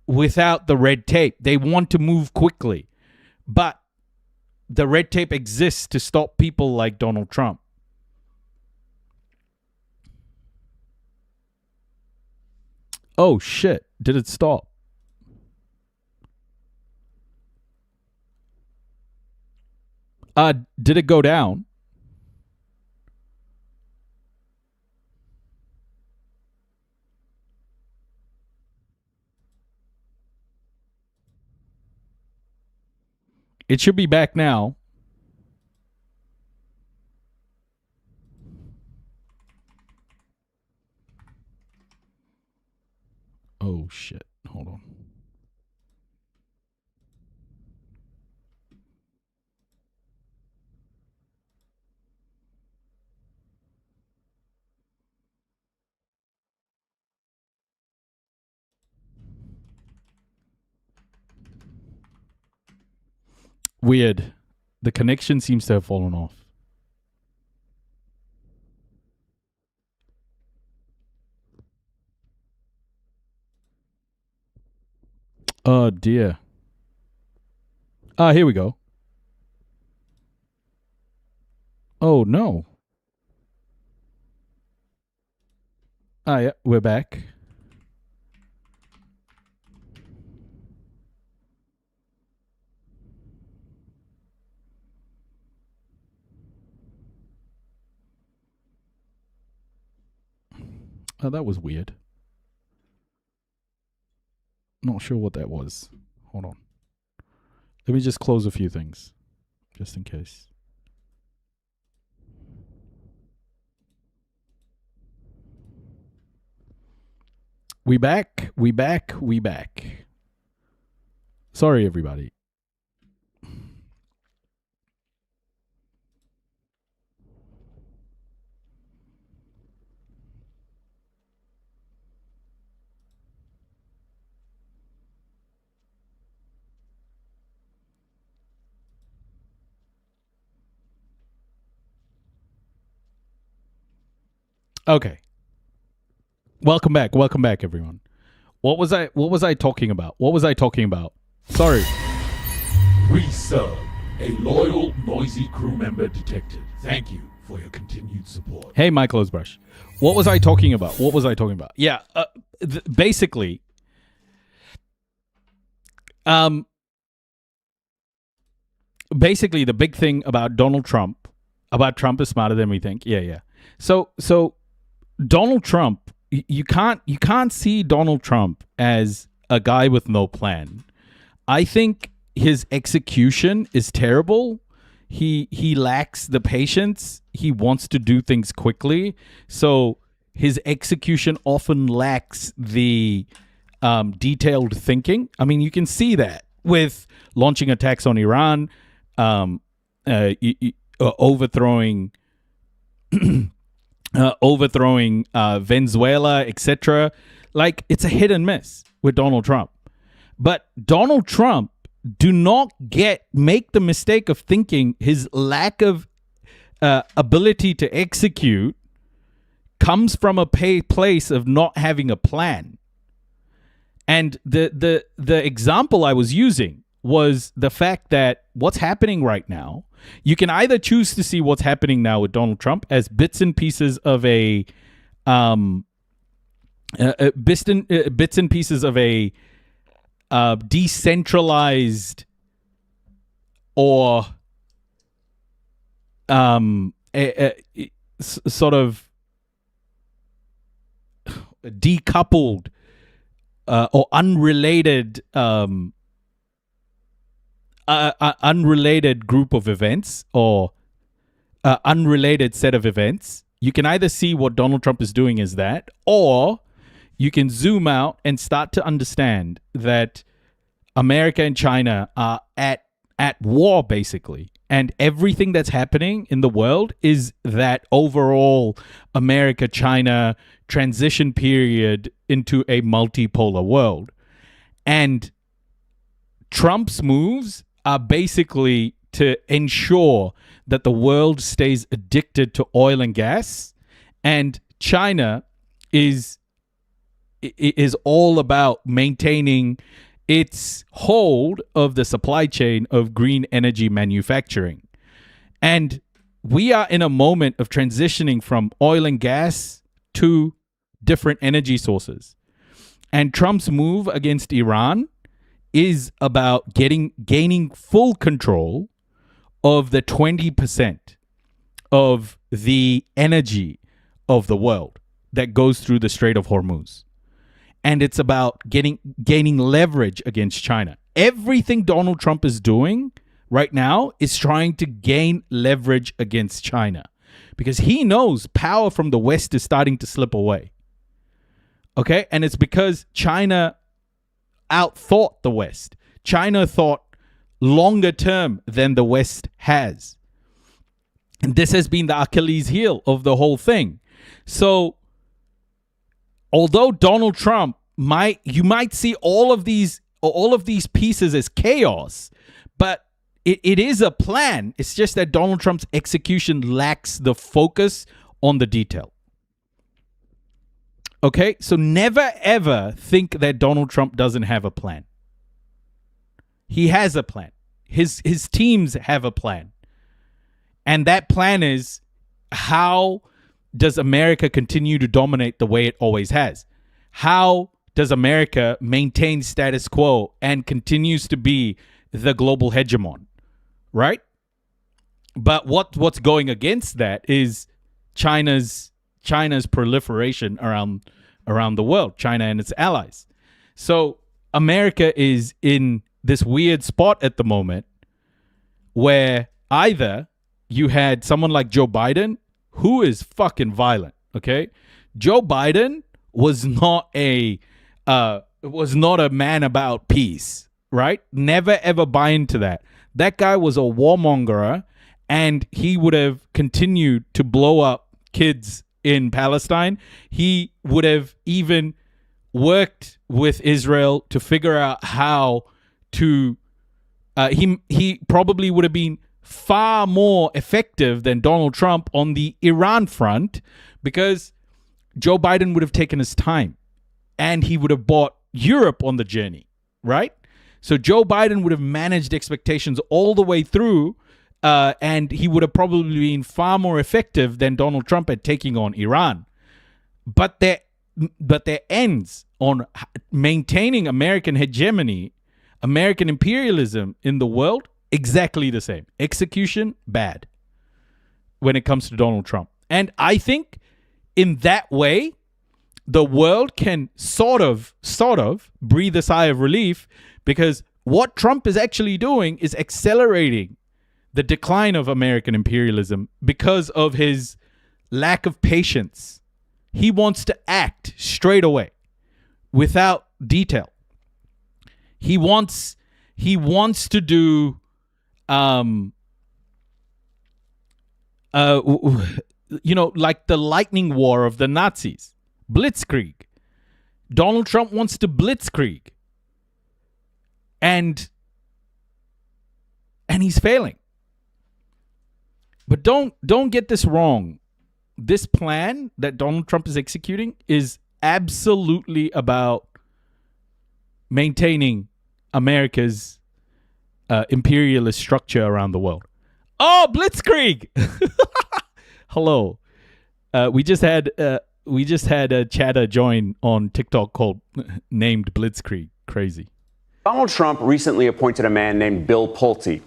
the red tape. They want to move quickly. But the red tape exists to stop people like Donald Trump. Oh, shit. Did it stop? Did it go down? It should be back now. Oh, shit. Hold on. Weird. The connection seems to have fallen off. Oh, dear. Here we go. Oh, no. Yeah, we're back. Oh, that was weird. Not sure what that was. Hold on. Let me just close a few things, just in case. We back. Sorry, everybody. Okay, Welcome back, everyone. What was I talking about? Sorry. We serve a loyal, noisy crew member detective. Thank you for your continued support. Hey, my clothes brush. What was I talking about? Yeah, basically, the big thing about Trump is smarter than we think. Yeah. So Donald Trump, you can't see Donald Trump as a guy with no plan. I think his execution is terrible. He lacks the patience. He wants to do things quickly. So his execution often lacks the detailed thinking. I mean, you can see that with launching attacks on Iran, overthrowing Venezuela, etc. Like, it's a hit and miss with Donald Trump. But Donald Trump, do not make the mistake of thinking his lack of ability to execute comes from a place of not having a plan. And the example I was using was the fact that what's happening right now, you can either choose to see what's happening now with Donald Trump as bits and pieces of a decentralized or sort of decoupled or unrelated unrelated group of events or unrelated set of events. You can either see what Donald Trump is doing as that, or you can zoom out and start to understand that America and China are at war, basically. And everything that's happening in the world is that overall America-China transition period into a multipolar world. And Trump's moves are basically to ensure that the world stays addicted to oil and gas, and China is all about maintaining its hold of the supply chain of green energy manufacturing. And we are in a moment of transitioning from oil and gas to different energy sources. And Trump's move against Iran is about gaining full control of the 20% of the energy of the world that goes through the Strait of Hormuz. And it's about gaining leverage against China. Everything Donald Trump is doing right now is trying to gain leverage against China, because he knows power from the West is starting to slip away. Okay? And it's because China outthought the West. China thought longer term than the West has. And this has been the Achilles heel of the whole thing. So, although Donald Trump you might see all of these pieces as chaos, but it is a plan. It's just that Donald Trump's execution lacks the focus on the detail. Okay, so never ever think that Donald Trump doesn't have a plan. He has a plan. His teams have a plan. And that plan is, how does America continue to dominate the way it always has? How does America maintain status quo and continues to be the global hegemon, right? But what's going against that is China's proliferation around the world, China and its allies. So America is in this weird spot at the moment where either you had someone like Joe Biden, who is fucking violent, okay? Joe Biden was not a man about peace, right? Never ever buy into that. That guy was a warmonger, and he would have continued to blow up kids in Palestine. He would have even worked with Israel to figure out how to he probably would have been far more effective than Donald Trump on the Iran front, because Joe Biden would have taken his time and he would have brought Europe on the journey, right? So Joe Biden would have managed expectations all the way through, and he would have probably been far more effective than Donald Trump at taking on Iran. But their ends on maintaining American hegemony, American imperialism in the world, exactly the same. Execution, bad when it comes to Donald Trump. And I think in that way, the world can sort of breathe a sigh of relief, because what Trump is actually doing is accelerating the decline of American imperialism because of his lack of patience. He wants to act straight away without detail. He wants to do like the lightning war of the Nazis, blitzkrieg. Donald Trump wants to blitzkrieg, and he's failing. But don't get this wrong. This plan that Donald Trump is executing is absolutely about maintaining America's imperialist structure around the world. Oh, blitzkrieg! Hello. We just had a chatter join on TikTok called named Blitzkrieg. Crazy. Donald Trump recently appointed a man named Bill Pulte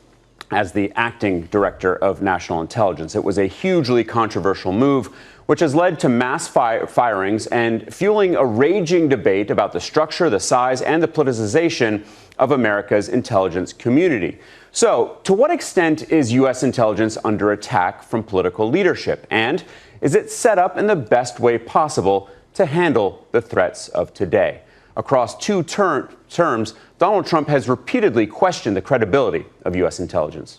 as the acting director of national intelligence. It was a hugely controversial move, which has led to mass firings and fueling a raging debate about the structure, the size, and the politicization of America's intelligence community. So, to what extent is U.S. intelligence under attack from political leadership? And is it set up in the best way possible to handle the threats of today? Across two terms, Donald Trump has repeatedly questioned the credibility of U.S. intelligence.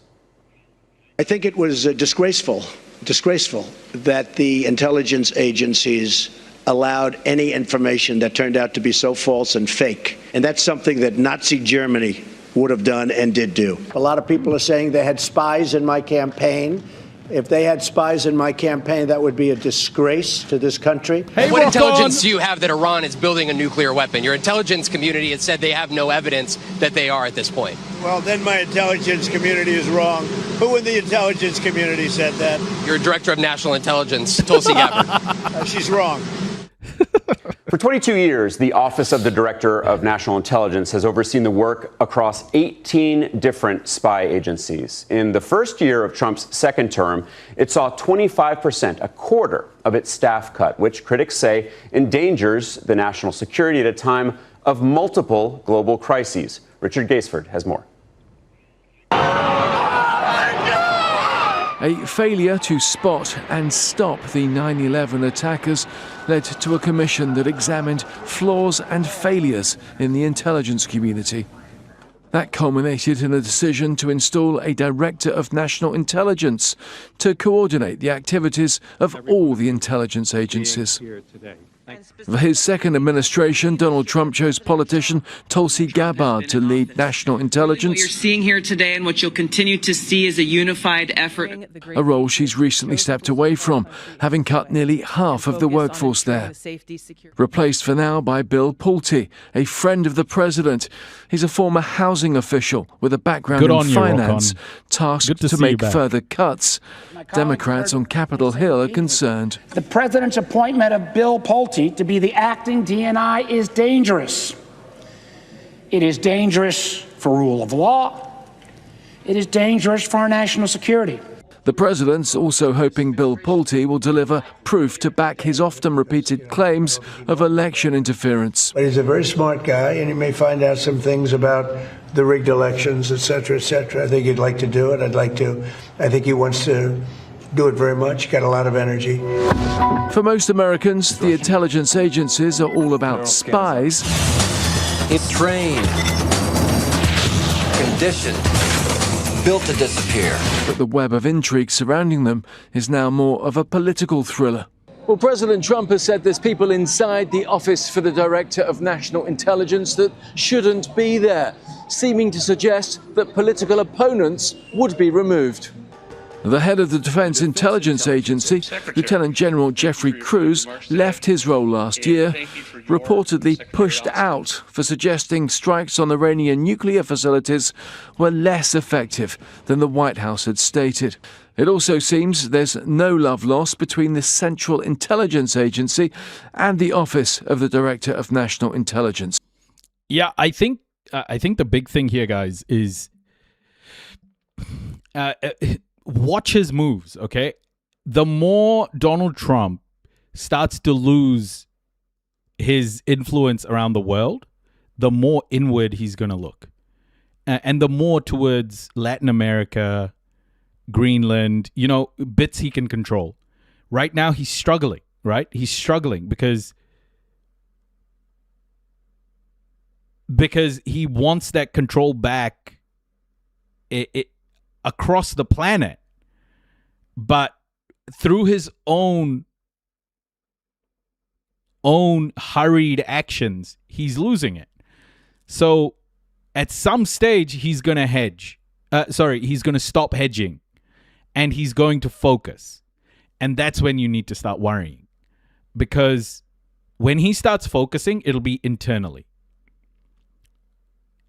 I think it was disgraceful that the intelligence agencies allowed any information that turned out to be so false and fake. And that's something that Nazi Germany would have done and did do. A lot of people are saying they had spies in my campaign. If they had spies in my campaign, that would be a disgrace to this country. Hey, what intelligence do you have that Iran is building a nuclear weapon? Your intelligence community has said they have no evidence that they are at this point. Well, then my intelligence community is wrong. Who in the intelligence community said that? Your director of national intelligence, Tulsi Gabbard. She's wrong. For 22 years, the Office of the Director of National Intelligence has overseen the work across 18 different spy agencies. In the first year of Trump's second term, it saw 25%, a quarter of its staff cut, which critics say endangers the national security at a time of multiple global crises. Richard Gaisford has more. A failure to spot and stop the 9/11 attackers led to a commission that examined flaws and failures in the intelligence community. That culminated in a decision to install a director of national intelligence to coordinate the activities of all the intelligence agencies. For his second administration, Donald Trump chose politician Tulsi Gabbard to lead national intelligence. What you're seeing here today and what you'll continue to see is a unified effort. A role she's recently stepped away from, having cut nearly half of the workforce there. Replaced for now by Bill Pulte, a friend of the president. He's a former housing official with a background in finance, tasked to make further cuts. Democrats on Capitol Hill are concerned. The president's appointment of Bill Pulte to be the acting DNI is dangerous. It is dangerous for rule of law. It is dangerous for our national security. The president's also hoping Bill Pulte will deliver proof to back his often repeated claims of election interference. But he's a very smart guy, and he may find out some things about the rigged elections, et cetera, et cetera. I think he'd like to do it. I think he wants to do it very much. Got a lot of energy. For most Americans, the intelligence agencies are all about spies. It's trained, conditioned, built to disappear. But the web of intrigue surrounding them is now more of a political thriller. Well, President Trump has said there's people inside the Office for the Director of National Intelligence that shouldn't be there, seeming to suggest that political opponents would be removed. The head of the Defense Intelligence Agency, Lieutenant General Jeffrey Cruz, left his role last year, reportedly pushed out for suggesting strikes on Iranian nuclear facilities were less effective than the White House had stated. It also seems there's no love lost between the Central Intelligence Agency and the Office of the Director of National Intelligence. Yeah, I think the big thing here, guys, is watch his moves, okay? The more Donald Trump starts to lose his influence around the world, the more inward he's going to look. And the more towards Latin America, Greenland, bits he can control. Right now, he's struggling, right? He's struggling because he wants that control back across the planet. But through his own hurried actions, he's losing it. So at some stage, he's going to hedge. He's going to stop hedging. And he's going to focus. And that's when you need to start worrying. Because when he starts focusing, it'll be internally.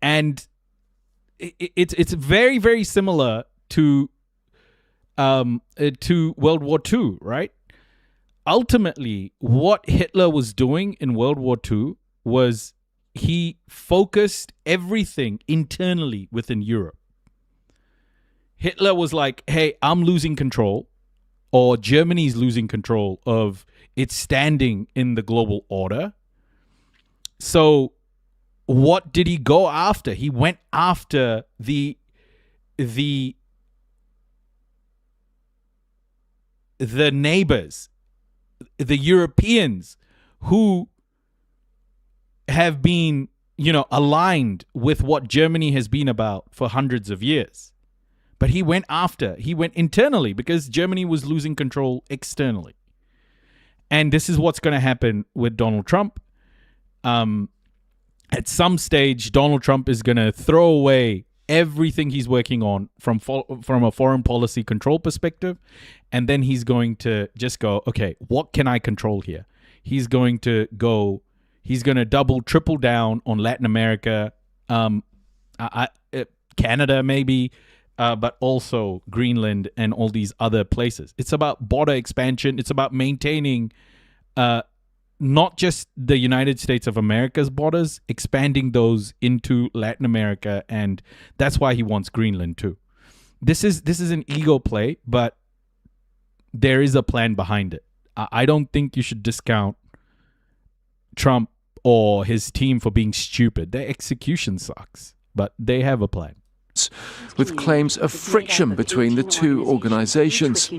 And it's very, very similar to World War II, right? Ultimately, what Hitler was doing in World War II was he focused everything internally within Europe. Hitler was like, hey, I'm losing control, or Germany's losing control of its standing in the global order. So what did he go after? He went after the neighbors, the Europeans who have been, aligned with what Germany has been about for hundreds of years. But he went internally because Germany was losing control externally. And this is what's going to happen with Donald Trump. At some stage, Donald Trump is going to throw away everything he's working on from a foreign policy control perspective. And then he's going to just go, okay, what can I control here? He's going to double, triple down on Latin America, Canada maybe, but also Greenland and all these other places. It's about border expansion. It's about maintaining not just the United States of America's borders, expanding those into Latin America, and that's why he wants Greenland too. This is an ego play, but there is a plan behind it. I don't think you should discount Trump or his team for being stupid. Their execution sucks, but they have a plan. With claims of friction between the two organizations.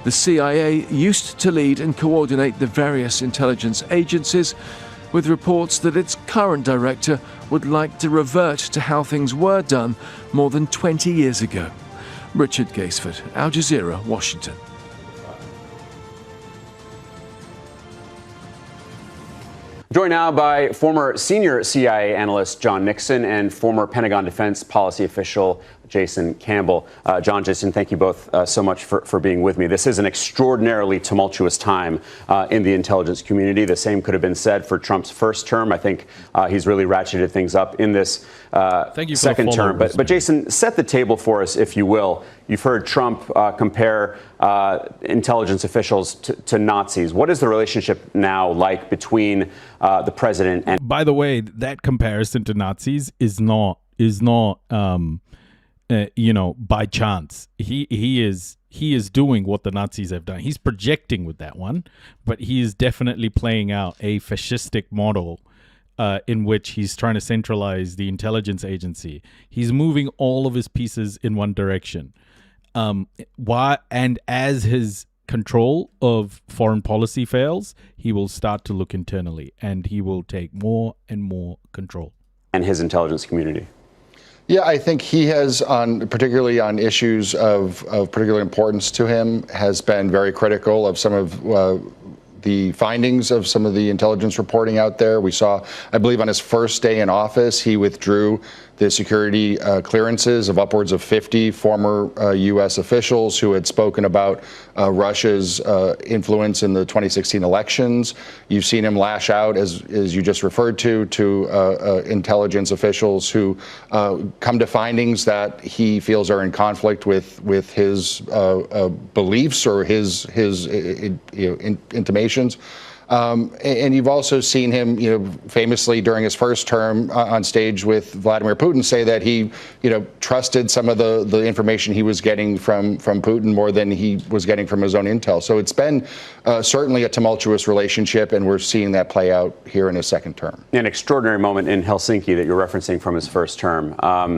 The CIA used to lead and coordinate the various intelligence agencies, with reports that its current director would like to revert to how things were done more than 20 years ago. Richard Gaisford, Al Jazeera, Washington. Joined now by former senior CIA analyst John Nixon and former Pentagon defense policy official Jason Campbell. John, Jason, thank you both so much for being with me. This is an extraordinarily tumultuous time in the intelligence community. The same could have been said for Trump's first term. I think he's really ratcheted things up in this second term. But Jason, set the table for us, if you will. You've heard Trump compare intelligence officials to Nazis. What is the relationship now like between the president and... By the way, that comparison to Nazis is not by chance. He is doing what the Nazis have done. He's projecting with that one, but he is definitely playing out a fascistic model in which he's trying to centralize the intelligence agency. He's moving all of his pieces in one direction. And as his control of foreign policy fails, he will start to look internally, and he will take more and more control. And his intelligence community. Yeah, I think he has, particularly on issues of particular importance to him, has been very critical of some of the findings of some of the intelligence reporting out there. We saw, I believe, on his first day in office, he withdrew the security clearances of upwards of 50 former U.S. officials who had spoken about Russia's influence in the 2016 elections. You've seen him lash out, as you just referred to intelligence officials who come to findings that he feels are in conflict with his beliefs or his intimations. And you've also seen him, famously during his first term on stage with Vladimir Putin say that he, trusted some of the information he was getting from Putin more than he was getting from his own intel. So it's been certainly a tumultuous relationship, and we're seeing that play out here in his second term. An extraordinary moment in Helsinki that you're referencing from his first term,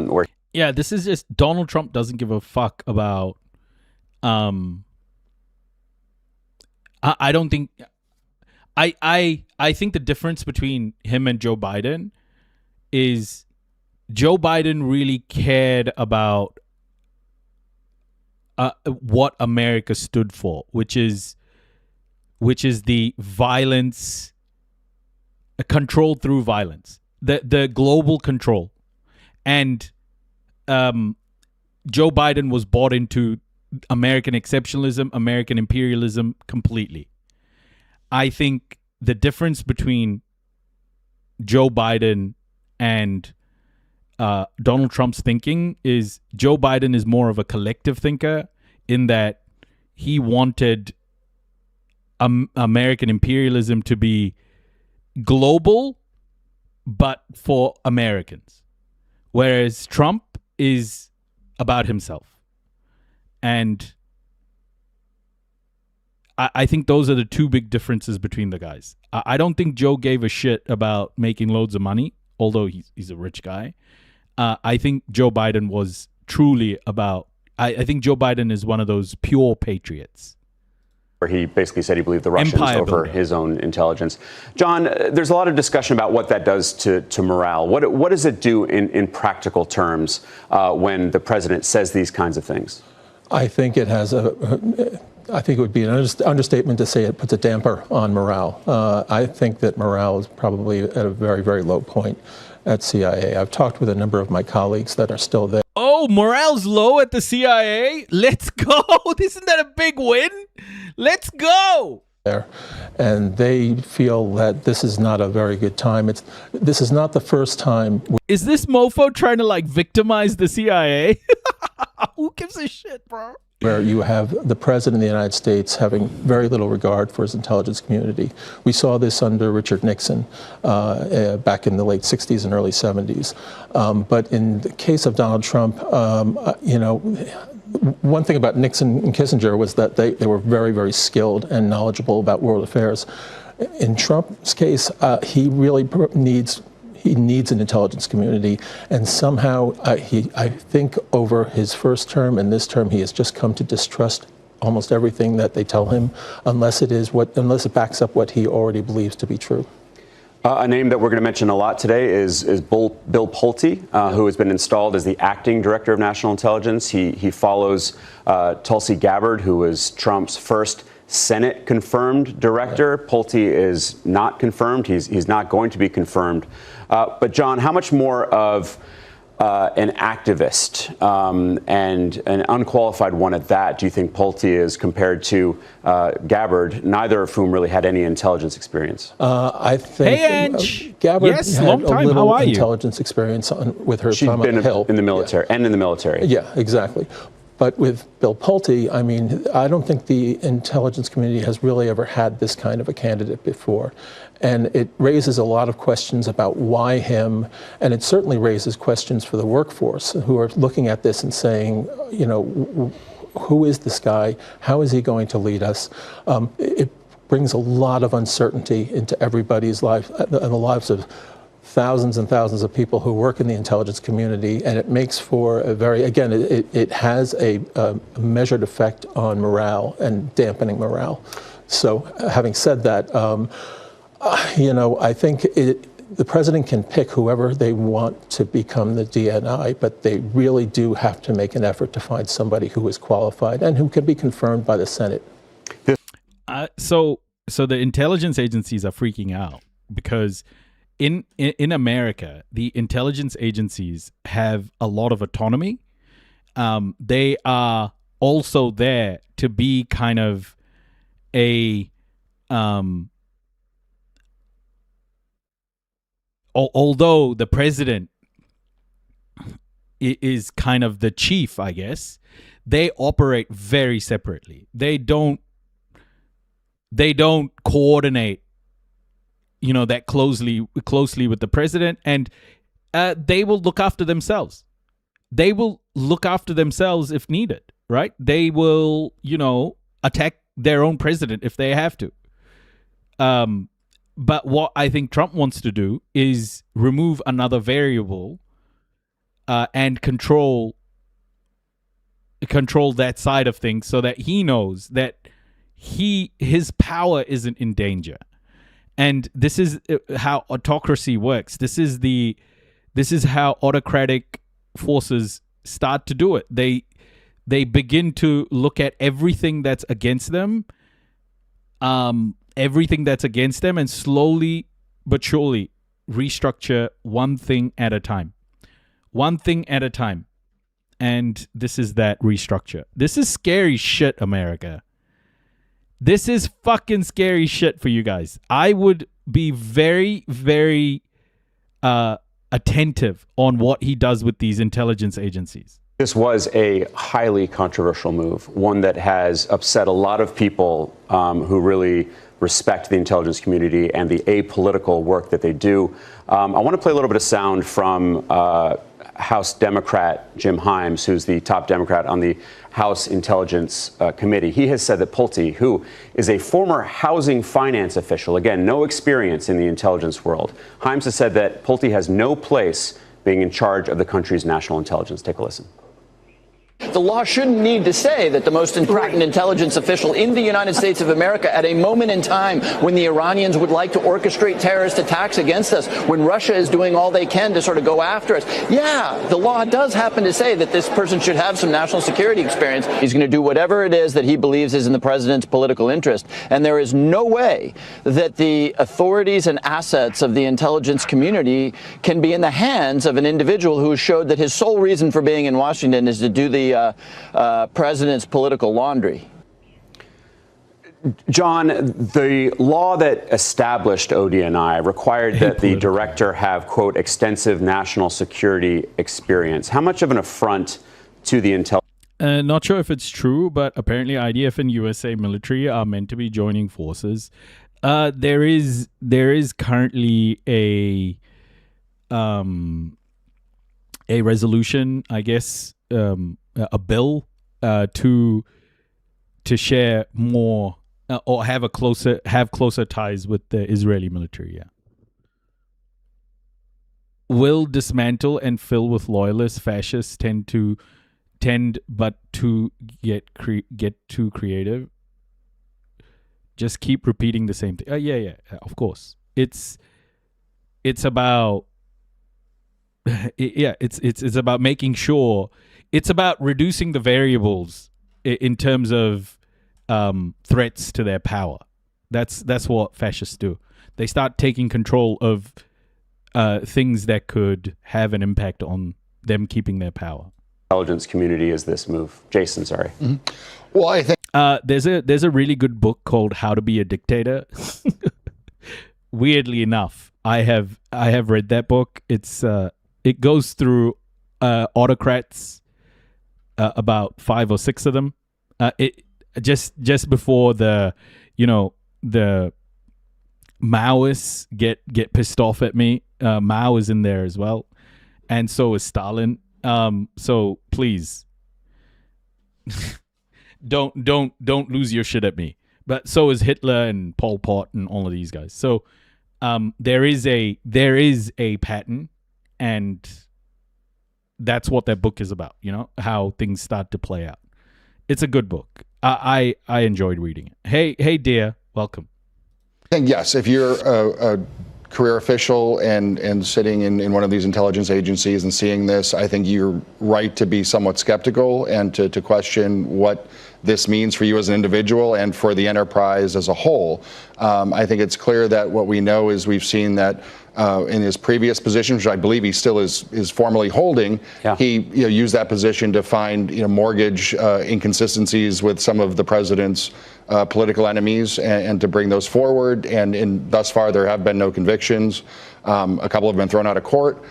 where yeah, this is just Donald Trump doesn't give a fuck about. I don't think. I think the difference between him and Joe Biden is Joe Biden really cared about what America stood for, which is the violence, control through violence, the global control. And Joe Biden was bought into American exceptionalism, American imperialism completely. I think the difference between Joe Biden and Donald Trump's thinking is Joe Biden is more of a collective thinker in that he wanted American imperialism to be global, but for Americans. Whereas Trump is about himself. And I think those are the two big differences between the guys. I don't think Joe gave a shit about making loads of money, although he's a rich guy. I think Joe Biden was truly about... I think Joe Biden is one of those pure patriots. Where he basically said he believed the Russians over his own intelligence. John, there's a lot of discussion about what that does to morale. What does it do in practical terms when the president says these kinds of things? I think it has I think it would be an understatement to say it puts a damper on morale. I think that morale is probably at a very, very low point at CIA. I've talked with a number of my colleagues that are still there. Oh, morale's low at the CIA? Let's go. Isn't that a big win? Let's go. And they feel that this is not a very good time. This is not the first time. Is this mofo trying to victimize the CIA? Who gives a shit, bro? Where you have the president of the United States having very little regard for his intelligence community. We saw this under Richard Nixon back in the late 60s and early 70s. But in the case of Donald Trump, one thing about Nixon and Kissinger was that they were very, very skilled and knowledgeable about world affairs. In Trump's case, he really needs an intelligence community, and somehow I think over his first term and this term, he has just come to distrust almost everything that they tell him, unless it backs up what he already believes to be true. A name that we're going to mention a lot today is Bill Pulte, who has been installed as the acting director of national intelligence. He follows Tulsi Gabbard, who was Trump's first Senate confirmed director. Pulte is not confirmed. He's not going to be confirmed. But John, how much more of an activist and an unqualified one at that do you think Pulte is compared to Gabbard, neither of whom really had any intelligence experience? I think Gabbard had long time. a little How are you? intelligence experience with her She's time been on the Hill. in the military and in the military. Yeah, exactly. But with Bill Pulte, I mean, I don't think the intelligence community has really ever had this kind of a candidate before. And it raises a lot of questions about why him, and it certainly raises questions for the workforce who are looking at this and saying, who is this guy? How is he going to lead us? It brings a lot of uncertainty into everybody's life and the lives of thousands and thousands of people who work in the intelligence community, and it makes for a very, again, it has a measured effect on morale and dampening morale. So having said that, I think the president can pick whoever they want to become the DNI, but they really do have to make an effort to find somebody who is qualified and who can be confirmed by the Senate. So So the intelligence agencies are freaking out because in America, the intelligence agencies have a lot of autonomy. They are also there to be kind of a although the president is kind of the chief, I guess, they operate very separately. They don't coordinate, that closely with the president, and they will look after themselves. They will look after themselves if needed, right? They will, attack their own president if they have to. But what I think Trump wants to do is remove another variable and control that side of things so that he knows that his power isn't in danger. And this is how autocracy works. This is how autocratic forces start to do it. They begin to look at everything that's against them, and slowly but surely restructure one thing at a time. And this is that restructure. This is scary shit, America. This is fucking scary shit for you guys. I would be very, very attentive on what he does with these intelligence agencies. This was a highly controversial move, one that has upset a lot of people who really respect the intelligence community and the apolitical work that they do. I want to play a little bit of sound from House Democrat Jim Himes, who's the top Democrat on the House Intelligence Committee. He has said that Pulte, who is a former housing finance official, again, no experience in the intelligence world, Himes has said that Pulte has no place being in charge of the country's national intelligence. Take a listen. The law shouldn't need to say that the most important intelligence official in the United States of America at a moment in time when the Iranians would like to orchestrate terrorist attacks against us, when Russia is doing all they can to sort of go after us. Yeah, the law does happen to say that this person should have some national security experience. He's going to do whatever it is that he believes is in the president's political interest. And there is no way that the authorities and assets of the intelligence community can be in the hands of an individual who showed that his sole reason for being in Washington is to do the president's political laundry. John, the law that established ODNI required that the director have, quote, extensive national security experience. How much of an affront to the intelligence? Not sure if it's true, but apparently IDF and USA military are meant to be joining forces. There is currently a resolution, I guess, a bill to share more or have closer ties with the Israeli military. Yeah. Will dismantle and fill with loyalists. Fascists tend but to get too creative. Just keep repeating the same thing. Yeah, of course. It's about it's about making sure. It's about reducing the variables in terms of threats to their power. That's what fascists do. They start taking control of things that could have an impact on them keeping their power. Intelligence community is this move. Jason, sorry. Mm-hmm. Well, I think there's a really good book called How to Be a Dictator. Weirdly enough, I have read that book. It goes through autocrats. About 5 or 6 of them. It just before the Maoists get pissed off at me. Mao is in there as well, and so is Stalin. So please, don't lose your shit at me. But so is Hitler and Pol Pot and all of these guys. So there is a pattern, and that's what that book is about, how things start to play out. It's a good book. I enjoyed reading it. Hey, dear, welcome. I think, yes, if you're a career official and sitting in one of these intelligence agencies and seeing this, I think you're right to be somewhat skeptical and to question what this means for you as an individual and for the enterprise as a whole. I think it's clear that what we know is we've seen that in his previous position, which I believe he still is formally holding, he used that position to find mortgage inconsistencies with some of the president's political enemies and to bring those forward. And thus far, there have been no convictions. A couple have been thrown out of court.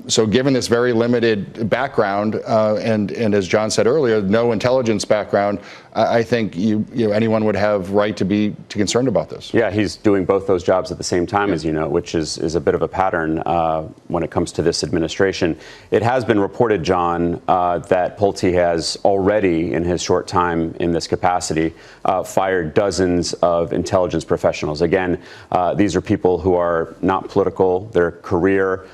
So given this very limited background, and as John said earlier, no intelligence background, I think anyone would have right to be concerned about this. Yeah, he's doing both those jobs at the same time, as you know, which is a bit of a pattern when it comes to this administration. It has been reported, John, that Pulte has already, in his short time in this capacity, fired dozens of intelligence professionals. Again, these are people who are not political. Their career,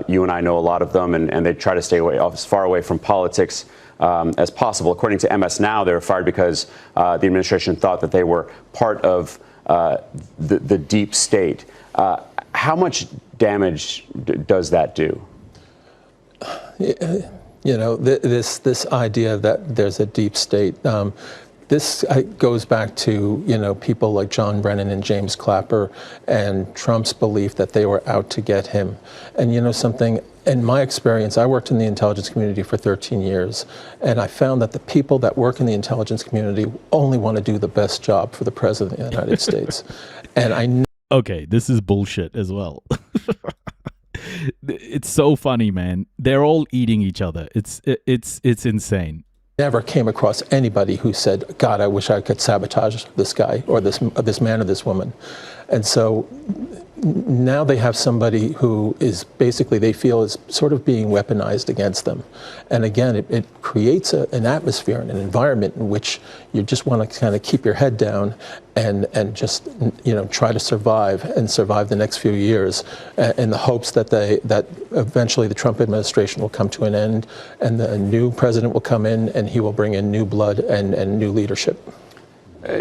you and I know a lot of them, and they try to stay as far away from politics as possible. According to MS Now, they were fired because the administration thought that they were part of the deep state. How much damage does that do? This idea that there's a deep state. This goes back to, people like John Brennan and James Clapper and Trump's belief that they were out to get him. And something, in my experience, I worked in the intelligence community for 13 years, and I found that the people that work in the intelligence community only want to do the best job for the President of the United States. And Okay, this is bullshit as well. It's so funny, man. They're all eating each other. It's insane. Never came across anybody who said, God, I wish I could sabotage this guy or this man or this woman. And so now they have somebody who is basically, they feel is sort of being weaponized against them. And again, it creates an atmosphere and an environment in which you just want to kind of keep your head down and just, try to survive the next few years in the hopes that that eventually the Trump administration will come to an end and the new president will come in and he will bring in new blood and new leadership.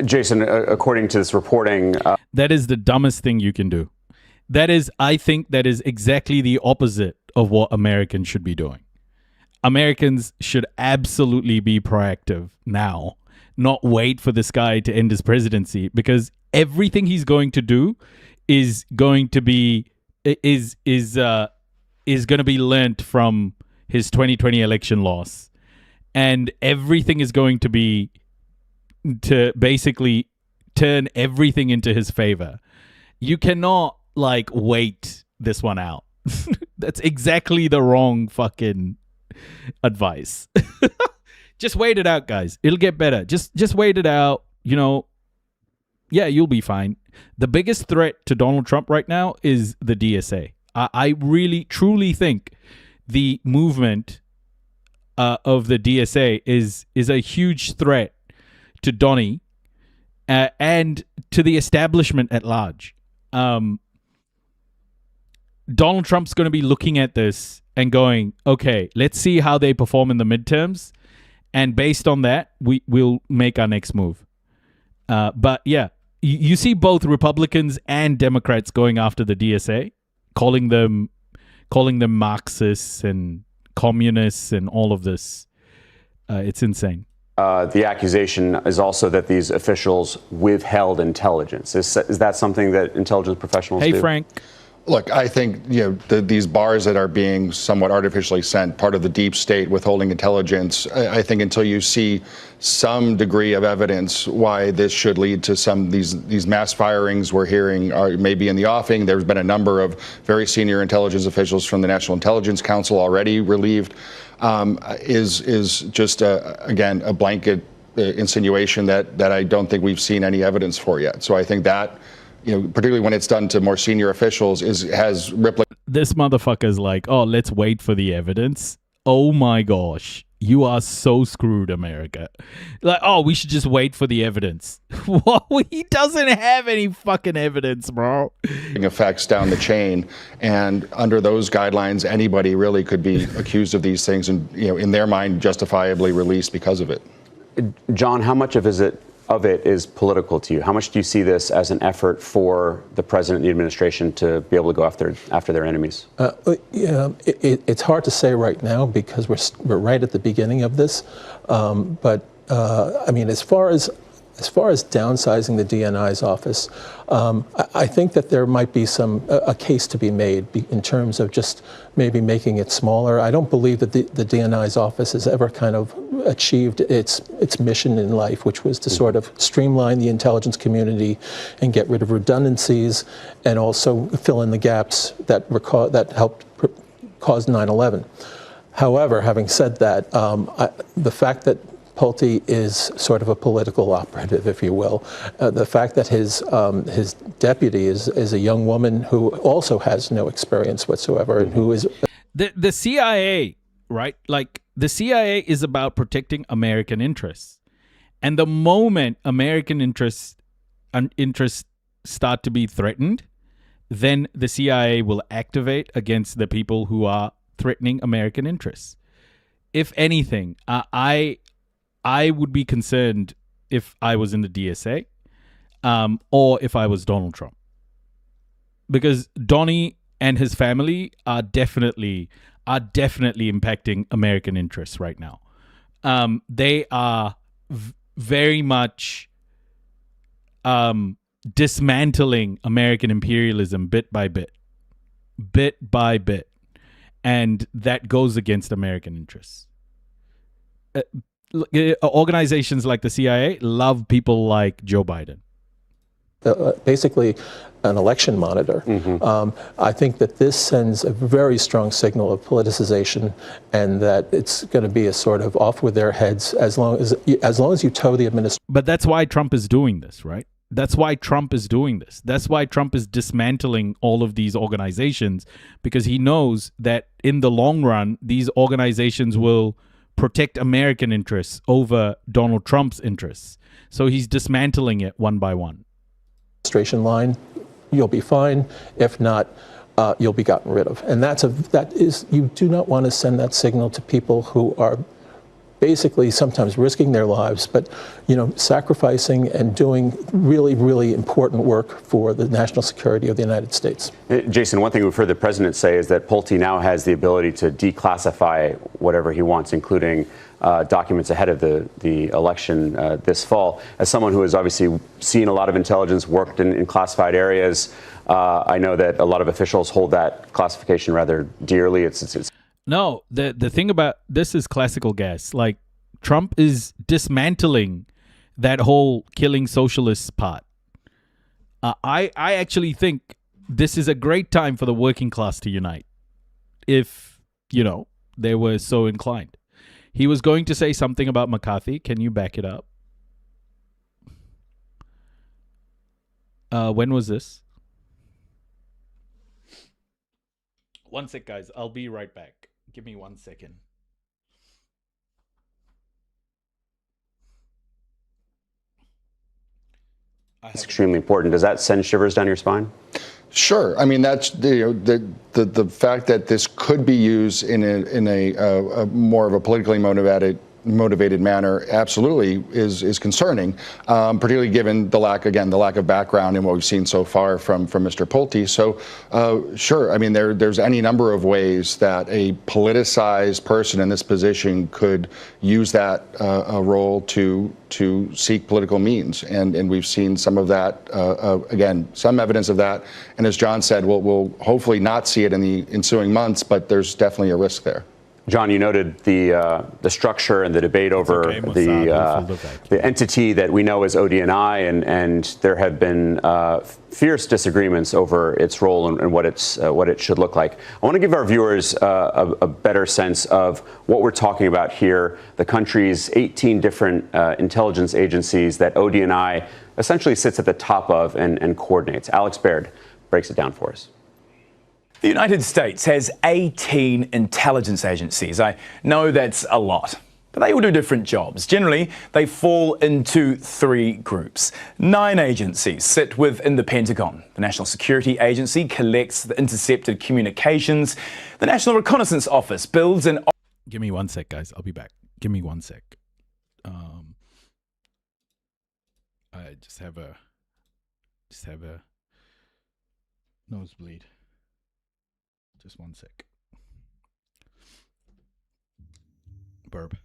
Jason, according to this reporting... that is the dumbest thing you can do. I think that is exactly the opposite of what Americans should be doing. Americans should absolutely be proactive now, not wait for this guy to end his presidency, because everything he's going to do is going to be learnt from his 2020 election loss, and everything is going to be to basically turn everything into his favor. You cannot wait this one out. That's exactly the wrong fucking advice. Just wait it out, guys. It'll get better. Just wait it out. Yeah, you'll be fine. The biggest threat to Donald Trump right now is the DSA. I really, truly think the movement of the DSA is a huge threat to Donnie and to the establishment at large. Donald Trump's going to be looking at this and going, okay, let's see how they perform in the midterms. And based on that, we'll make our next move. But yeah, you see both Republicans and Democrats going after the DSA, calling them Marxists and communists and all of this. It's insane. The accusation is also that these officials withheld intelligence. Is that something that intelligence professionals do? Hey, Frank. Look, I think these bars that are being somewhat artificially sent, part of the deep state withholding intelligence. I think until you see some degree of evidence why this should lead to some these mass firings we're hearing are maybe in the offing. There's been a number of very senior intelligence officials from the National Intelligence Council already relieved. Is just again a blanket insinuation that I don't think we've seen any evidence for yet. So I think that, particularly when it's done to more senior officials, has rippling. This motherfucker's like, oh, let's wait for the evidence. Oh my gosh, you are so screwed, America. Oh, we should just wait for the evidence. Well, he doesn't have any fucking evidence, bro. Effects down the chain, and under those guidelines, anybody really could be accused of these things, and in their mind, justifiably released because of it. John, how much of it is political to you? How much do you see this as an effort for the president and the administration to be able to go after their enemies? It's hard to say right now because we're right at the beginning of this. But I mean, as far as downsizing the DNI's office, I think that there might be a case to be made in terms of just maybe making it smaller. I don't believe that the DNI's office has ever kind of achieved its mission in life, which was to sort of streamline the intelligence community and get rid of redundancies and also fill in the gaps that helped cause 9/11. However, having said that, the fact that Pulte is sort of a political operative, if you will. The fact that his deputy is a young woman who also has no experience whatsoever, and who is the CIA, right? Like the CIA is about protecting American interests, and the moment American interests start to be threatened, then the CIA will activate against the people who are threatening American interests. If anything, I would be concerned if I was in the DSA or if I was Donald Trump. Because Donnie and his family are definitely impacting American interests right now. They are very much dismantling American imperialism bit by bit. And that goes against American interests. Organizations like the CIA love people like Joe Biden. Basically an election monitor. I think that this sends a very strong signal of politicization, and that it's going to be a sort of off with their heads as long as you toe the administration. But that's why Trump is doing this, right? That's why Trump is doing this. That's why Trump is dismantling all of these organizations, because he knows that in the long run, these organizations will protect American interests over Donald Trump's interests. So he's dismantling it one by one. Administration line, you'll be fine. If not, you'll be gotten rid of. And you do not want to send that signal to people who are basically sometimes risking their lives, but sacrificing and doing really, really important work for the national security of the United States. Jason, one thing we've heard the president say is that Pulte now has the ability to declassify whatever he wants, including documents ahead of the election this fall. As someone who has obviously seen a lot of intelligence, worked in classified areas, I know that a lot of officials hold that classification rather dearly. It's No, the thing about this is classical gas. Like, Trump is dismantling that whole killing socialists part. I actually think this is a great time for the working class to unite, if, they were so inclined. He was going to say something about McCarthy. Can you back it up? When was this? One sec, guys. I'll be right back. Give me 1 second. It's extremely important. Does that send shivers down your spine? Sure. I mean, that's the fact that this could be used in a more of a politically motivated manner absolutely is concerning, particularly given the lack of background in what we've seen so far from Mr. Pulte. So sure, I mean, there's any number of ways that a politicized person in this position could use that role to seek political means, and we've seen some of that, again, some evidence of that, and as John said, we'll hopefully not see it in the ensuing months, but there's definitely a risk there. John, you noted the structure and the debate over the entity that we know as ODNI, and there have been fierce disagreements over its role and what it should look like. I want to give our viewers a better sense of what we're talking about here. The country's 18 different intelligence agencies that ODNI essentially sits at the top of and coordinates. Alex Baird breaks it down for us. The United States has 18 intelligence agencies. I know that's a lot, but they all do different jobs. Generally, they fall into three groups. 9 agencies sit within the Pentagon. The National Security Agency collects the intercepted communications. The National Reconnaissance Office builds an... Give me 1 sec, guys. I'll be back. Give me 1 sec. I just have a nosebleed. Just 1 sec. Burp.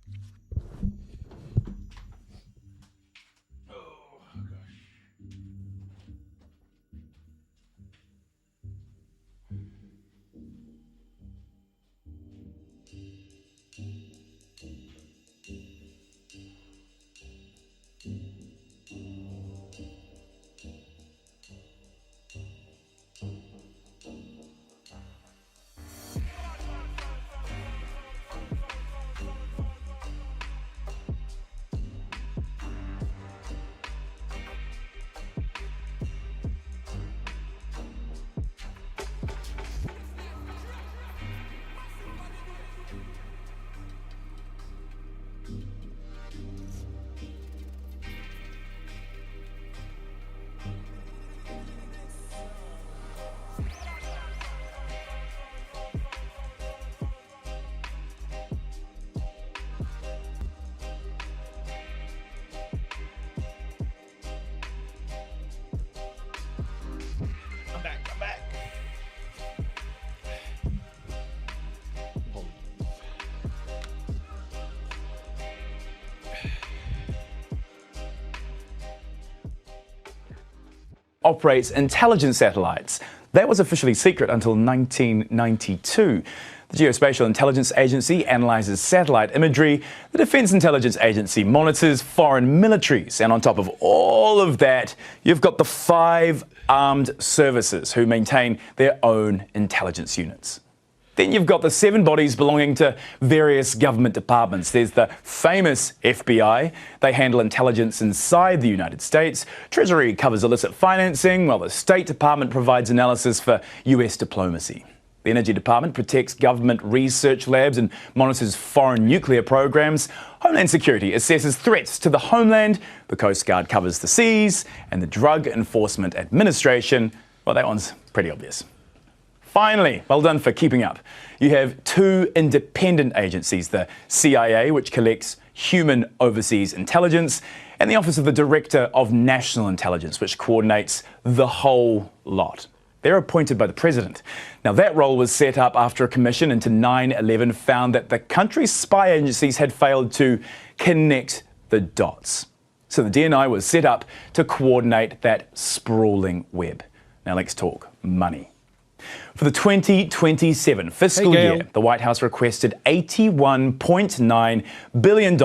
operates intelligence satellites. That was officially secret until 1992. The Geospatial Intelligence Agency analyzes satellite imagery. The Defense Intelligence Agency monitors foreign militaries. And on top of all of that, you've got the 5 armed services who maintain their own intelligence units. Then you've got the 7 bodies belonging to various government departments. There's the famous FBI. They handle intelligence inside the United States. Treasury covers illicit financing, while the State Department provides analysis for US diplomacy. The Energy Department protects government research labs and monitors foreign nuclear programs. Homeland Security assesses threats to the homeland. The Coast Guard covers the seas. And the Drug Enforcement Administration, well, that one's pretty obvious. Finally, well done for keeping up. You have 2 independent agencies, the CIA, which collects human overseas intelligence, and the Office of the Director of National Intelligence, which coordinates the whole lot. They're appointed by the president. Now, that role was set up after a commission into 9/11 found that the country's spy agencies had failed to connect the dots. So the DNI was set up to coordinate that sprawling web. Now, let's talk money. For the 2027 fiscal year, the White House requested $81.9 billion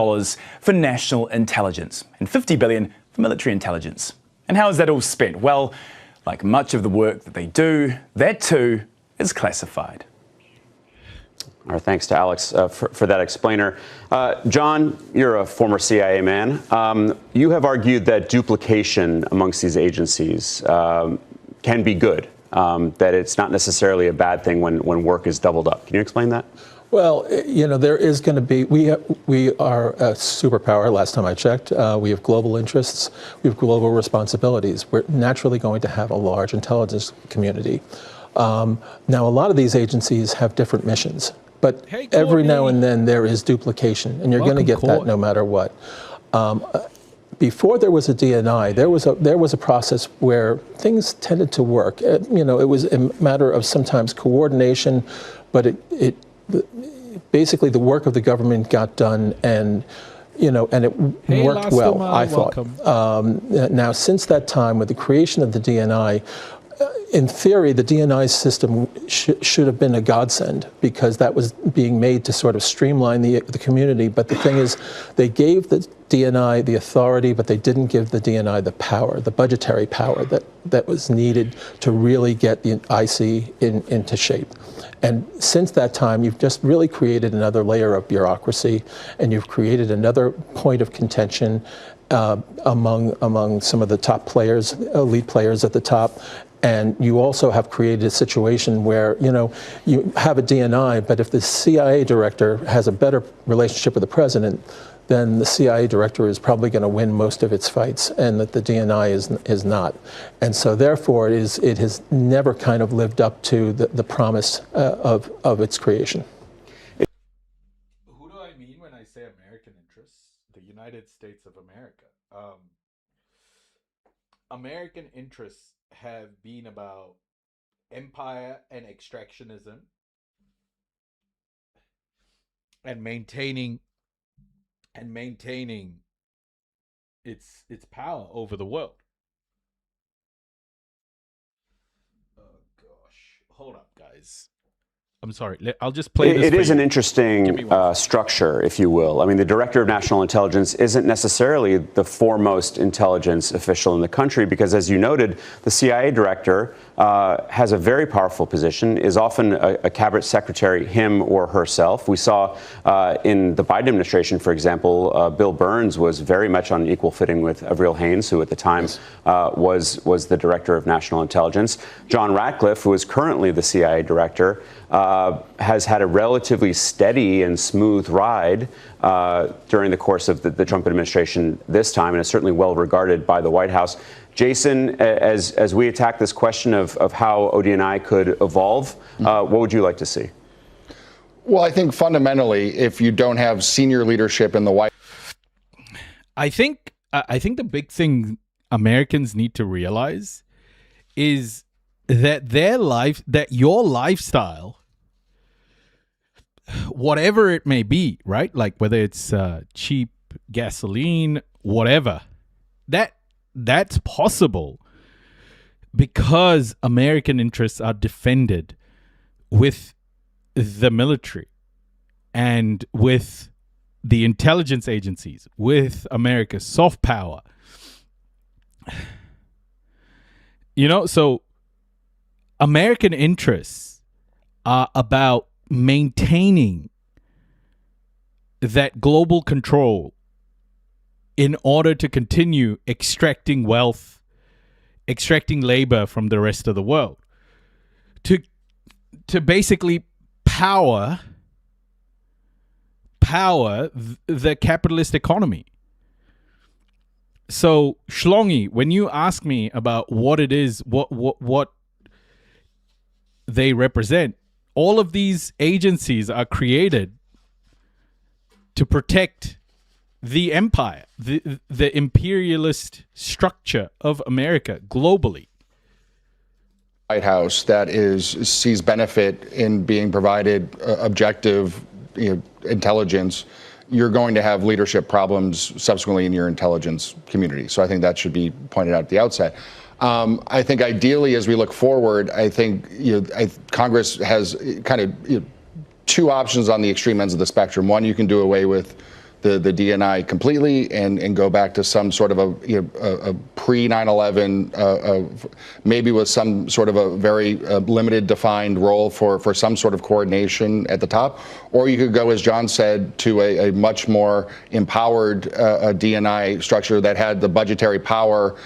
for national intelligence and $50 billion for military intelligence. And how is that all spent? Well, like much of the work that they do, that too is classified. Our thanks to Alex for that explainer. John, you're a former CIA man. You have argued that duplication amongst these agencies can be good, that it's not necessarily a bad thing when work is doubled up. Can you explain that? Well, there is going to be, we are a superpower, last time I checked. We have global interests, we have global responsibilities. We're naturally going to have a large intelligence community. Now, a lot of these agencies have different missions, but every now and then there is duplication, and you're going to get that no matter what. Before there was a DNI, there was a process where things tended to work. It was a matter of sometimes coordination, but basically the work of the government got done, and it worked well, I thought. Now, since that time, with the creation of the DNI, in theory, the DNI system should have been a godsend, because that was being made to sort of streamline the community. But the thing is, they gave the DNI the authority, but they didn't give the DNI the power, the budgetary power that was needed to really get the IC into shape. And since that time, you've just really created another layer of bureaucracy, and you've created another point of contention among some of the top players, elite players at the top. And you also have created a situation where, you have a DNI, but if the CIA director has a better relationship with the president, then the CIA director is probably going to win most of its fights, and that the DNI is not. And so therefore it has never kind of lived up to the promise of its creation. Who do I mean when I say American interests? The United States of America. American interests have been about empire and extractionism and maintaining its power over the world. Oh gosh. Hold up, guys. I'm sorry. I'll just play this. It is an interesting structure, if you will. I mean, the Director of National Intelligence isn't necessarily the foremost intelligence official in the country, because, as you noted, the CIA director has a very powerful position, is often a cabinet secretary, him or herself. We saw in the Biden administration, for example, Bill Burns was very much on equal footing with Avril Haines, who at the time was the Director of National Intelligence. John Ratcliffe, who is currently the CIA director, has had a relatively steady and smooth ride during the course of the Trump administration this time, and is certainly well regarded by the White House. Jason, as we attack this question of how ODNI could evolve, what would you like to see? Well, I think fundamentally, if you don't have senior leadership in the White House, I think the big thing Americans need to realize is that your lifestyle, whatever it may be, right? Like whether it's cheap gasoline, whatever, that's possible because American interests are defended with the military and with the intelligence agencies, with America's soft power. So American interests are about maintaining that global control in order to continue extracting wealth, extracting labor from the rest of the world, to basically power the capitalist economy. So, Shlongi, when you ask me about what it is, what they represent, all of these agencies are created to protect the empire, the imperialist structure of America globally. White House that sees benefit in being provided objective intelligence, you're going to have leadership problems subsequently in your intelligence community. So I think that should be pointed out at the outset. I think ideally, as we look forward, I think Congress has kind of two options on the extreme ends of the spectrum. One, you can do away with the DNI completely and go back to some sort of a pre-9/11, maybe with some sort of a very limited defined role for some sort of coordination at the top. Or you could go, as John said, to a much more empowered DNI structure that had the budgetary power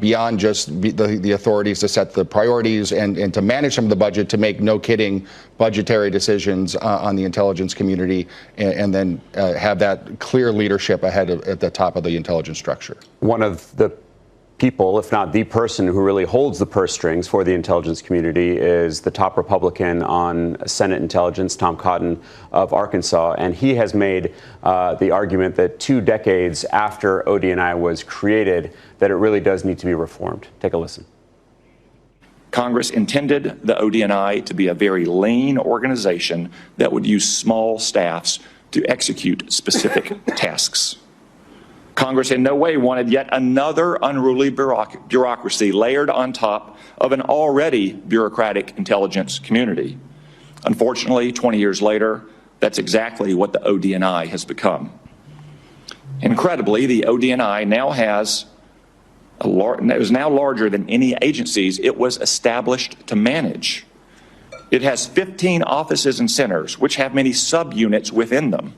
beyond just the authorities to set the priorities and to manage some of the budget, to make, no kidding, budgetary decisions on the intelligence community, and then have that clear leadership at the top of the intelligence structure. One of the people, if not the person who really holds the purse strings for the intelligence community, is the top Republican on Senate Intelligence, Tom Cotton of Arkansas. And he has made the argument that 2 decades after ODNI was created, that it really does need to be reformed. Take a listen. Congress intended the ODNI to be a very lean organization that would use small staffs to execute specific tasks. Congress in no way wanted yet another unruly bureaucracy layered on top of an already bureaucratic intelligence community. Unfortunately, 20 years later, that's exactly what the ODNI has become. Incredibly, the ODNI now is now larger than any agencies it was established to manage. It has 15 offices and centers, which have many subunits within them.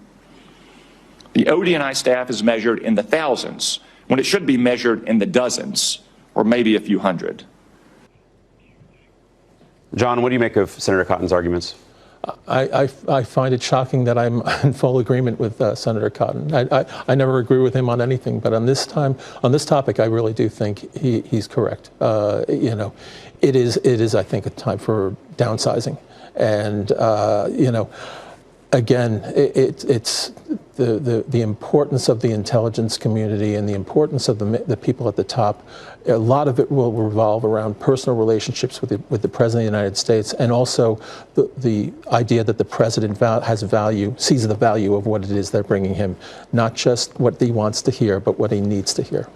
The ODNI staff is measured in the thousands, when it should be measured in the dozens, or maybe a few hundred. John, what do you make of Senator Cotton's arguments? I find it shocking that I'm in full agreement with Senator Cotton. I never agree with him on anything, but on this topic, I really do think he's correct. It is, I think, a time for downsizing, and again, it's the importance of the intelligence community and the importance of the people at the top. A lot of it will revolve around personal relationships with the President of the United States, and also the idea that the President sees the value of what it is they're bringing him, not just what he wants to hear, but what he needs to hear.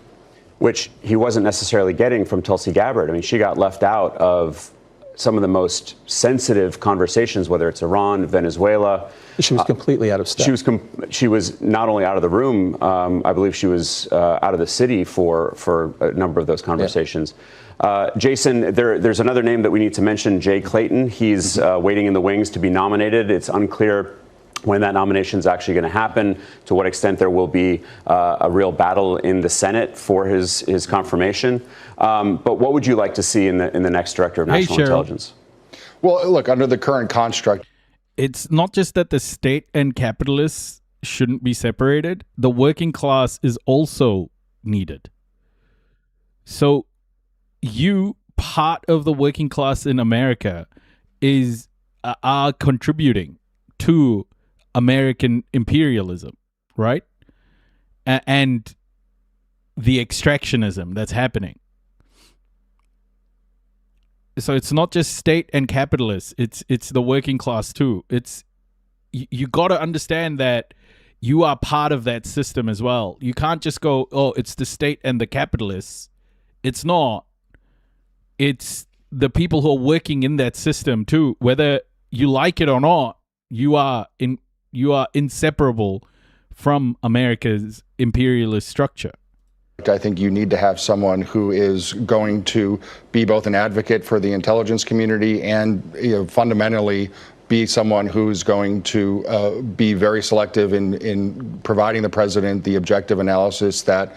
Which he wasn't necessarily getting from Tulsi Gabbard. I mean, she got left out of some of the most sensitive conversations, whether it's Iran, Venezuela. She was completely out of step. She was not only out of the room, I believe she was out of the city for a number of those conversations. Yeah. Jason, there's another name that we need to mention, Jay Clayton. He's waiting in the wings to be nominated. It's unclear when that nomination is actually going to happen, to what extent there will be a real battle in the Senate for his confirmation. But what would you like to see in the next Director of National Intelligence? Well, look, under the current construct, it's not just that the state and capitalists shouldn't be separated. The working class is also needed. So part of the working class in America, are contributing to American imperialism, right? And the extractionism that's happening. So it's not just state and capitalists, it's the working class too. You got to understand that you are part of that system as well. You can't just go, oh, it's the state and the capitalists. It's not. it's the people who are working in that system too. Whether you like it or not, you are inseparable from America's imperialist structure. I think you need to have someone who is going to be both an advocate for the intelligence community and, fundamentally be someone who's going to be very selective in providing the president the objective analysis that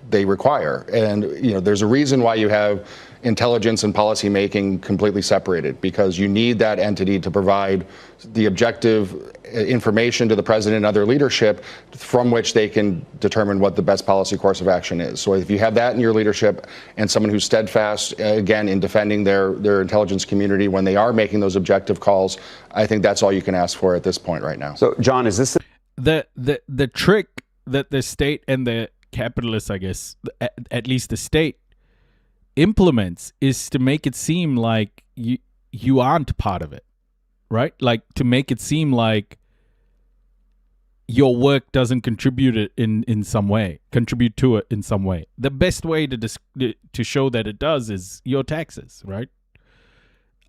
they require. And there's a reason why you have intelligence and policy making completely separated, because you need that entity to provide the objective information to the president and other leadership from which they can determine what the best policy course of action is. So if you have that in your leadership and someone who's steadfast, again, in defending their intelligence community when they are making those objective calls, I think that's all you can ask for at this point right now. So, John, is this the trick that the state and the capitalists, I guess, at least the state, implements is to make it seem like you aren't part of it, right? Like to make it seem like your work doesn't contribute to it in some way. The best way to show that it does is your taxes, right?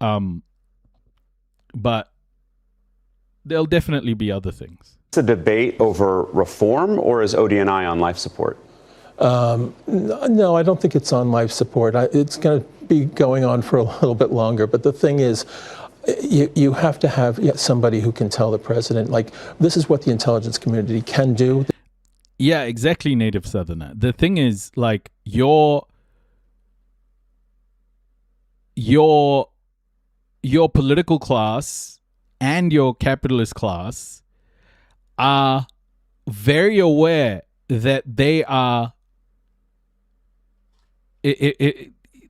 But there'll definitely be other things. It's a debate over reform, or is ODNI on life support? No, I don't think it's on life support. It's going to be going on for a little bit longer. But the thing is, you have to have somebody who can tell the president, like, this is what the intelligence community can do. Yeah, exactly, Native Southerner. The thing is, like, your political class and your capitalist class are very aware that they are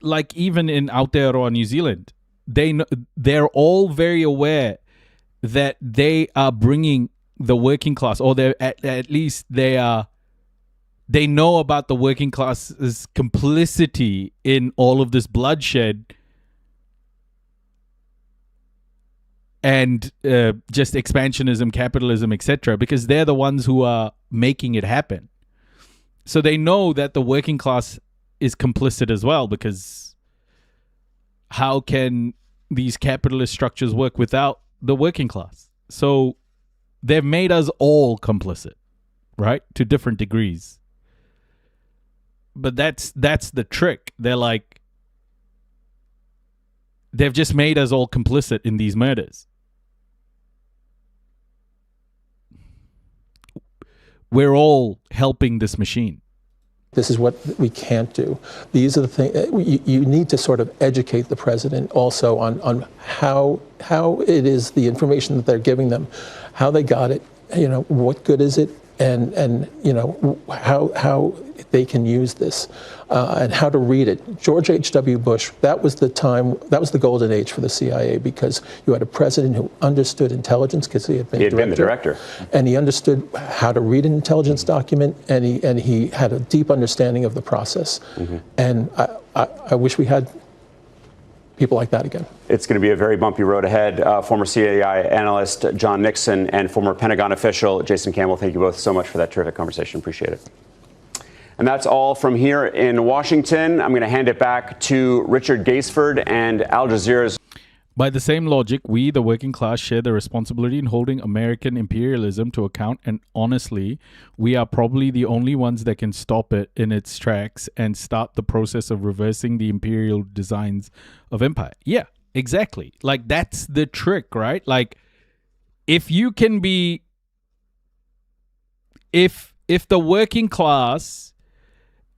like even in Aotearoa, New Zealand, they're all very aware that they are bringing the working class, or they're at least they know about the working class's complicity in all of this bloodshed and just expansionism, capitalism, etc., because they're the ones who are making it happen. So they know that the working class is complicit as well, because how can these capitalist structures work without the working class? So they've made us all complicit, right? To different degrees. But that's the trick. They're like, they've just made us all complicit in these murders. We're all helping this machine. This is what we can't do. These are the things you need to sort of educate the president also on how it is the information that they're giving them, how they got it, what good is it, and how they can use this and how to read it. George H.W. Bush, that was the golden age for the CIA, because you had a president who understood intelligence, because he had been the director, and he understood how to read an intelligence document, and he had a deep understanding of the process. Mm-hmm. And I wish we had people like that again. It's going to be a very bumpy road ahead. Former CIA analyst John Nixon and former Pentagon official Jason Campbell, thank you both so much for that terrific conversation. Appreciate it. And that's all from here in Washington. I'm going to hand it back to Richard Gaisford and Al Jazeera's. By the same logic, we, the working class, share the responsibility in holding American imperialism to account, and honestly, we are probably the only ones that can stop it in its tracks and start the process of reversing the imperial designs of empire. Yeah, exactly. Like, that's the trick, right? Like, if you can be... If the working class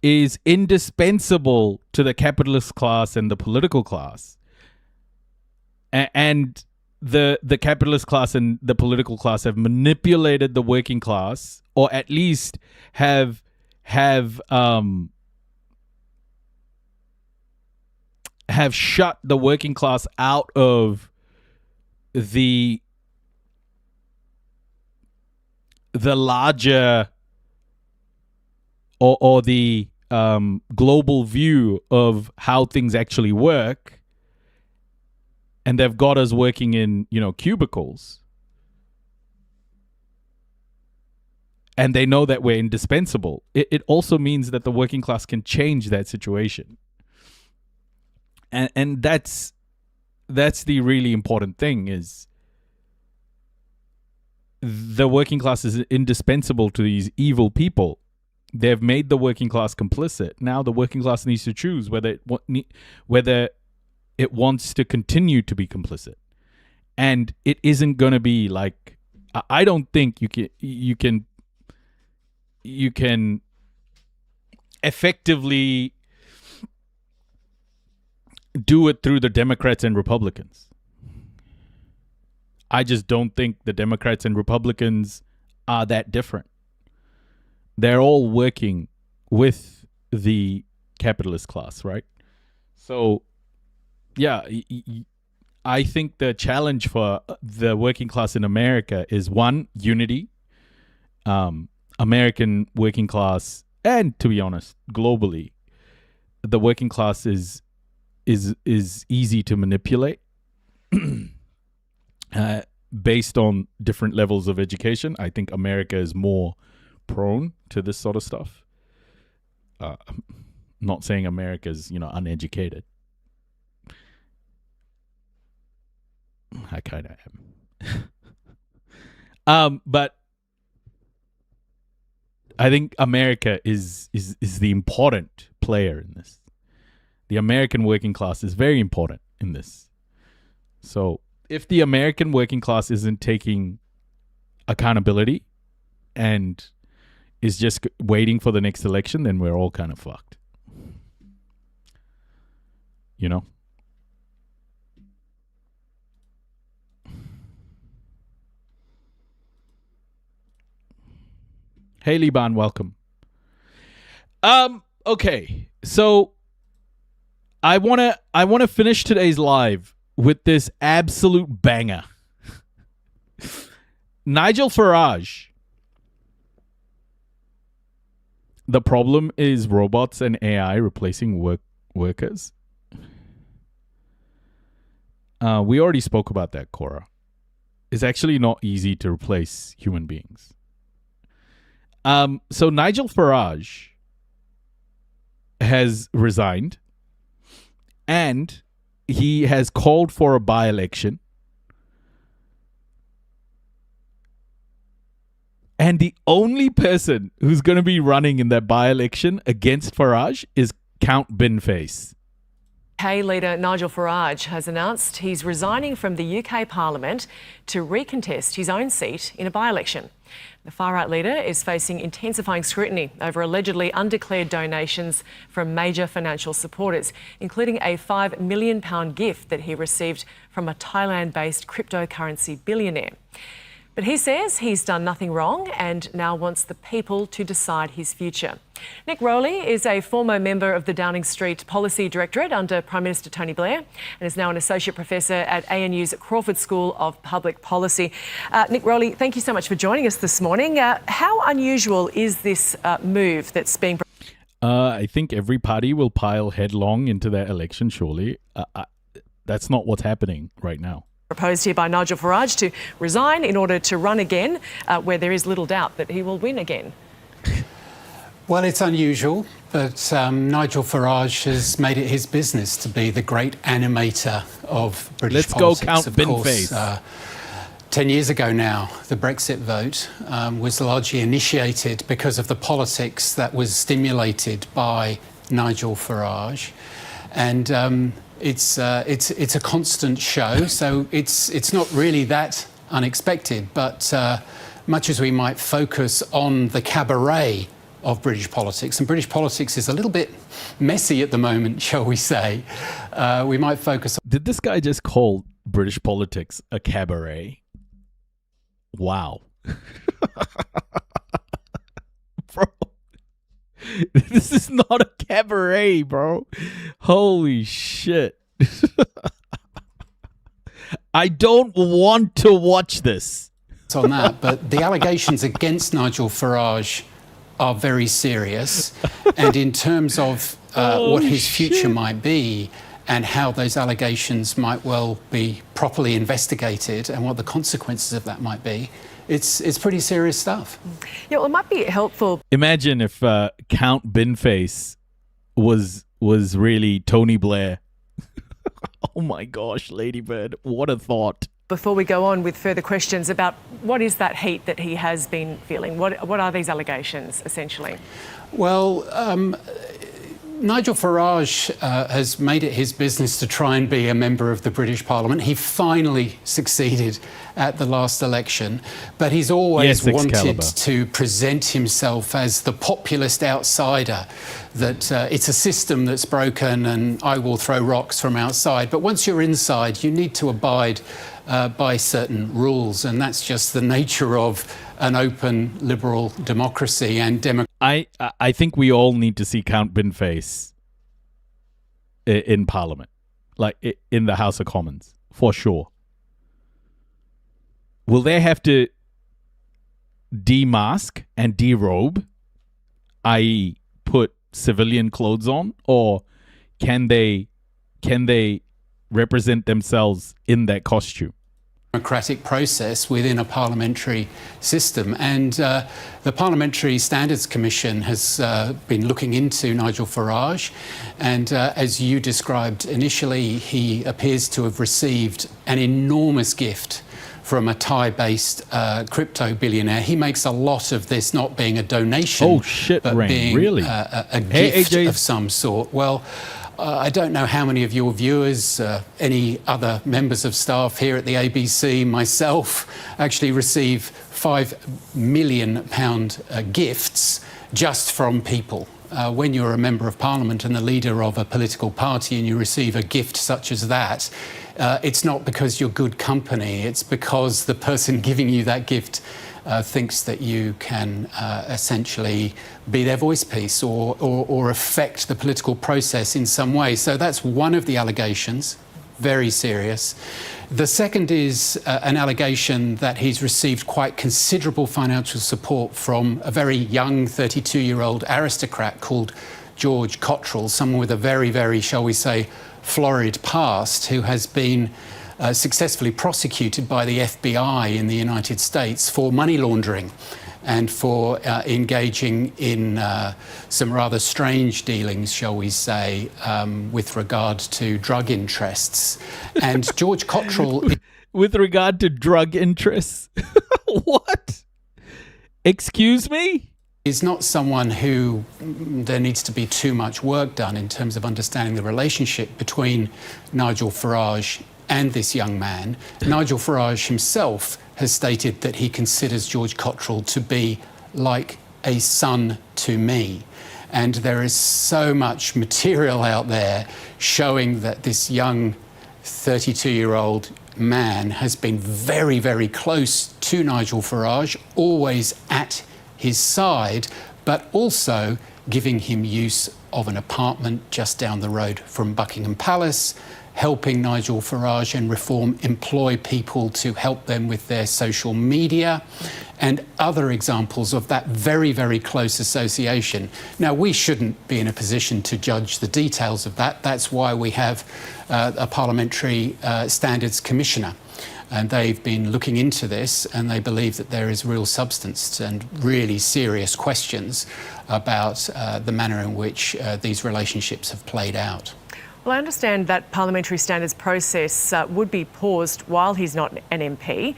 is indispensable to the capitalist class and the political class, and the capitalist class and the political class have manipulated the working class, or at least have shut the working class out of the larger or the global view of how things actually work, and they've got us working in, cubicles, and they know that we're indispensable. It also means that the working class can change that situation. And that's the really important thing, is the working class is indispensable to these evil people. They've made the working class complicit. Now the working class needs to choose whether it wants to continue to be complicit. And it isn't going to be like, I don't think you can effectively do it through the Democrats and Republicans. I just don't think the Democrats and Republicans are that different. They're all working with the capitalist class, right? So, yeah, I think the challenge for the working class in America is, one, unity. American working class, and to be honest, globally, the working class is easy to manipulate based on different levels of education. I think America is more prone to this sort of stuff. I'm not saying America's, uneducated. I kind of am. But I think America is the important player in this. The American working class is very important in this. So if the American working class isn't taking accountability and is just waiting for the next election, then we're all kind of fucked. Hey, Liban, welcome. Okay, so I wanna finish today's live with this absolute banger. Nigel Farage. The problem is robots and AI replacing workers. We already spoke about that, Cora. It's actually not easy to replace human beings. So Nigel Farage has resigned, and he has called for a by-election. And the only person who's going to be running in that by-election against Farage is Count Binface. UK leader Nigel Farage has announced he's resigning from the UK Parliament to recontest his own seat in a by-election. The far-right leader is facing intensifying scrutiny over allegedly undeclared donations from major financial supporters, including a £5 million gift that he received from a Thailand-based cryptocurrency billionaire. But he says he's done nothing wrong and now wants the people to decide his future. Nick Rowley is a former member of the Downing Street Policy Directorate under Prime Minister Tony Blair and is now an associate professor at ANU's Crawford School of Public Policy. Nick Rowley, thank you so much for joining us this morning. How unusual is this move that's being... I think every party will pile headlong into their election, surely. That's not what's happening right now. Proposed here by Nigel Farage to resign in order to run again, where there is little doubt that he will win again. Well, it's unusual, but Nigel Farage has made it his business to be the great animator of British politics. Let's go, Count Binface. 10 years ago now, the Brexit vote was largely initiated because of the politics that was stimulated by Nigel Farage. And it's a constant show, so it's not really that unexpected. But much as we might focus on the cabaret of British politics, and British politics is a little bit messy at the moment, shall we say, we might focus on... Did this guy just call British politics a cabaret? Wow. Bro. This is not a cabaret, bro. Holy shit. I don't want to watch this. On that, but the allegations against Nigel Farage are very serious. And in terms of what his future might be and how those allegations might well be properly investigated and what the consequences of that might be, it's pretty serious stuff. Yeah, well, it might be helpful. Imagine if Count Binface was really Tony Blair. Oh my gosh, Ladybird, what a thought. Before we go on with further questions about what is that heat that he has been feeling? What are these allegations, essentially? Well, Nigel Farage has made it his business to try and be a member of the British Parliament. He finally succeeded at the last election, but he's always wanted to present himself as the populist outsider, that it's a system that's broken and I will throw rocks from outside. But once you're inside, you need to abide by certain rules, and that's just the nature of an open liberal democracy and I think we all need to see Count Binface in Parliament, like in the House of Commons, for sure. Will they have to demask and derobe, i.e. put civilian clothes on, or can they represent themselves in that costume? Democratic process within a parliamentary system, and the Parliamentary Standards Commission has been looking into Nigel Farage, and as you described initially, he appears to have received an enormous gift from a Thai-based crypto billionaire. He makes a lot of this not being a donation, but being really? a gift of some sort. Well, I don't know how many of your viewers, any other members of staff here at the ABC, myself, actually receive £5 million gifts just from people. When you're a member of Parliament and the leader of a political party and you receive a gift such as that, it's not because you're good company, it's because the person giving you that gift thinks that you can essentially be their voice piece or affect the political process in some way. So that's one of the allegations, very serious. The second is an allegation that he's received quite considerable financial support from a very young 32-year-old aristocrat called George Cottrell, someone with a very, very, shall we say, florid past, who has been successfully prosecuted by the FBI in the United States for money laundering and for engaging in some rather strange dealings, shall we say, with regard to drug interests. And George Cottrell... With regard to drug interests? What? Excuse me? Is not someone who there needs to be too much work done in terms of understanding the relationship between Nigel Farage and this young man. Nigel Farage himself has stated that he considers George Cottrell to be like a son to me. And there is so much material out there showing that this young 32-year-old man has been very, very close to Nigel Farage, always at his side, but also giving him use of an apartment just down the road from Buckingham Palace, helping Nigel Farage and Reform employ people to help them with their social media, and other examples of that very, very close association. Now, we shouldn't be in a position to judge the details of that. That's why we have a Parliamentary Standards Commissioner. And they've been looking into this, and they believe that there is real substance and really serious questions about the manner in which these relationships have played out. Well, I understand that parliamentary standards process would be paused while he's not an MP.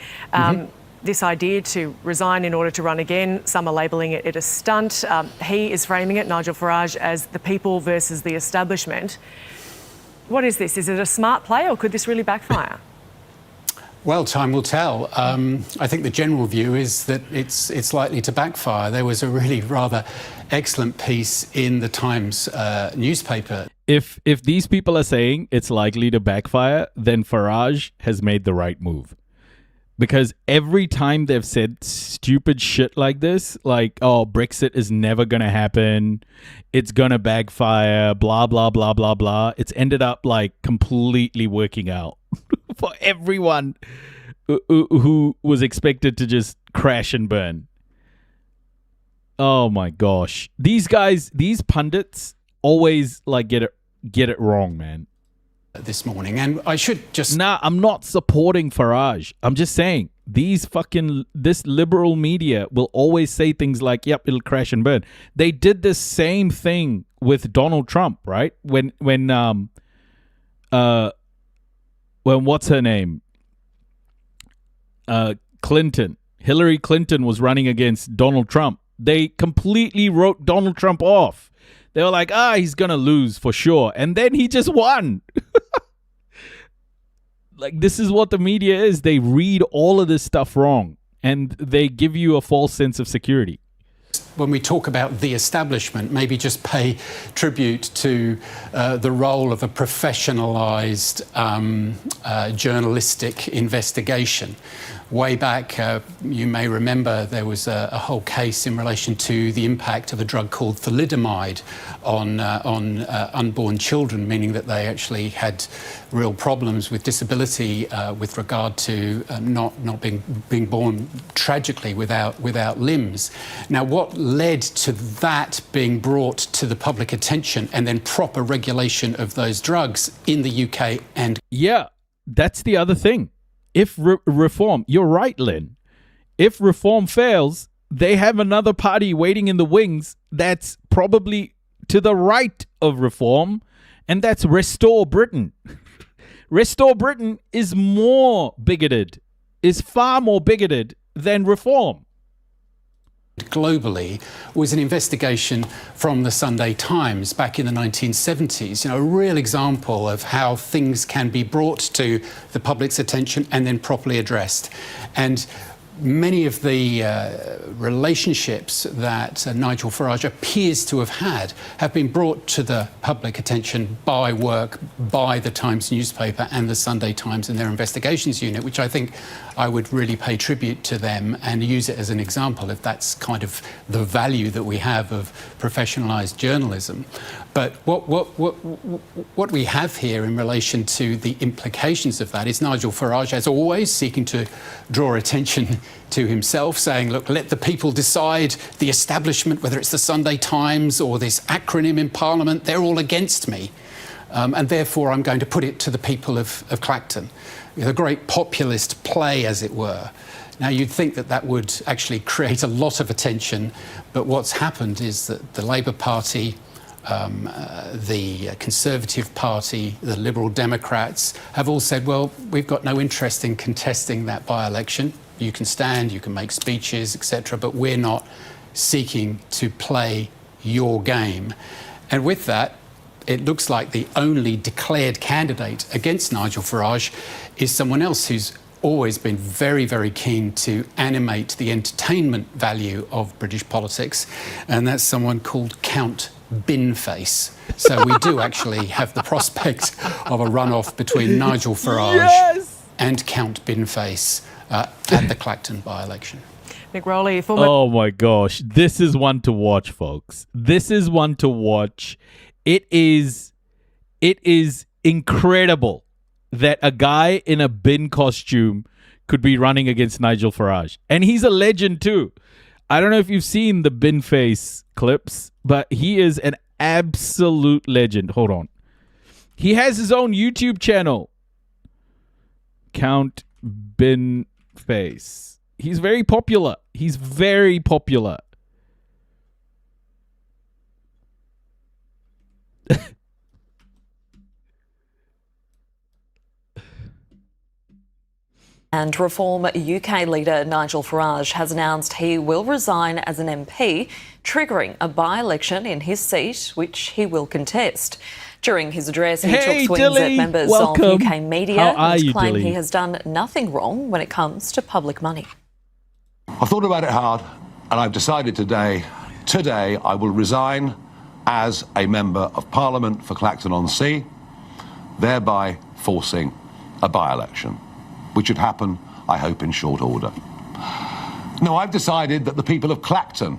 This idea to resign in order to run again, some are labelling it a stunt. He is framing it, Nigel Farage, as the people versus the establishment. What is this? Is it a smart play, or could this really backfire? Well, time will tell. I think the general view is that it's likely to backfire. There was a really rather excellent piece in the Times newspaper. If these people are saying it's likely to backfire, then Farage has made the right move. Because every time they've said stupid shit like this, like, oh, Brexit is never going to happen, it's going to backfire, blah, blah, blah, blah, blah, it's ended up like completely working out for everyone who was expected to just crash and burn. Oh my gosh. These guys, these pundits always like get it wrong, man. This morning, and I should just... Nah, I'm not supporting Farage. I'm just saying this liberal media will always say things like, yep, it'll crash and burn. They did the same thing with Donald Trump, right? When when what's her name? Hillary Clinton was running against Donald Trump. They completely wrote Donald Trump off. They were like, he's going to lose for sure. And then he just won. Like, this is what the media is. They read all of this stuff wrong, and they give you a false sense of security. When we talk about the establishment, maybe just pay tribute to the role of a professionalised journalistic investigation. Way back, you may remember there was a whole case in relation to the impact of a drug called thalidomide on unborn children, meaning that they actually had real problems with disability with regard to not being born tragically without limbs. Now, what led to that being brought to the public attention and then proper regulation of those drugs in the UK and... Yeah, that's the other thing. If reform, you're right, Lynn. If reform fails, they have another party waiting in the wings that's probably to the right of reform, and that's Restore Britain. Restore Britain is far more bigoted than reform. Globally was an investigation from the Sunday Times back in the 1970s. You know, a real example of how things can be brought to the public's attention and then properly addressed. And many of the relationships that Nigel Farage appears to have been brought to the public attention by work by the Times newspaper and the Sunday Times and their investigations unit, which I think I would really pay tribute to them and use it as an example if that's kind of the value that we have of professionalised journalism. But what we have here in relation to the implications of that is Nigel Farage, as always, seeking to draw attention to himself, saying, look, let the people decide, the establishment, whether it's the Sunday Times or this acronym in Parliament, they're all against me. And therefore, I'm going to put it to the people of Clacton. A great populist play, as it were. Now, you'd think that that would actually create a lot of attention, but what's happened is that the Labour Party, the Conservative Party, the Liberal Democrats have all said, well, we've got no interest in contesting that by-election. You can stand, you can make speeches, etc., but we're not seeking to play your game. And with that, it looks like the only declared candidate against Nigel Farage is someone else who's always been very, very keen to animate the entertainment value of British politics, and that's someone called Count Binface. So we do actually have the prospect of a runoff between Nigel Farage and Count Binface at the Clacton by-election. Nick Rowley, former... Oh my gosh. This is one to watch, folks. This is one to watch. It is incredible that a guy in a bin costume could be running against Nigel Farage. And he's a legend too. I don't know if you've seen the bin face clips, but he is an absolute legend. Hold on. He has his own YouTube channel. Count Bin Face. He's very popular. He's very popular. And Reform UK leader Nigel Farage has announced he will resign as an MP, triggering a by-election in his seat, which he will contest. During his address, he took swings Dilly. at members Welcome. of UK media and claimed Dilly? he has done nothing wrong when it comes to public money. I've thought about it hard, and I've decided today I will resign as a Member of Parliament for Clacton-on-Sea, thereby forcing a by-election, which should happen, I hope, in short order. No, I've decided that the people of Clacton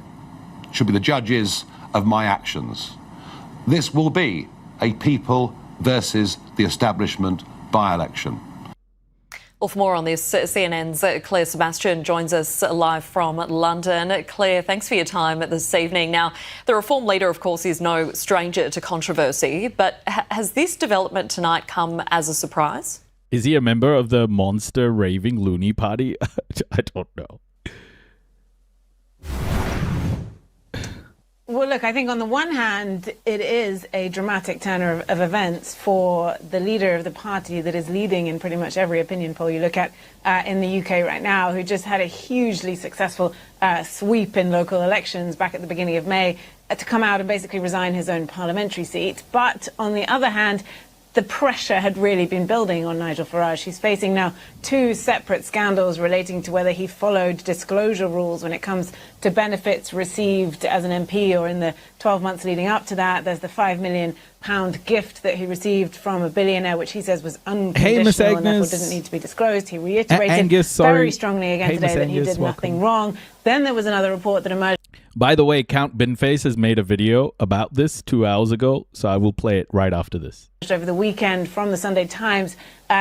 should be the judges of my actions. This will be a people versus the establishment by-election. Well, for more on this, CNN's Claire Sebastian joins us live from London. Claire, thanks for your time this evening. Now, the Reform leader, of course, is no stranger to controversy, but has this development tonight come as a surprise? Is he a member of the monster raving loony party? I don't know. Well, look, I think on the one hand, it is a dramatic turn of events for the leader of the party that is leading in pretty much every opinion poll you look at in the UK right now, who just had a hugely successful sweep in local elections back at the beginning of May, to come out and basically resign his own parliamentary seat. But on the other hand, the pressure had really been building on Nigel Farage. He's facing now 2 separate scandals relating to whether he followed disclosure rules when it comes to benefits received as an MP or in the 12 months leading up to that. There's the £5 million gift that he received from a billionaire, which he says was unconditional and therefore didn't need to be disclosed. He reiterated very strongly again today that he did nothing wrong. Then there was another report that emerged. By the way, Count Binface has made a video about this 2 hours ago, so I will play it right after this. Over the weekend from the Sunday Times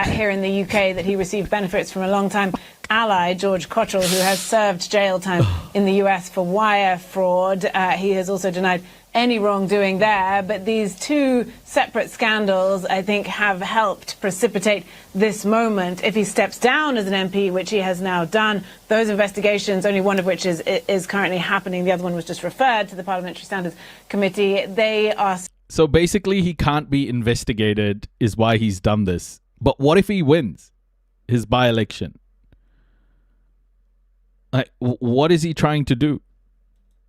here in the UK that he received benefits from a long-time ally, George Cottrell, who has served jail time in the US for wire fraud. He has also denied any wrongdoing there, but these 2 separate scandals, I think, have helped precipitate this moment. If he steps down as an MP, which he has now done, those investigations, only one of which is currently happening, the other one was just referred to the Parliamentary Standards Committee, they are... So basically, he can't be investigated, is why he's done this. But what if he wins his by-election? What is he trying to do?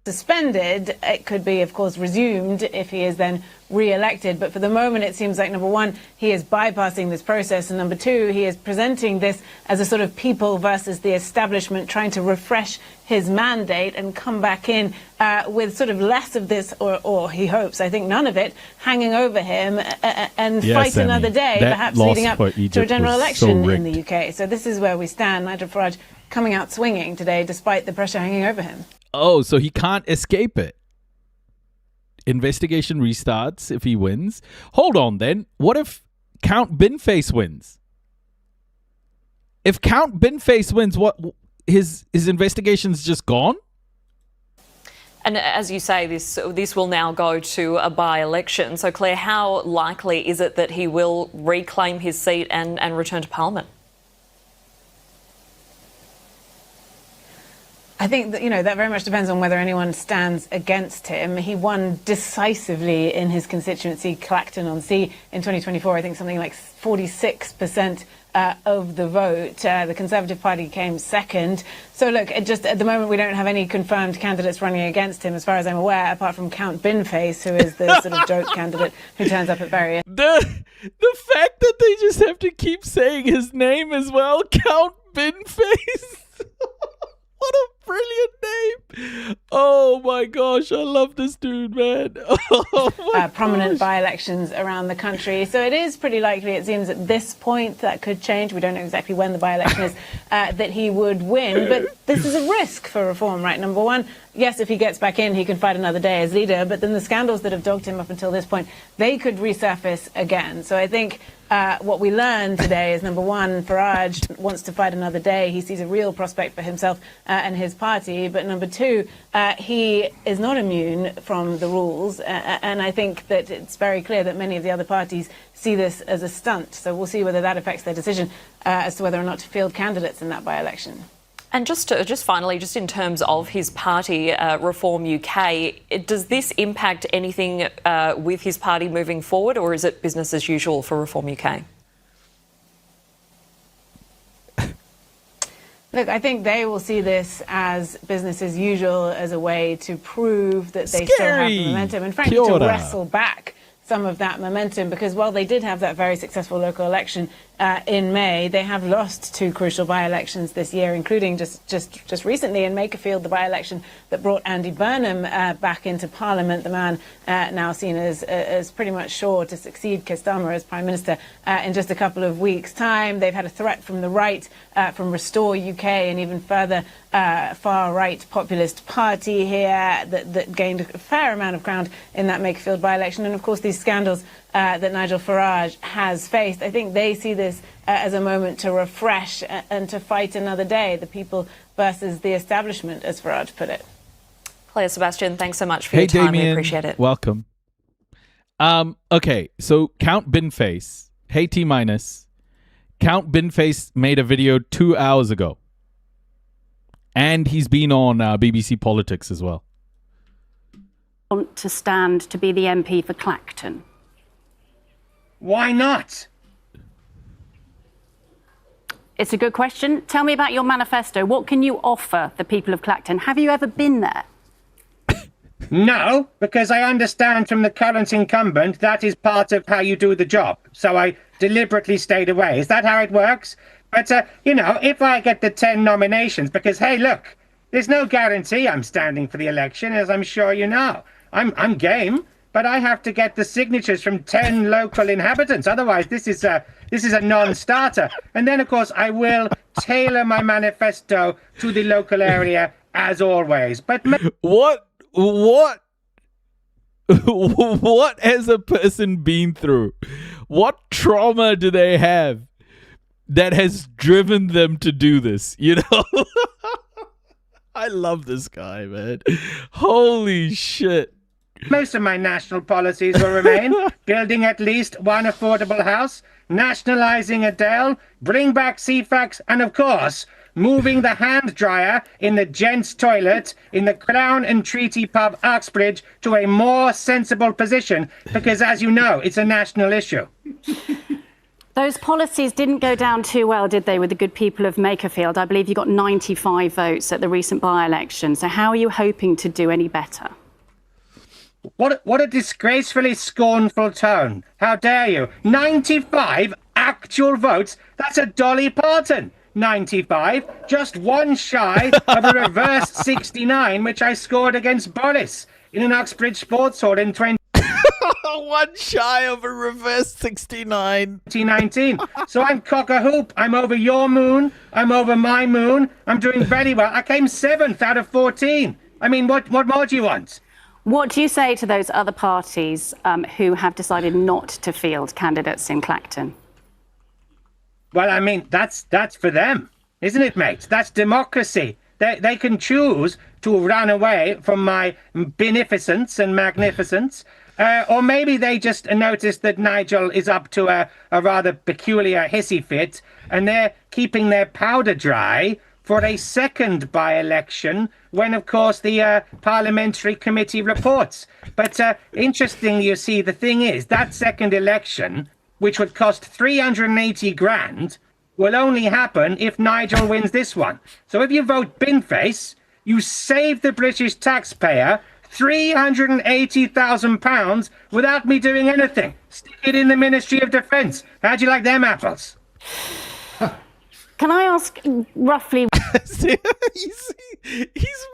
Suspended. It could be, of course, resumed if he is then re-elected. But for the moment, it seems like, number one, he is bypassing this process. And number two, he is presenting this as a sort of people versus the establishment, trying to refresh his mandate and come back in with sort of less of this, or he hopes, I think none of it, hanging over him and fight another day, perhaps leading up to a general election in the UK. So this is where we stand. Nigel Farage coming out swinging today, despite the pressure hanging over him. Oh, so he can't escape it. Investigation restarts if he wins. Hold on then. What if Count Binface wins? If Count Binface wins, what his investigation's just gone? And as you say, this will now go to a by-election. So Claire, how likely is it that he will reclaim his seat and return to Parliament? I think that, that very much depends on whether anyone stands against him. He won decisively in his constituency, Clacton-on-Sea, in 2024. I think something like 46% of the vote. The Conservative Party came second. So look, just at the moment, we don't have any confirmed candidates running against him, as far as I'm aware, apart from Count Binface, who is the sort of joke candidate who turns up at various... The fact that they just have to keep saying his name as well, Count Binface. What a brilliant name. Oh my gosh, I love this dude, man. Prominent by-elections around the country. So it is pretty likely, it seems, at this point that could change. We don't know exactly when the by-election is, that he would win. But this is a risk for reform, right? Number one, yes, if he gets back in, he can fight another day as leader. But then the scandals that have dogged him up until this point, they could resurface again. So I think what we learned today is, number one, Farage wants to fight another day. He sees a real prospect for himself and his party. But number two, he is not immune from the rules. And I think that it's very clear that many of the other parties see this as a stunt. So we'll see whether that affects their decision as to whether or not to field candidates in that by-election. And just finally, just in terms of his party, Reform UK, does this impact anything with his party moving forward, or is it business as usual for Reform UK? Look, I think they will see this as business as usual, as a way to prove that they still have the momentum and, frankly, to wrestle back some of that momentum, because while they did have that very successful local election in May, they have lost two crucial by-elections this year, including just recently in Makerfield, the by-election that brought Andy Burnham back into Parliament, the man now seen as pretty much sure to succeed Keir Starmer as Prime Minister in just a couple of weeks' time. They've had a threat from the right, from Restore UK, and even further far-right populist party here that gained a fair amount of ground in that Makerfield by-election. And, of course, these scandals that Nigel Farage has faced, I think they see this as a moment to refresh and to fight another day, the people versus the establishment, as Farage put it. Claire, Sebastian, thanks so much for your time. Damien, we appreciate it. Welcome. Okay, so Count Binface, hey T-minus, Count Binface made a video 2 hours ago. And he's been on BBC Politics as well. want to stand to be the MP for Clacton? Why not? It's a good question. Tell me about your manifesto. What can you offer the people of Clacton? Have you ever been there? No, because I understand from the current incumbent that is part of how you do the job. So I deliberately stayed away. Is that how it works? But, if I get the 10 nominations, because, hey, look, there's no guarantee I'm standing for the election, as I'm sure you know. I'm game, but I have to get the signatures from 10 local inhabitants. Otherwise, this is a non-starter. And then, of course, I will tailor my manifesto to the local area, as always. But What has a person been through? What trauma do they have that has driven them to do this? I love this guy, man. Holy shit. Most of my national policies will remain. Building at least one affordable house, nationalising Adele, bring back CFAX, and of course, moving the hand dryer in the gents' toilet in the Crown and Treaty pub Uxbridge to a more sensible position, because as you know, it's a national issue. Those policies didn't go down too well, did they, with the good people of Makerfield? I believe you got 95 votes at the recent by-election. So how are you hoping to do any better? What a disgracefully scornful tone. How dare you? 95 actual votes? That's a Dolly Parton. 95, just one shy of a reverse 69, which I scored against Boris in an Uxbridge sports hall in one shy of a reverse 69. 2019. So I'm cock-a-hoop. I'm over your moon. I'm over my moon. I'm doing very well. I came 7th out of 14. I mean, what more do you want? What do you say to those other parties who have decided not to field candidates in Clacton? Well, I mean, that's for them, isn't it, mate? That's democracy. They can choose to run away from my beneficence and magnificence, or maybe they just noticed that Nigel is up to a rather peculiar hissy fit, and they're keeping their powder dry for a second by-election when, of course, the parliamentary committee reports. But interesting, you see, the thing is, that second election, which would cost 380 grand, will only happen if Nigel wins this one. So if you vote Binface, you save the British taxpayer £380,000 without me doing anything. Stick it in the Ministry of Defence. How'd you like them apples? Can I ask roughly... he's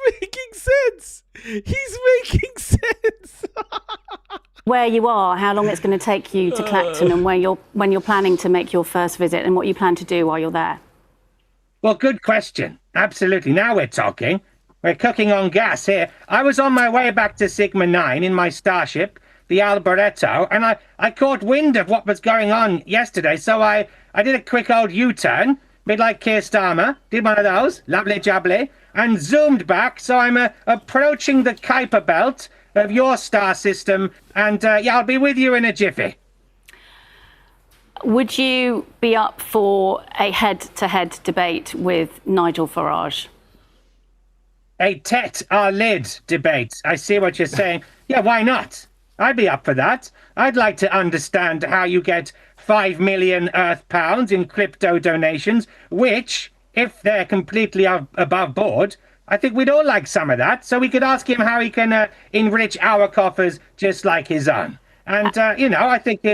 making sense. He's making sense. where you are, how long it's going to take you to Clacton, and when you're planning to make your first visit, and what you plan to do while you're there? Well, good question. Absolutely. Now we're talking. We're cooking on gas here. I was on my way back to Sigma 9 in my starship, the Alboreto, and I caught wind of what was going on yesterday, so I did a quick old U-turn, bit like Keir Starmer, did one of those, lovely jubbly, and zoomed back, so I'm approaching the Kuiper belt of your star system, and yeah, I'll be with you in a jiffy. Would you be up for a head-to-head debate with Nigel Farage? A tete-a-lid debate. I see what you're saying. Yeah, why not? I'd be up for that. I'd like to understand how you get 5 million Earth pounds in crypto donations, which, if they're completely above board, I think we'd all like some of that, so we could ask him how he can enrich our coffers just like his own. And, you know, I think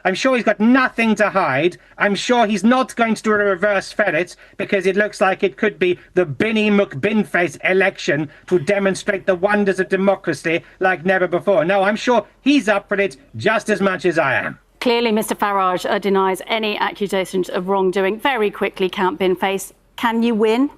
I'm sure he's got nothing to hide. I'm sure he's not going to do a reverse ferret, because it looks like it could be the Binny McBinface election to demonstrate the wonders of democracy like never before. No, I'm sure he's up for it just as much as I am. Clearly, Mr. Farage denies any accusations of wrongdoing. Very quickly, Count Binface, can you win?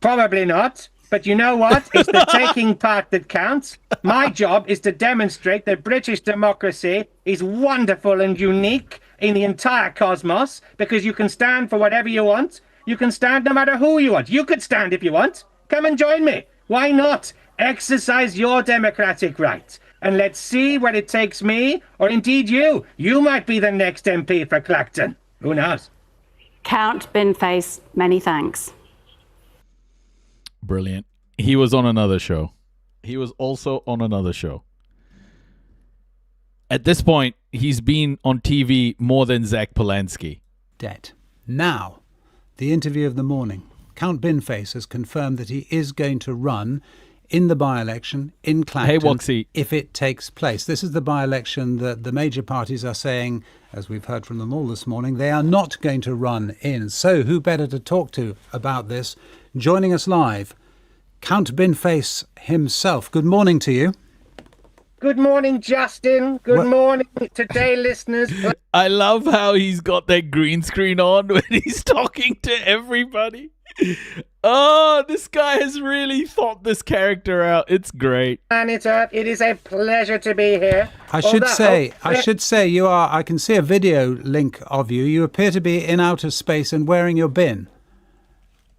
Probably not. But you know what? It's the taking part that counts. My job is to demonstrate that British democracy is wonderful and unique in the entire cosmos, because you can stand for whatever you want. You can stand no matter who you want. You could stand if you want. Come and join me. Why not? Exercise your democratic right. And let's see where it takes me, or indeed you. You might be the next MP for Clacton. Who knows? Count Binface, many thanks. Brilliant. He was on another show. He was also on another show. At this point, he's been on TV more than Zach Polanski. Debt. Now, the interview of the morning. Count Binface has confirmed that he is going to run in the by-election in Clacton if it takes place. This is the by-election that the major parties are saying, as we've heard from them all this morning, they are not going to run in. So who better to talk to about this? Joining us live, Count Binface himself. Good morning to you. Good morning, Justin. Good morning, Today listeners. I love how he's got that green screen on when he's talking to everybody. Oh, this guy has really thought this character out. It's great. Planet Earth, it is a pleasure to be here. I should say you are, I can see a video link of you. You appear to be in outer space and wearing your bin.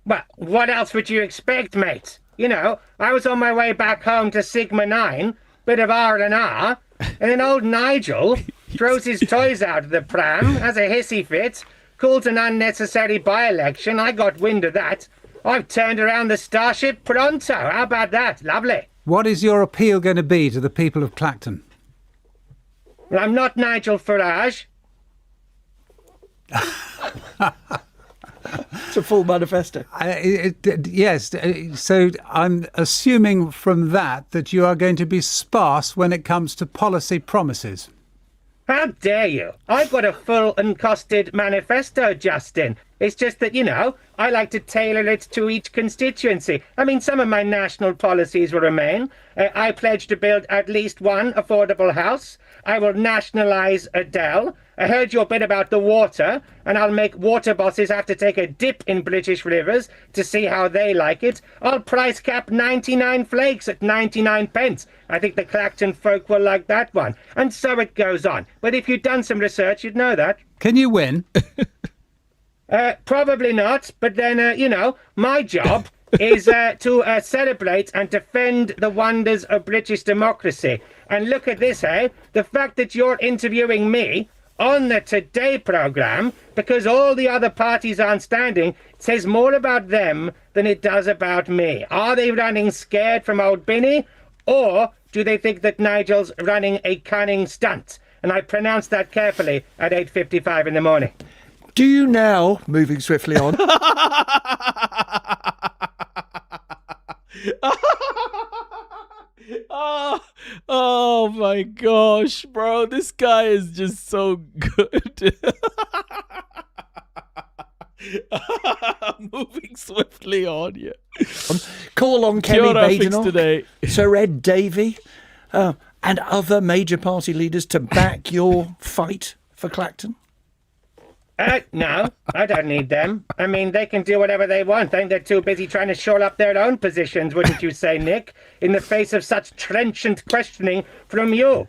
Well, what else would you expect, mate? You know, I was on my way back home to Sigma 9, bit of R&R, and then old Nigel throws his toys out of the pram, has a hissy fit, calls an unnecessary by-election. I got wind of that. I've turned around the starship pronto. How about that? Lovely. What is your appeal going to be to the people of Clacton? Well, I'm not Nigel Farage. It's a full manifesto. Yes. So I'm assuming from that you are going to be sparse when it comes to policy promises. How dare you? I've got a full and costed manifesto, Justin. It's just that, you know, I like to tailor it to each constituency. I mean, some of my national policies will remain. I pledge to build at least one affordable house. I will nationalise Adele. I heard your bit about the water, and I'll make water bosses have to take a dip in British rivers to see how they like it. I'll price cap 99 flakes at 99 pence. I think the Clacton folk will like that one. And so it goes on. But if you'd done some research, you'd know that. Can you win? Probably not. But then, you know, my job is to celebrate and defend the wonders of British democracy. And look at this, eh? The fact that you're interviewing me on the Today programme, because all the other parties aren't standing, says more about them than it does about me. Are they running scared from old Binny, or do they think that Nigel's running a cunning stunt? And I pronounced that carefully at 8:55 in the morning. Do you now, moving swiftly on... Oh my gosh, bro. This guy is just so good. Moving swiftly on, yeah. Call on Kenny Badenoch, today. Sir Ed Davey, and other major party leaders to back your fight for Clacton? No, I don't need them. I mean, they can do whatever they want. I think they're too busy trying to shore up their own positions, wouldn't you say, Nick? In the face of such trenchant questioning from you.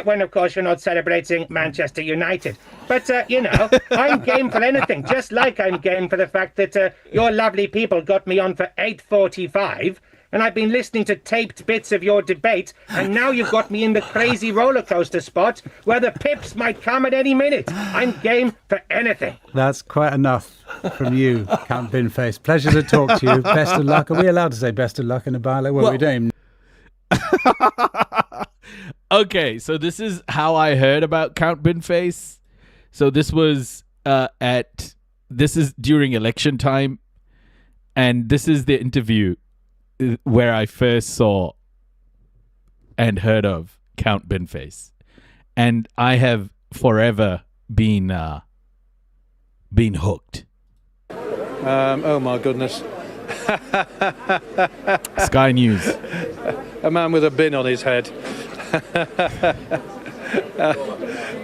When, of course, you're not celebrating Manchester United. But, you know, I'm game for anything, just like I'm game for the fact that your lovely people got me on for 8:45, and I've been listening to taped bits of your debate, and now you've got me in the crazy roller coaster spot where the pips might come at any minute. I'm game for anything. That's quite enough from you, Count Binface. Pleasure to talk to you. Best of luck. Are we allowed to say best of luck in a by-election? Well, we don't. Okay, so this is how I heard about Count Binface. So this was this is during election time, and this is the interview where I first saw and heard of Count Binface, and I have forever been hooked. Oh my goodness. Sky News. A man with a bin on his head.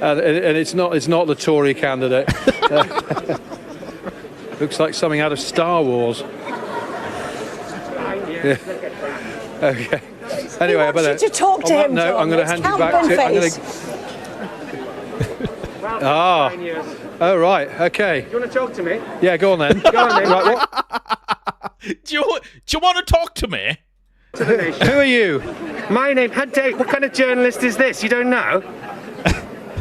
And it's not the Tory candidate. Looks like something out of Star Wars. Yeah. Okay. Anyway, I better. To talk to him. No, I'm going to hand you back to. Oh, right. Okay. Do you want to talk to me? Yeah, go on then. Go on then. Right, what? Do you want to talk to me? Who are you? My name. What kind of journalist is this? You don't know?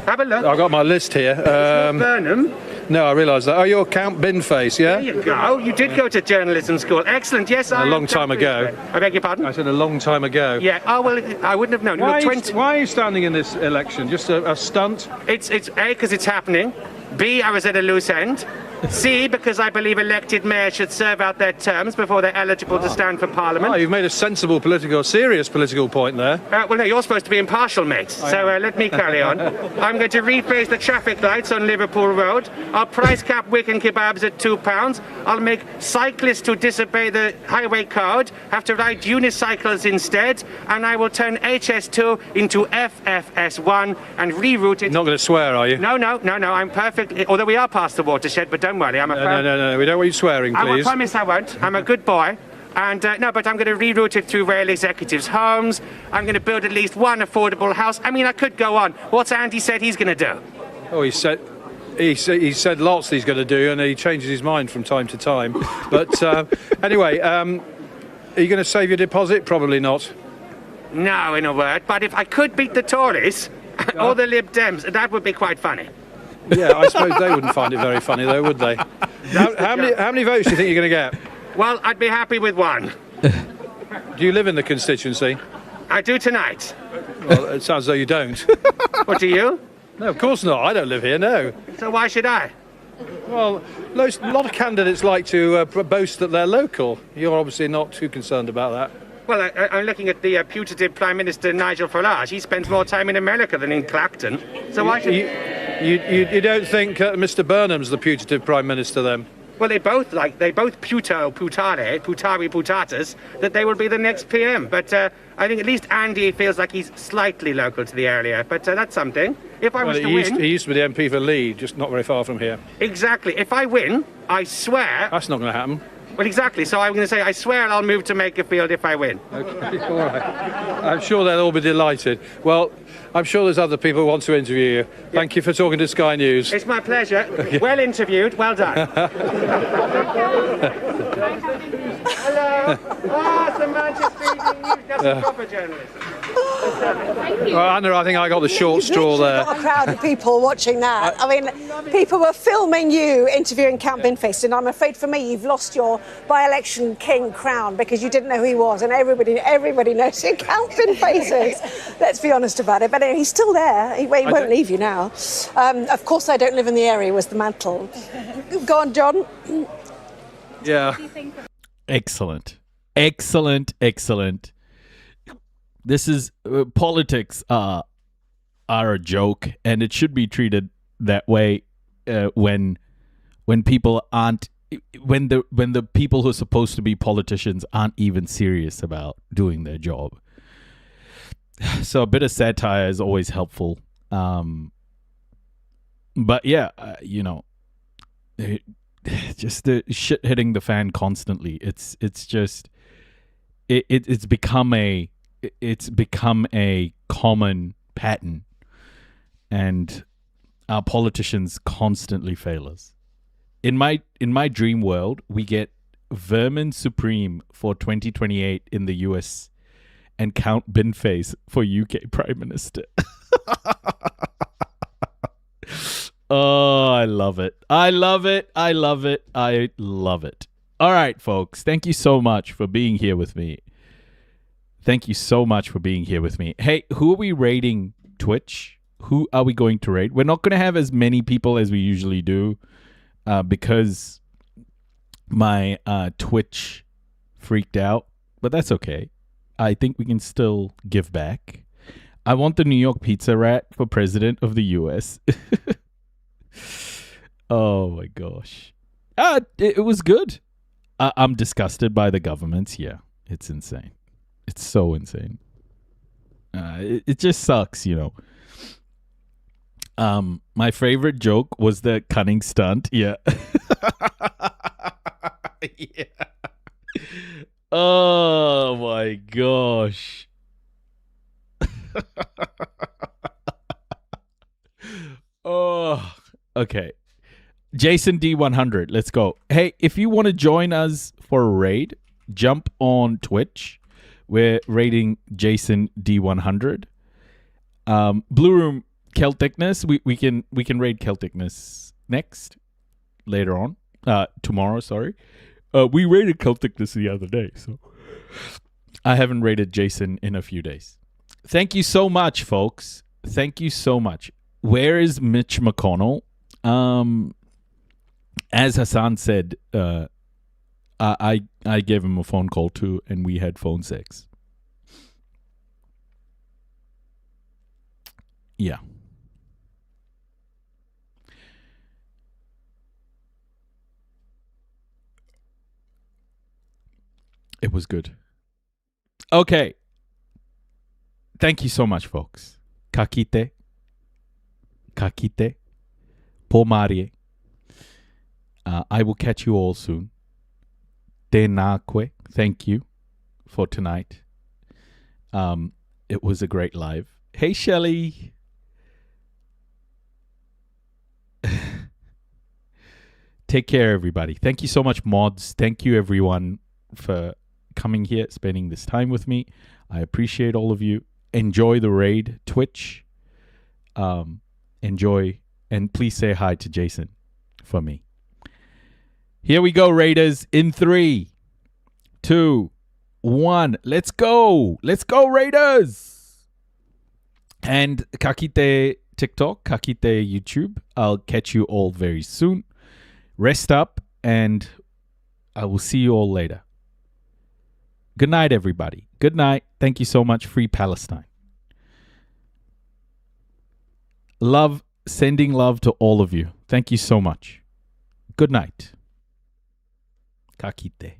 Have a look. I've got my list here. Burnham. No, I realise that. Oh, you're Count Binface, yeah? There you go. You did go to journalism school. Excellent. Yes, A long time ago. I beg your pardon? I said a long time ago. Yeah. Oh, well, I wouldn't have known. Why are you standing in this election? Just a stunt? It's A, because it's happening. B, I was at a loose end. C, because I believe elected mayors should serve out their terms before they're eligible to stand for Parliament. Oh, you've made a sensible serious political point there. Well, no, you're supposed to be impartial, mate. So let me carry on. I'm going to replace the traffic lights on Liverpool Road. I'll price cap Wicken kebabs at £2. I'll make cyclists who disobey the highway code have to ride unicycles instead. And I will turn HS2 into FFS1 and reroute it. Not going to swear, are you? No, I'm perfectly... Although we are past the watershed, but don't worry, I'm a... No, we don't want you swearing, please. I promise I won't. I'm a good boy. And no, but I'm going to reroute it through rail executives' homes. I'm going to build at least one affordable house. I mean, I could go on. What's Andy said he's going to do? Oh, he said lots he's going to do, and he changes his mind from time to time. But anyway, are you going to save your deposit? Probably not. No, in a word. But if I could beat the Tories or the Lib Dems, that would be quite funny. Yeah, I suppose they wouldn't find it very funny, though, would they? How many votes do you think you're going to get? Well, I'd be happy with one. Do you live in the constituency? I do tonight. Well, it sounds as though you don't. What, do you? No, of course not. I don't live here, no. So why should I? Well, a lot of candidates like to boast that they're local. You're obviously not too concerned about that. Well, I'm looking at the putative Prime Minister Nigel Farage. He spends more time in America than in Clacton. So why should... You don't think Mr. Burnham's the putative Prime Minister, then? Well, they both putatas, that they will be the next PM. But I think at least Andy feels like he's slightly local to the area. But that's something. If I was to win... He used to be the MP for Leeds, just not very far from here. Exactly. If I win, I swear... That's not going to happen. Well, exactly. So I'm going to say, I swear I'll move to Makerfield if I win. Okay, all right. I'm sure they'll all be delighted. Well, I'm sure there's other people who want to interview you. Thank you for talking to Sky News. It's my pleasure. Well interviewed. Well done. Hello. It's the Manchester Evening News. That's a proper journalist. Well, Anna, I think I got the short straw there. Got a crowd of people watching that. I mean, people were filming you interviewing Count Binface, and I'm afraid for me, you've lost your by-election king crown because you didn't know who he was, and everybody knows who Count Binface is. Let's be honest about it. But anyway, he's still there. He won't leave you now. Of course, I don't live in the area. Was the mantle. Go on, John. Yeah. Excellent. This is politics are a joke, and it should be treated that way when people aren't when the people who are supposed to be politicians aren't even serious about doing their job. So a bit of satire is always helpful. But yeah, just the shit hitting the fan constantly. It's become a common pattern, and our politicians constantly fail us. In my dream world, we get Vermin Supreme for 2028 in the US and Count Binface for UK Prime Minister. Oh, I love it. All right, folks. Thank you so much for being here with me. Hey, who are we rating Twitch? Who are we going to rate? We're not going to have as many people as we usually do because my Twitch freaked out, but that's okay. I think we can still give back. I want the New York Pizza Rat for President of the US. Oh my gosh. It was good. I'm disgusted by the governments. Yeah, it's insane. It's so insane. It just sucks, My favorite joke was the cunning stunt. Yeah. Yeah. Oh my gosh. Oh, okay. Jason D100, let's go. Hey, if you want to join us for a raid, jump on Twitch. We're raiding Jason D100. Blue Room Celticness. We can raid Celticness next. later on. Tomorrow, sorry. We rated Celticness the other day, so I haven't rated Jason in a few days. Thank you so much, folks. Thank you so much. Where is Mitch McConnell? As Hassan said, I gave him a phone call too, and we had phone sex. Yeah. It was good. Okay. Thank you so much, folks. Kakite. Pomarie. I will catch you all soon. Tenakwe. Thank you for tonight. It was a great live. Hey, Shelley. Take care, everybody. Thank you so much, mods. Thank you, everyone, for coming here, spending this time with me. I appreciate all of you. Enjoy the raid, Twitch. Enjoy, and please say hi to Jason for me. Here we go, Raiders. In 3, 2, 1. Let's go. Let's go, Raiders. And Kakite TikTok, Kakite YouTube. I'll catch you all very soon. Rest up, and I will see you all later. Good night, everybody. Good night. Thank you so much. Free Palestine. Love, sending love to all of you. Thank you so much. Good night. Kakite.